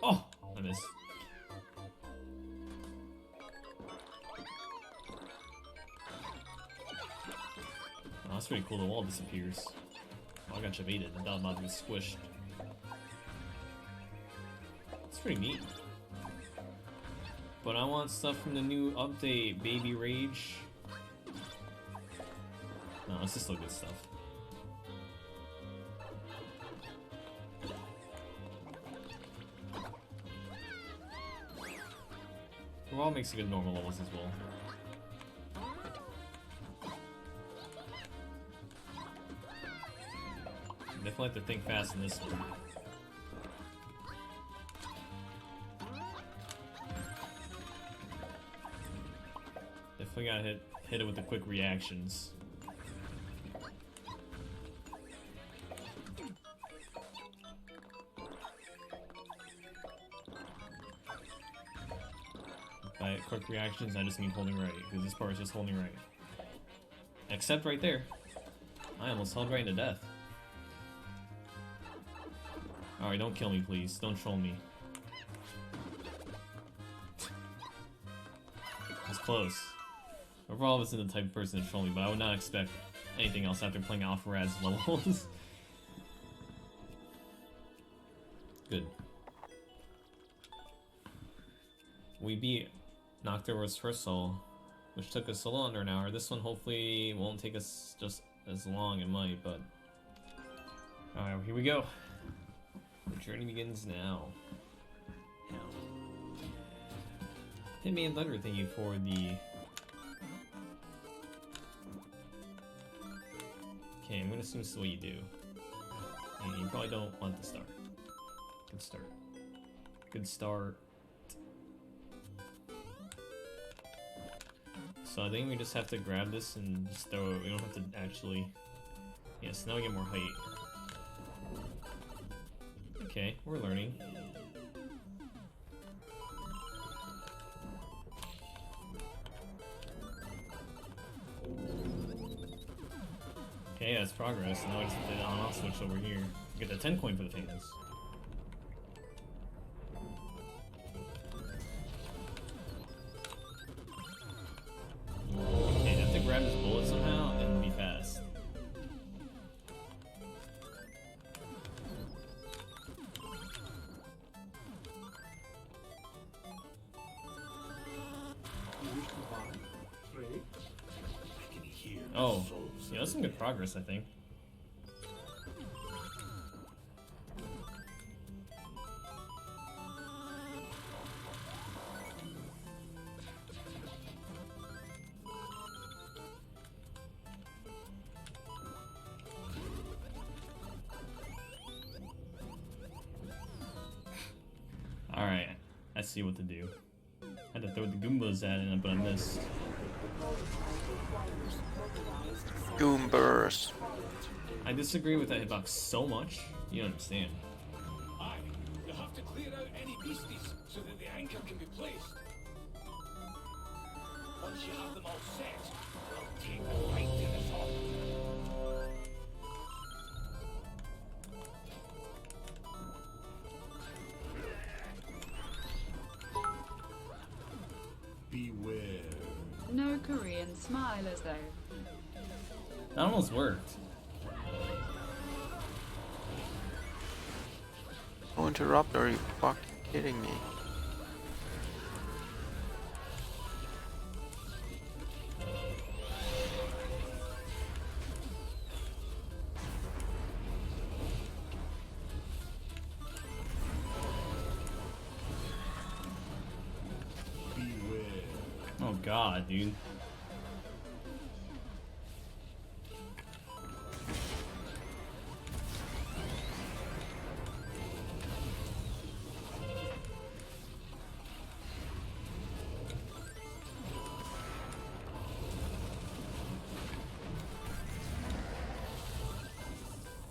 Oh! I missed. Oh, that's pretty cool, the wall disappears. Oh, I got evaded, the dog about to be squished. It's pretty neat. But I want stuff from the new update, Baby Rage. No, it's just still good stuff. Raw makes good normal levels as well. Definitely have to think fast in this one. Definitely gotta hit it with the quick reactions. By quick reactions, I just mean holding right, because this part is just holding right. Except right there. I almost held right into death. Alright, don't kill me, please. Don't troll me. That's close. Overall, I wasn't the type of person to troll me, but I would not expect anything else after playing Alpha Rad's levels. Good. We beat Nocturne's first soul, which took us a little under an hour. This one hopefully won't take us just as long, it might, but... Alright, here we go. The journey begins now. Hitman and Thunder, thank you for the... Okay, I'm gonna assume this is what you do. And you probably don't want to start. Good start. Good start. So I think we just have to grab this and just throw it. We don't have to actually... Yes, now we get more height. Okay, we're learning. Okay, that's progress. Now we just did an on-off switch over here. Get the 10 coin for the famous. Okay, I have to grab this bullet somehow and be fast. Oh, yeah, that's some good progress, I think. Alright, I see what to do. I had to throw the Goombas at it, but I missed. Goombers. I disagree with that hitbox so much, you don't understand. Aye, you have to clear out any beasties so that the anchor can be placed. Once you have them all set, I'll take them right to the top. Beware. No Korean smile as though. That almost worked. Oh, interrupt, are you fucking kidding me? Oh god, dude.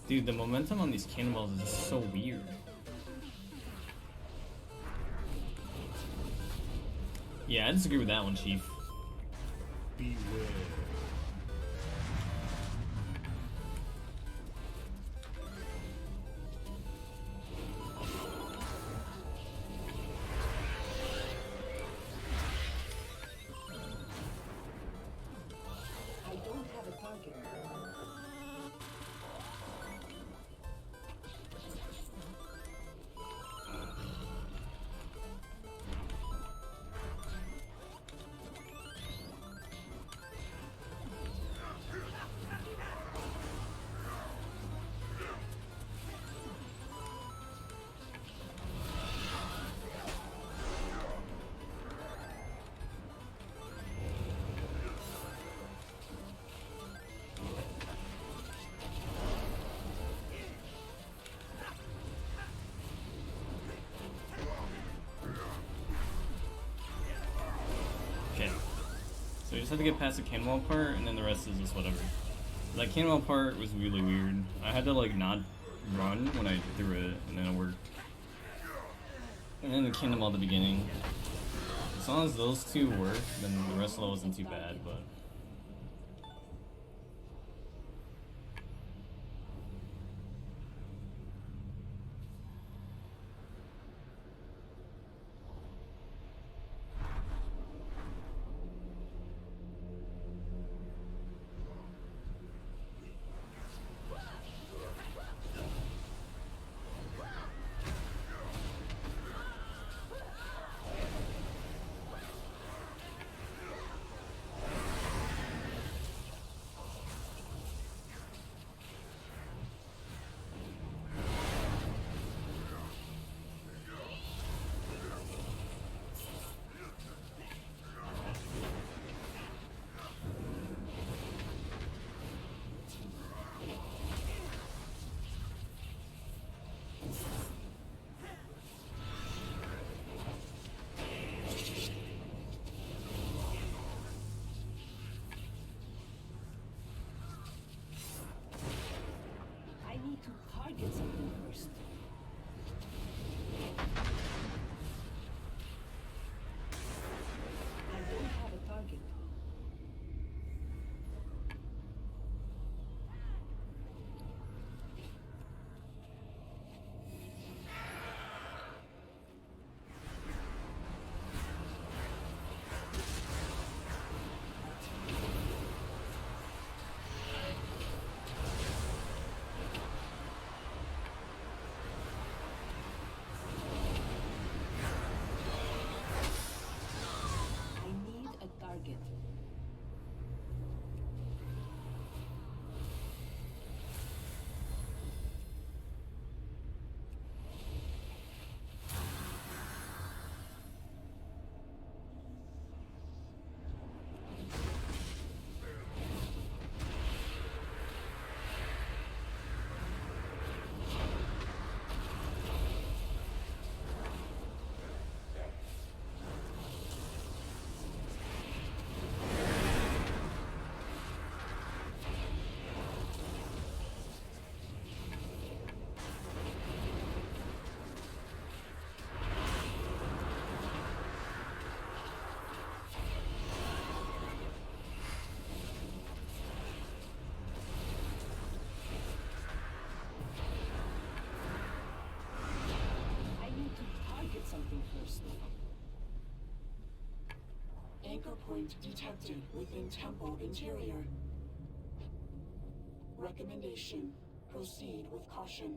Dude, the momentum on these cannonballs is just so weird. Yeah, I disagree with that one, Chief. Beware. I don't have a target. Okay. So we just have to get past the cannonball part, and then the rest is just whatever. That cannonball part was really weird. I had to like not run when I threw it, and then it worked. And then the cannonball at the beginning. As long as those two work, then the rest of it wasn't too bad, but... I need to target something first. I don't have a target. I need a target. I need to target something first. Anchor point detected within temple interior. Recommendation: proceed with caution.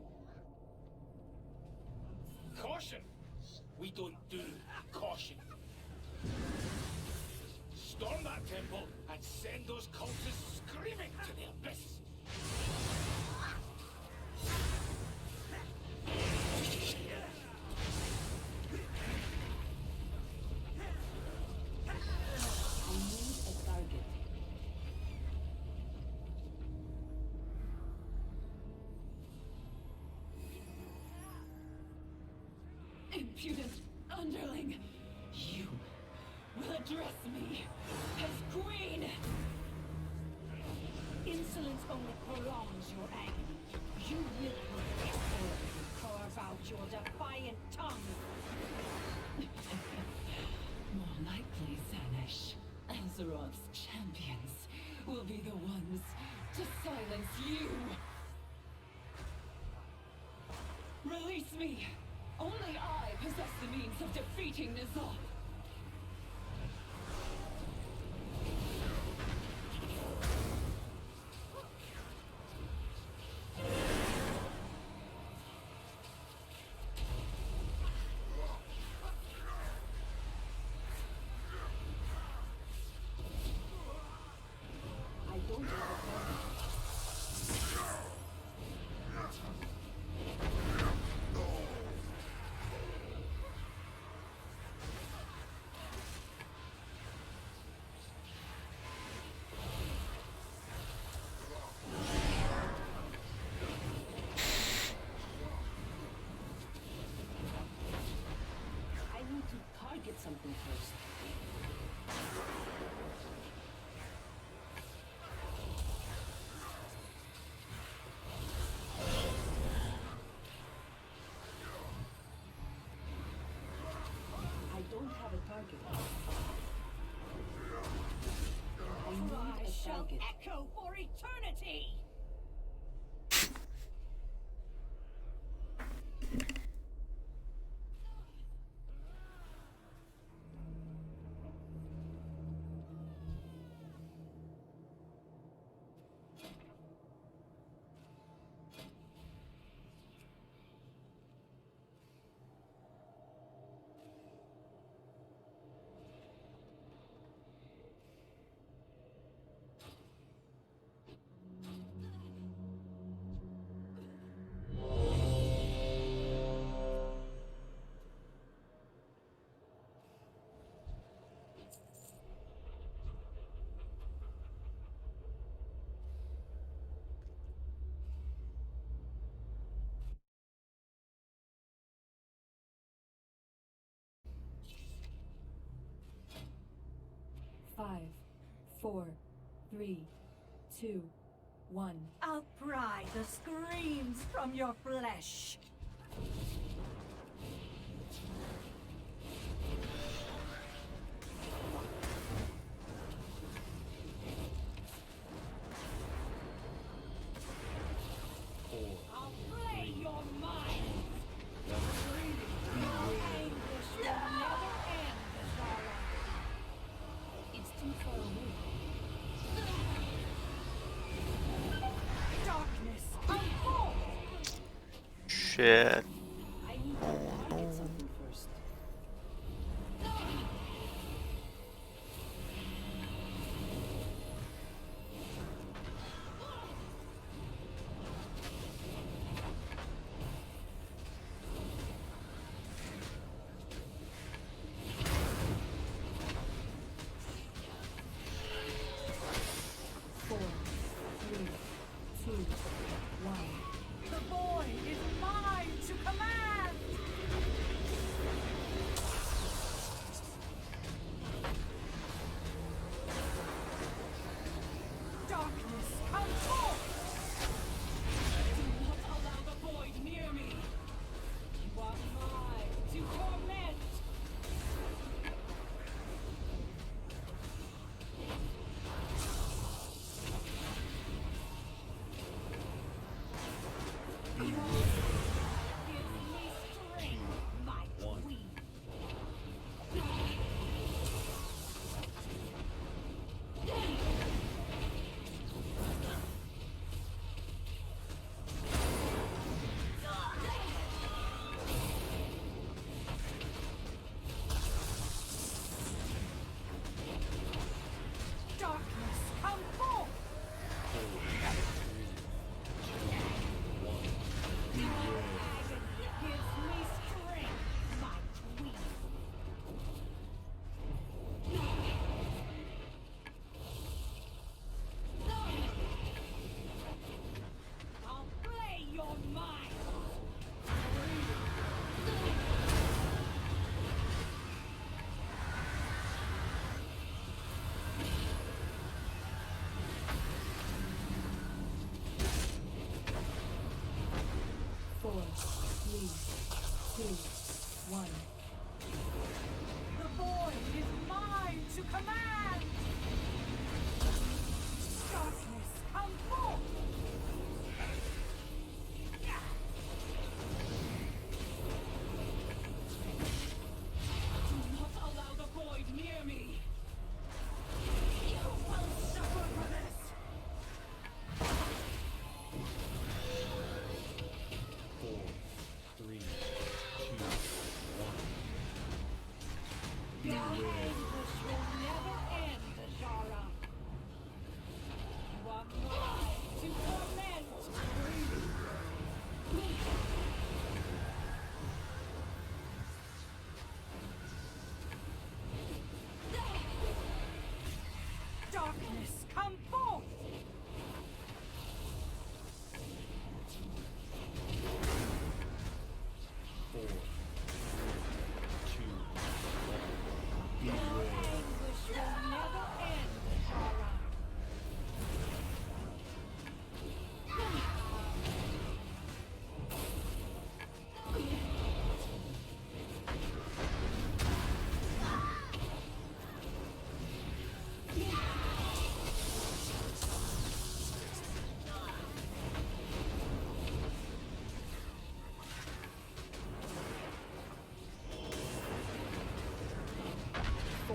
Caution! We don't do caution. Storm that temple and send those cultists screaming to the abyss. I need a target. Impudent underling! You will address me as queen! Insolence only prolongs your agony. You tongue. More likely, Zanish. Azeroth's champions will be the ones to silence you. Release me! Only I possess the means of defeating Nizal. I don't have a target. I need to target something first. I don't have a target. I need a shall target. echo for eternity! Five, 4, 3, 2, 1. I'll pry the screams from your flesh. I'll play your mind. Anguish will never end, Zara. It's too far away. Darkness, unfold! Shit. I need to target something first. Four, 3, 2, 1. The void is mine to command! Darkness, come forth! Do not allow the void near me. You are mine to torment. Give me strength, my queen! Darkness, come forth! Gives me strength, my queen! I'll play your mind. Four, 3, 2, one. The void is mine to command! Darkness, come forth! Do not allow the void near me! You will suffer for this! Four, three, two, one. Your anguish will never end, Zara. You are mine to torment. Darkness, come forth! Four, two, one. Your anguish will never end, Zara.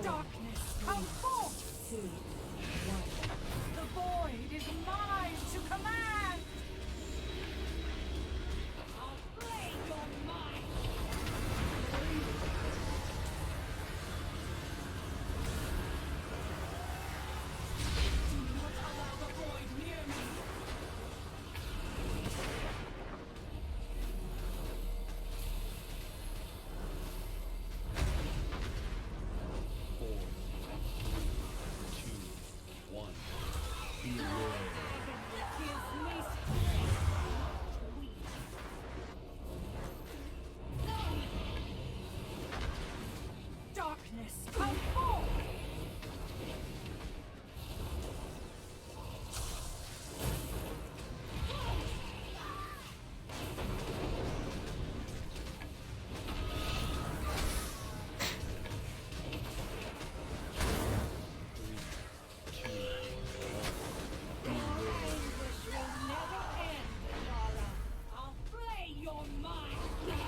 Darkness, come forth! 2, 1. The void is mine to command! I'll play your mind! Do not allow the void near me! Four, three, two, one. Beware. Gives me strength, not weak. Darkness, come forth! Anguish will never end, Zara. I'll play your mind.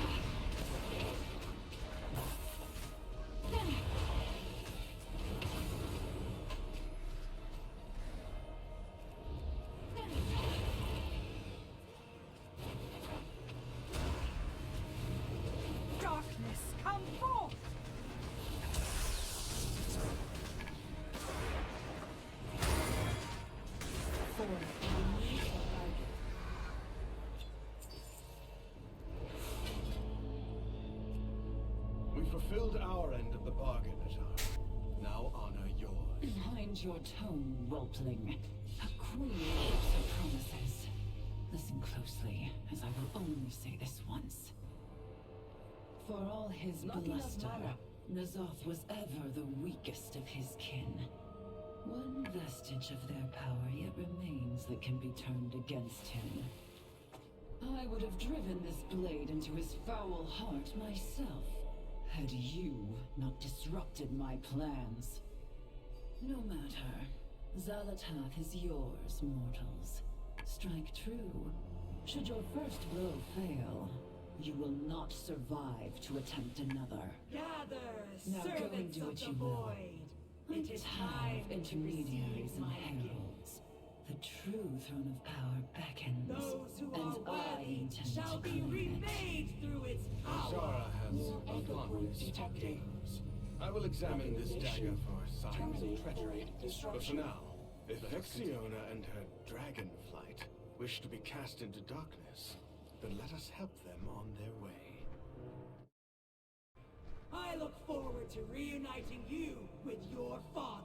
Darkness, come forth! We fulfilled our end of the bargain, Azar. Now honor yours. Mind your tone, Whelpling. A queen keeps her promises. Listen closely, as I will only say this once. For all his bluster, Nazoth was ever the weakest of his kin. One vestige of their power yet remains that can be turned against him. I would have driven this blade into his foul heart myself, had you not disrupted my plans. No matter. Xalatath is yours, mortals. Strike true. Should your first blow fail, you will not survive to attempt another. Gather, Now go and servants do of what the you will. void. I'm It is tired of time to intermediaries receive and my heralds. The true throne of power beckons, Those who and are I worthy intend shall to be claim it. remade through its power. Zara has autonomous games. I will examine this dagger for signs of treachery. But for now, if Vexiona and her dragonflight wish to be cast into darkness, then let us help them on their way. I look forward to reuniting you with your father.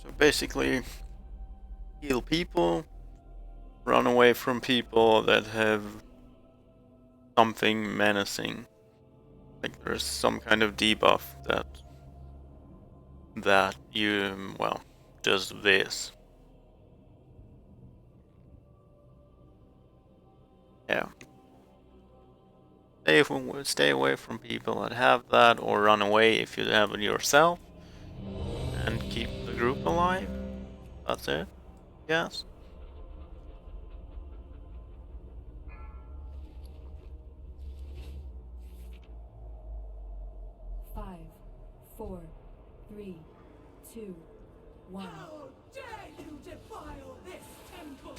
So basically, heal people, run away from people that have something menacing. Like there's some kind of debuff that you, well, does this. Yeah. Stay away from people that have that, or run away if you have it yourself, and keep the group alive. That's it, yes. Five, 4, 3, 2, 1. How dare you defile this temple!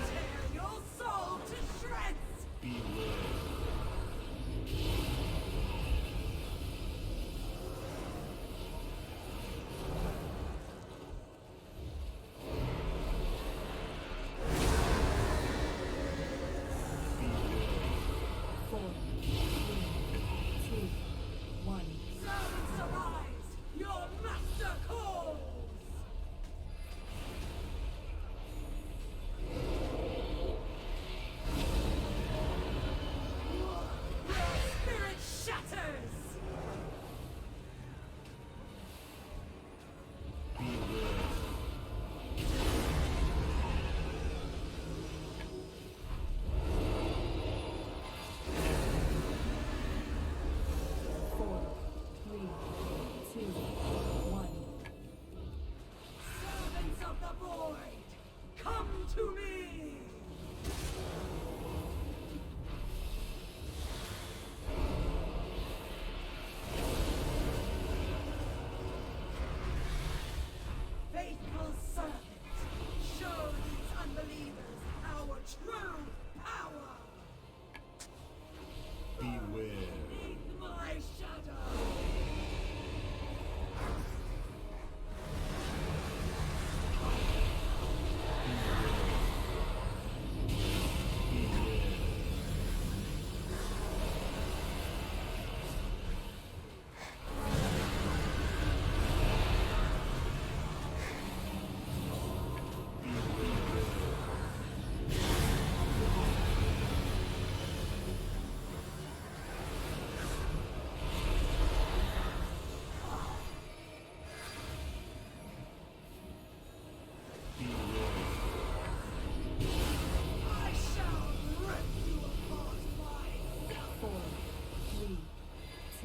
Tear your soul to shreds! Four, 3,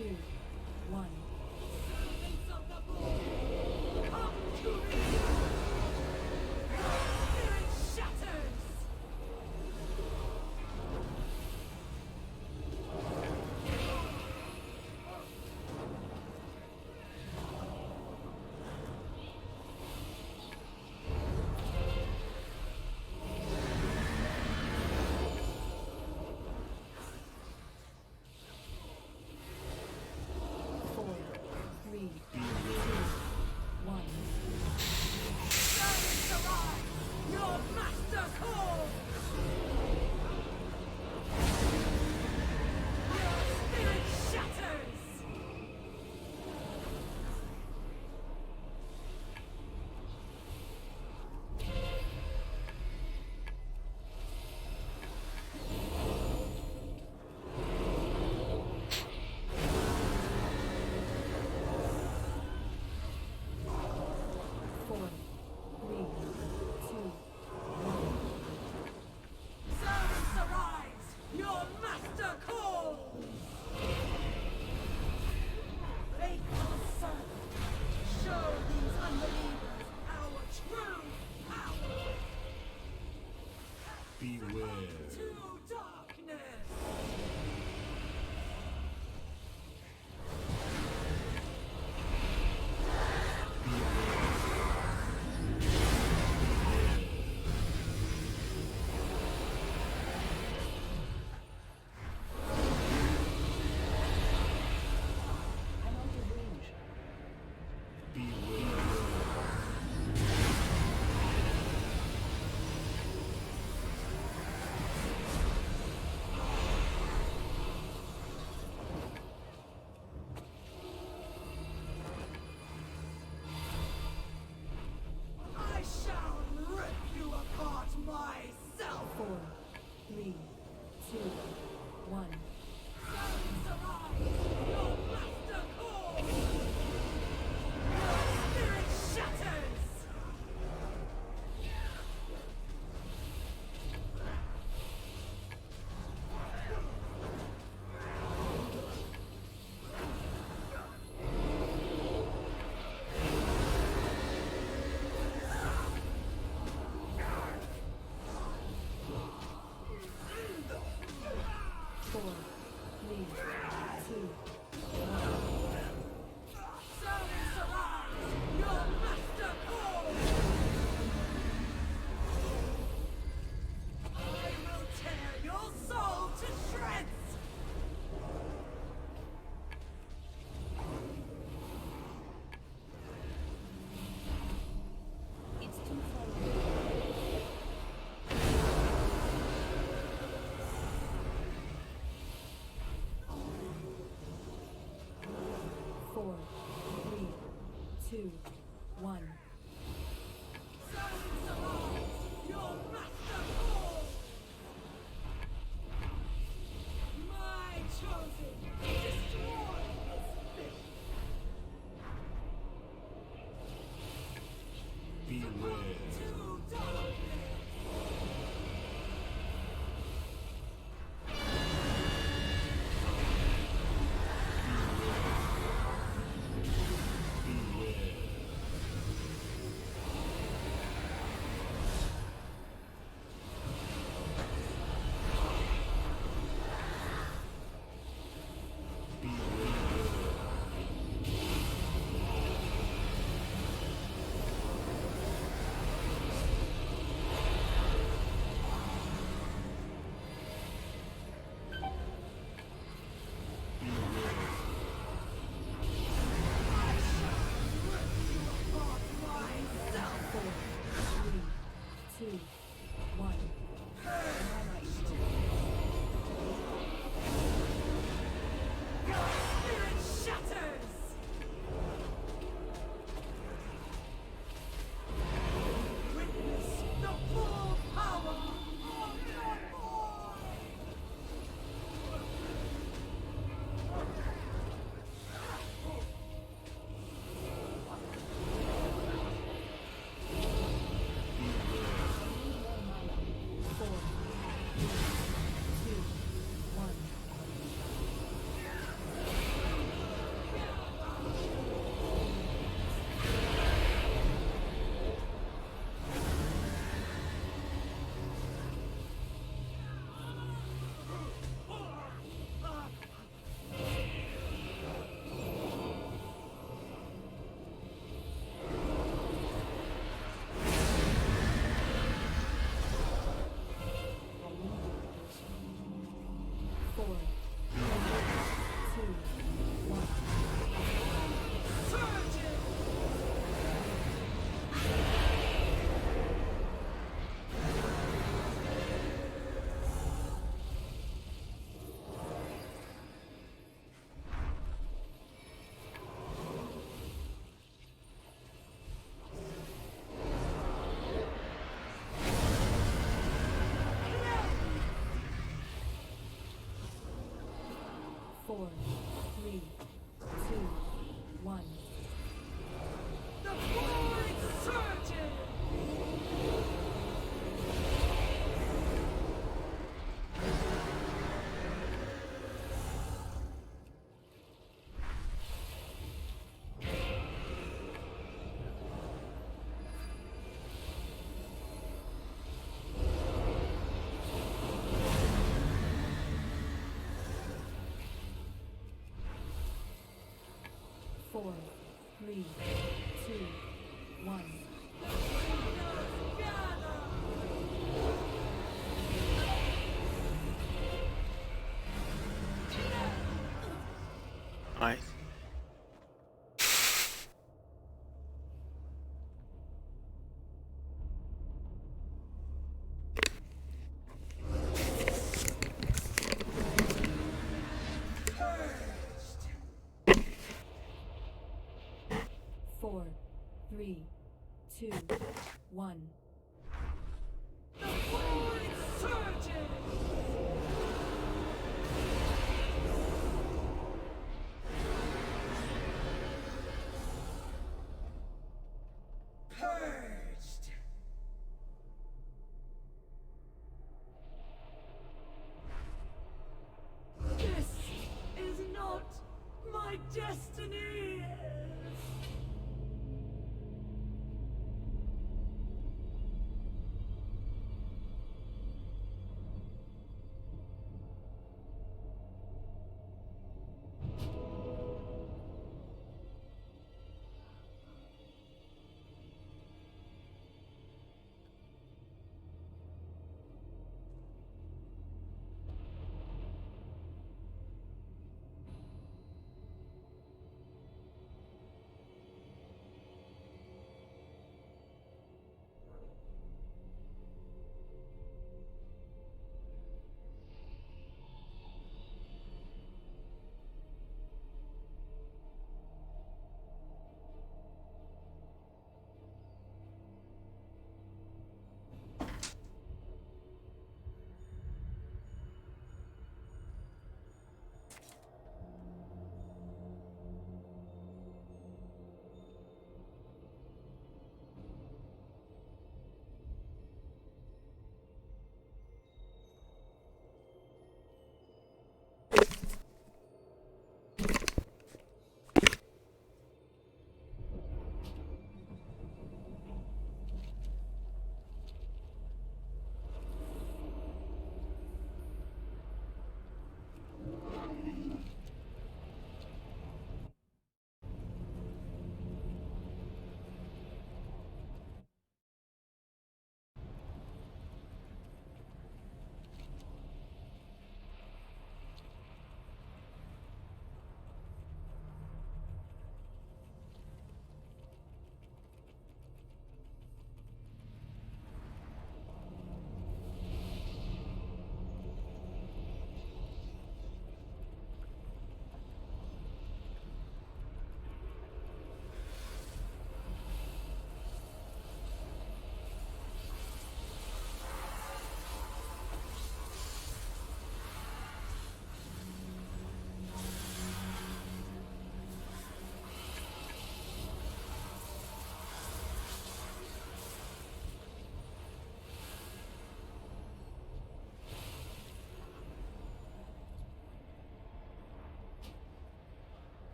2, 1. 4, 3, 2, 1. The void surges! 4, 3, 2, 1. Nice. Four, 3, 2, 1. The void surges! Purged! This is not my destiny!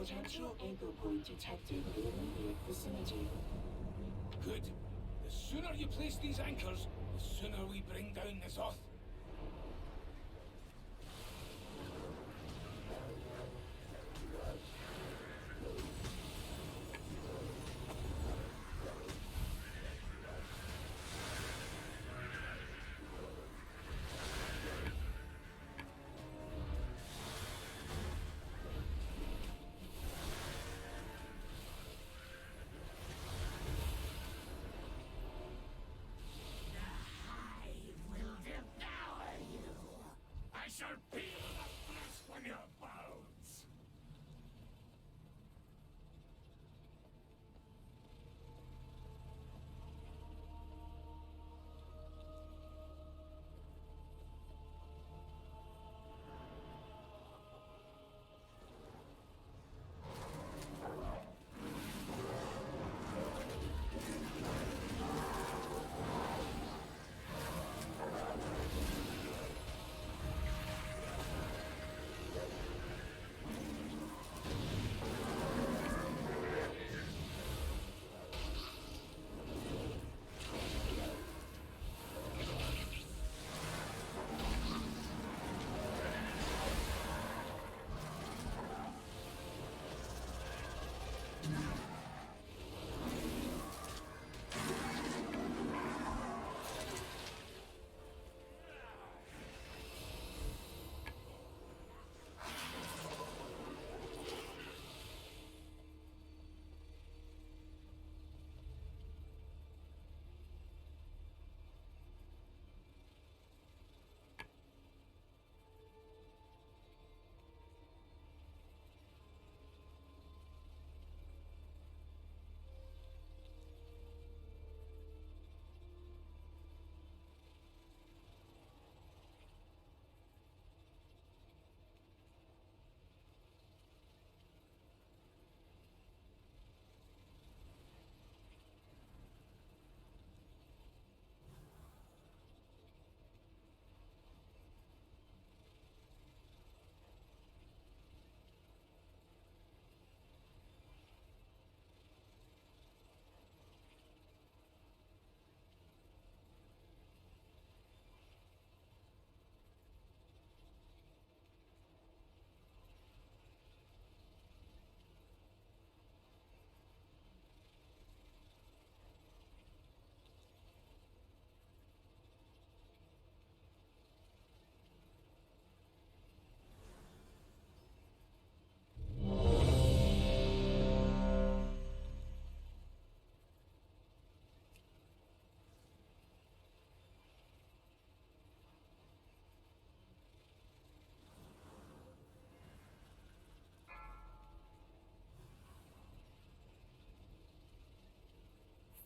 Potential anchor point detected in immediate vicinity. Good. The sooner you place these anchors, the sooner we bring down this Oth. I shall peel the flesh from your bones!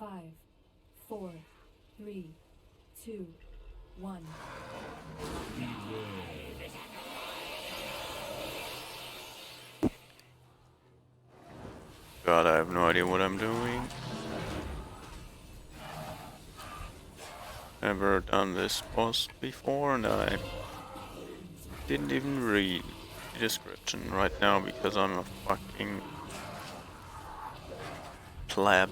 Five, 4, 3, 2, 1. God, I have no idea what I'm doing. Never done this boss before, and I didn't even read the description right now because I'm a fucking pleb.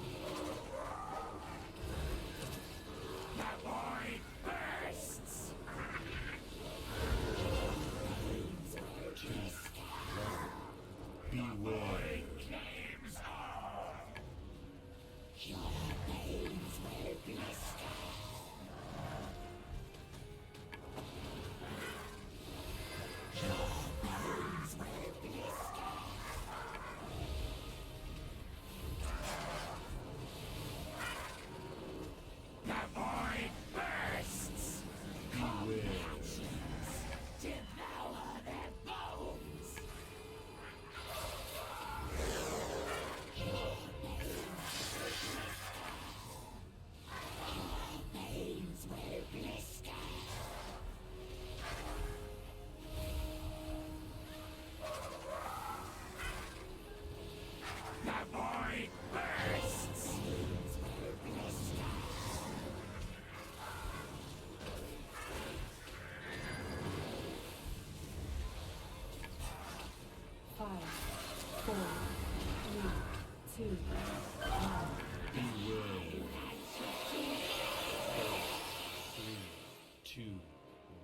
2,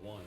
1.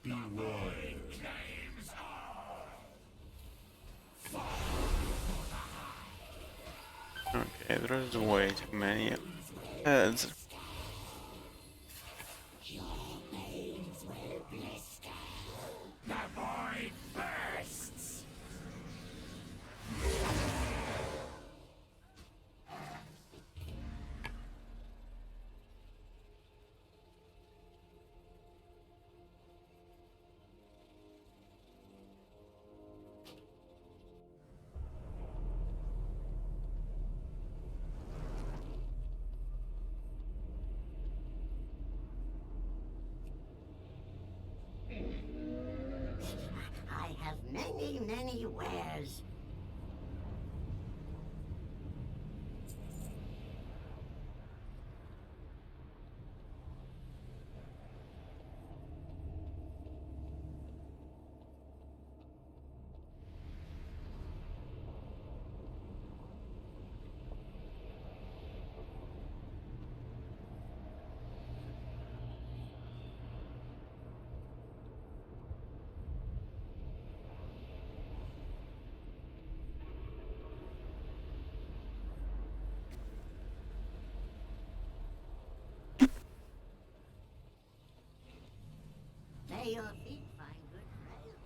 Beware. Okay, there's way too many heads. I have many, many wares. May your feet find good trails.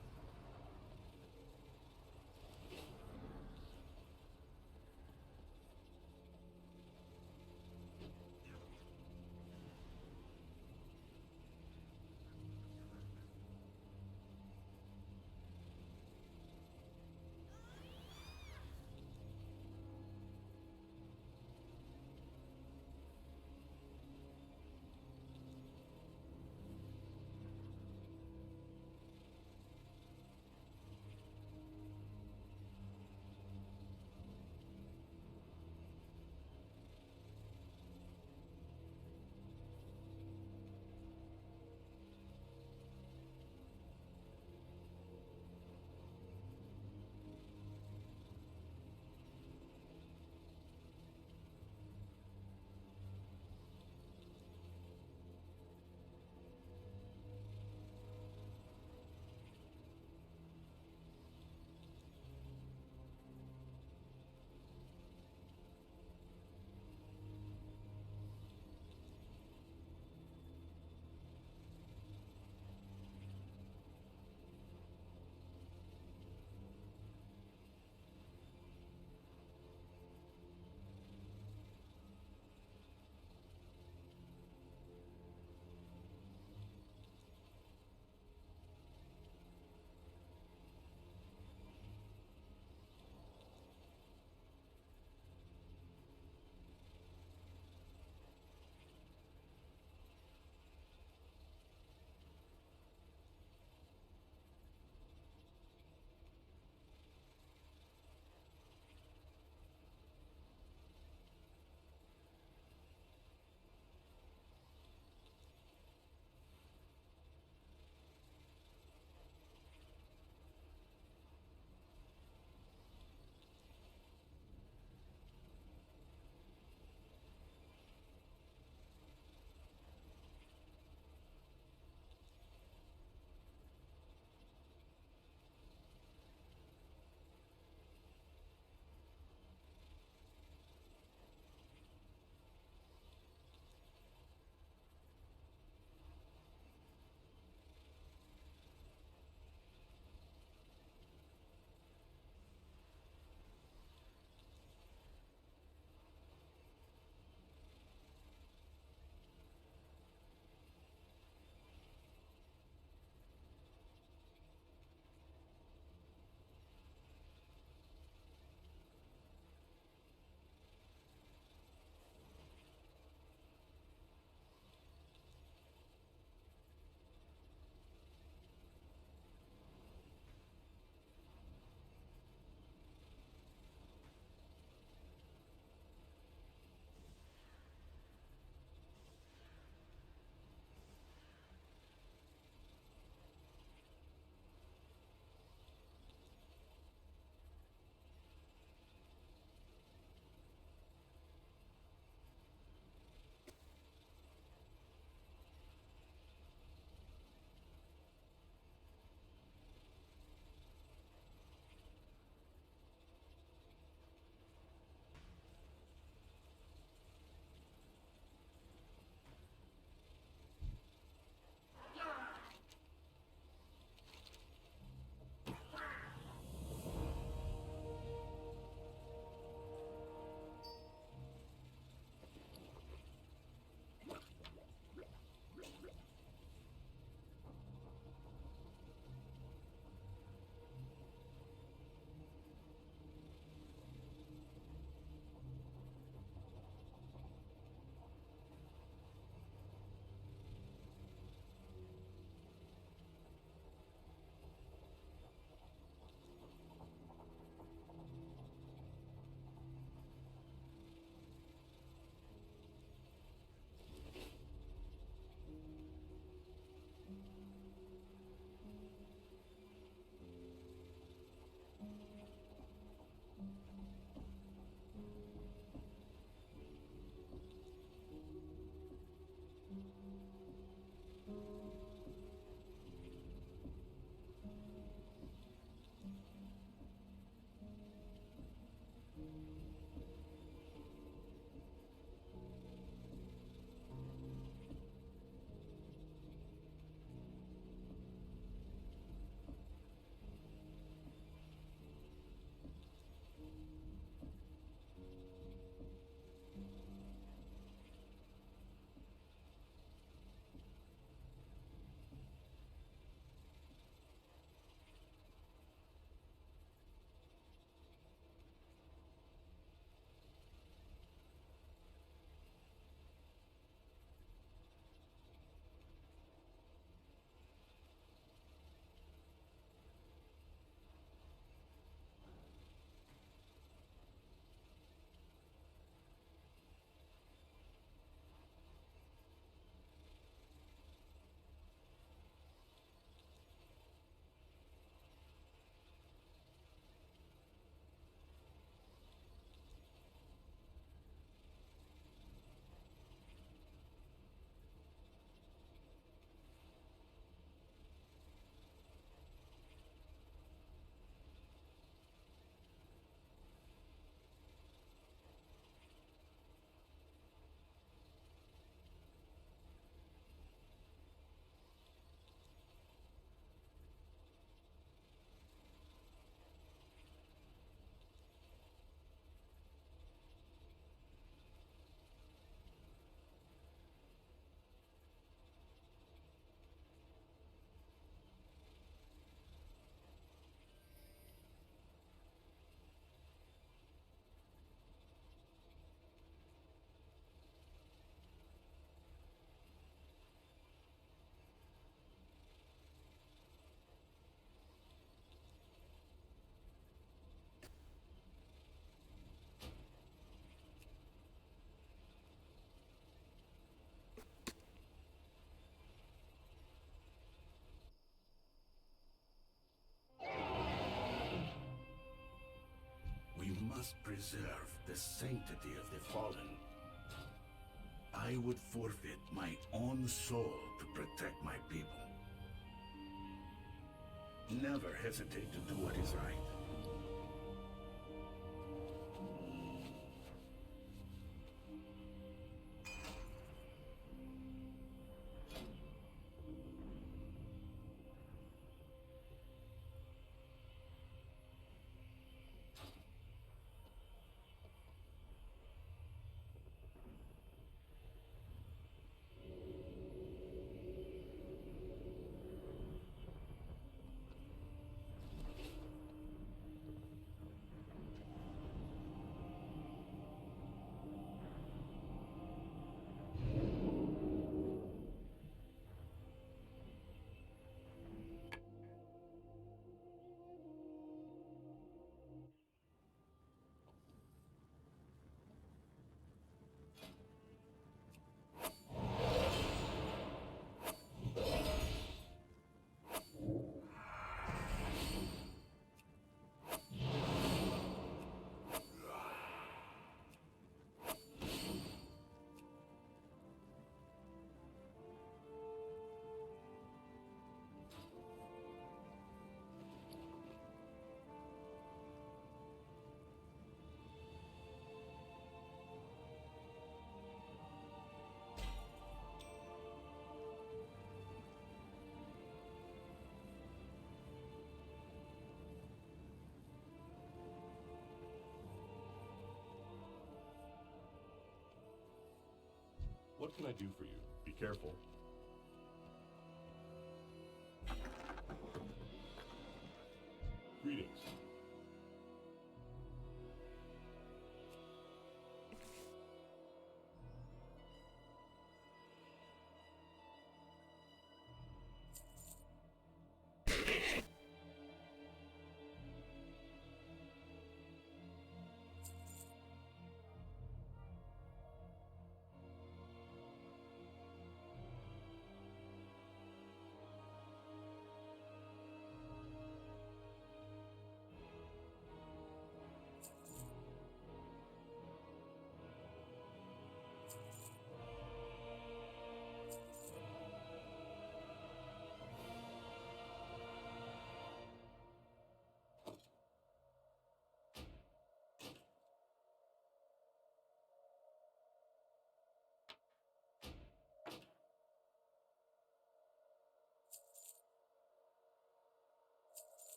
must preserve the sanctity of the fallen. I would forfeit my own soul to protect my people. Never hesitate to do what is right. What can I do for you? Be careful. Greetings.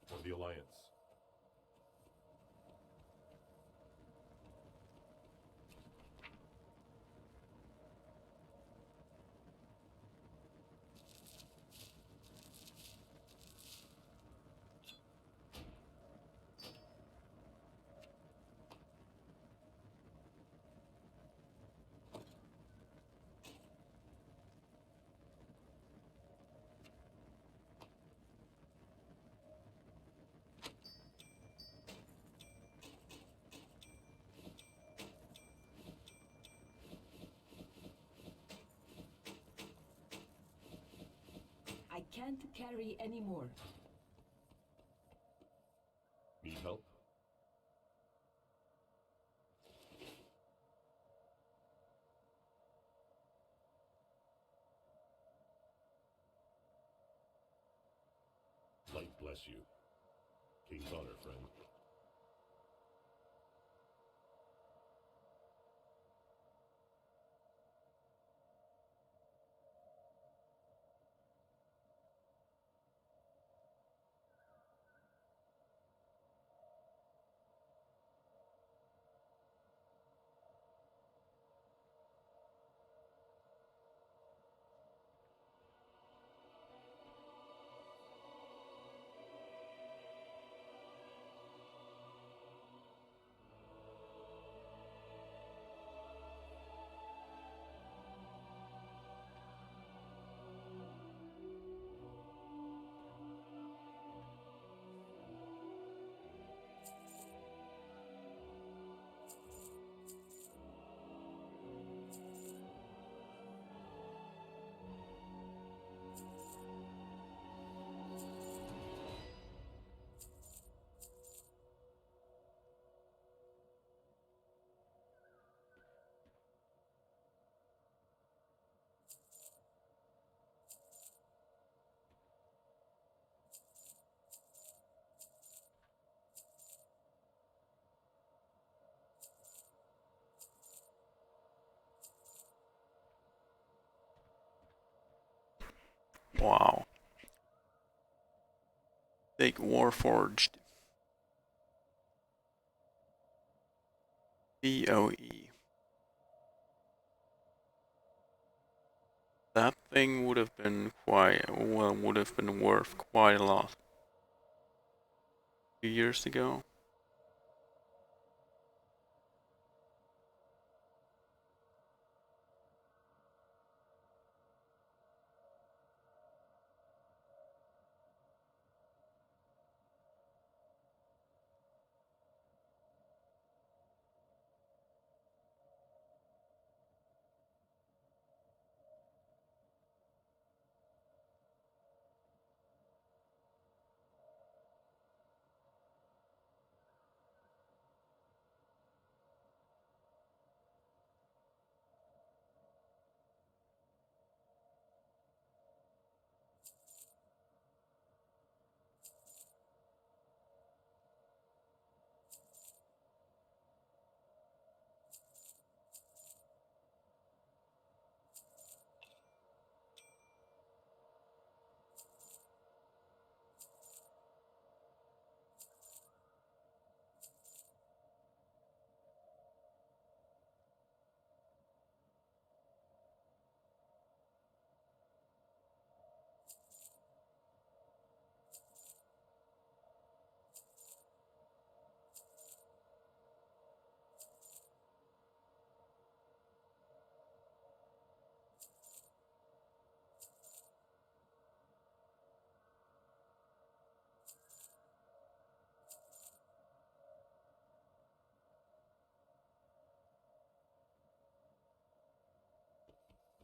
For the Alliance. I can't carry anymore. Need help? Light bless you. King's honor, friend. Wow. Take Warforged. BOE. That thing would have been would have been worth quite a lot a few years ago.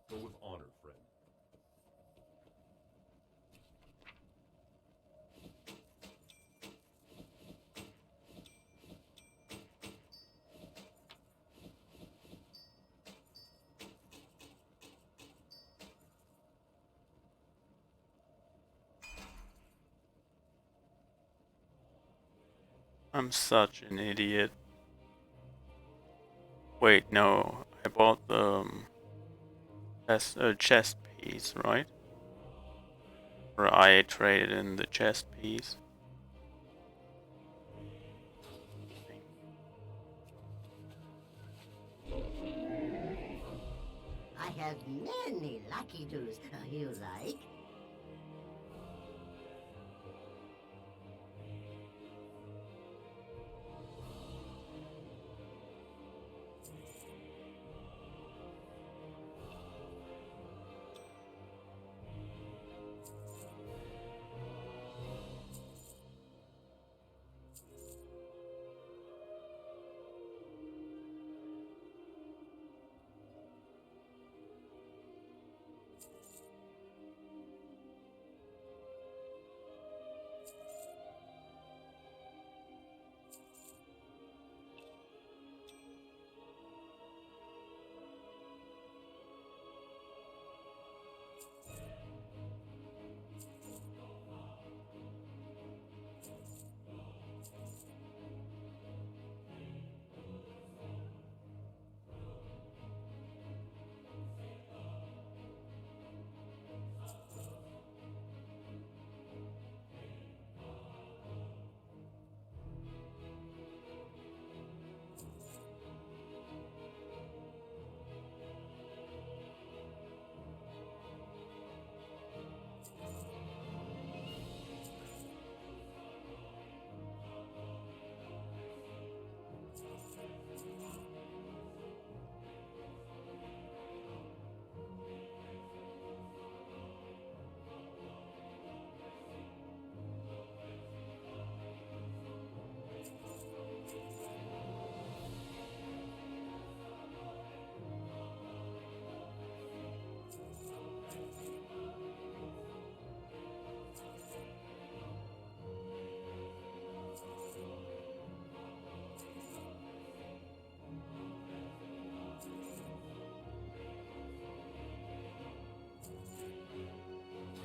Go with honor, friend. I'm such an idiot. Wait, no. I bought the chest piece, right? Or I traded in the chest piece. I have many lucky doos you like.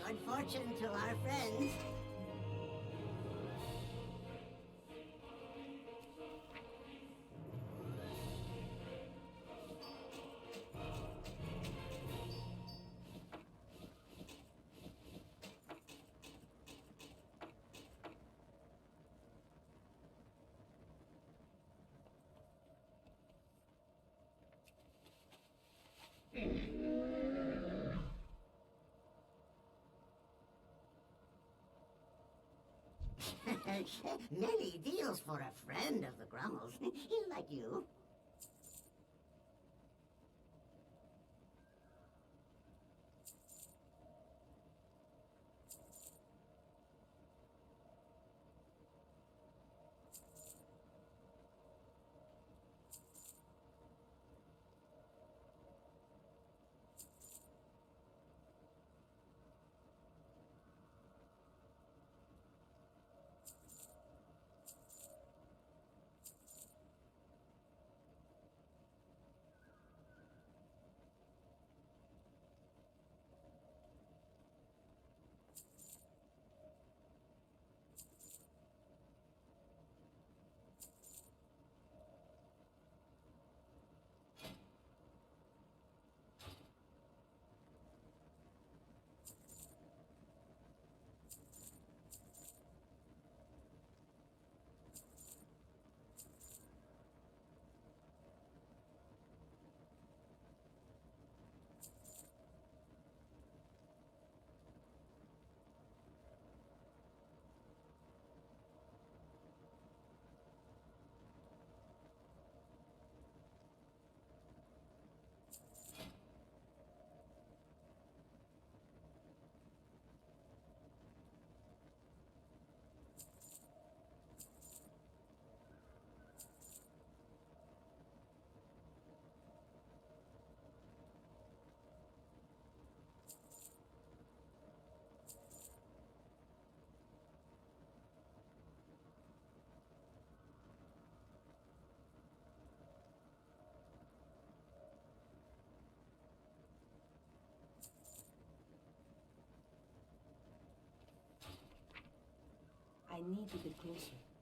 Good fortune to our friends. Many deals for a friend of the Grummles. Like you. I need to get closer.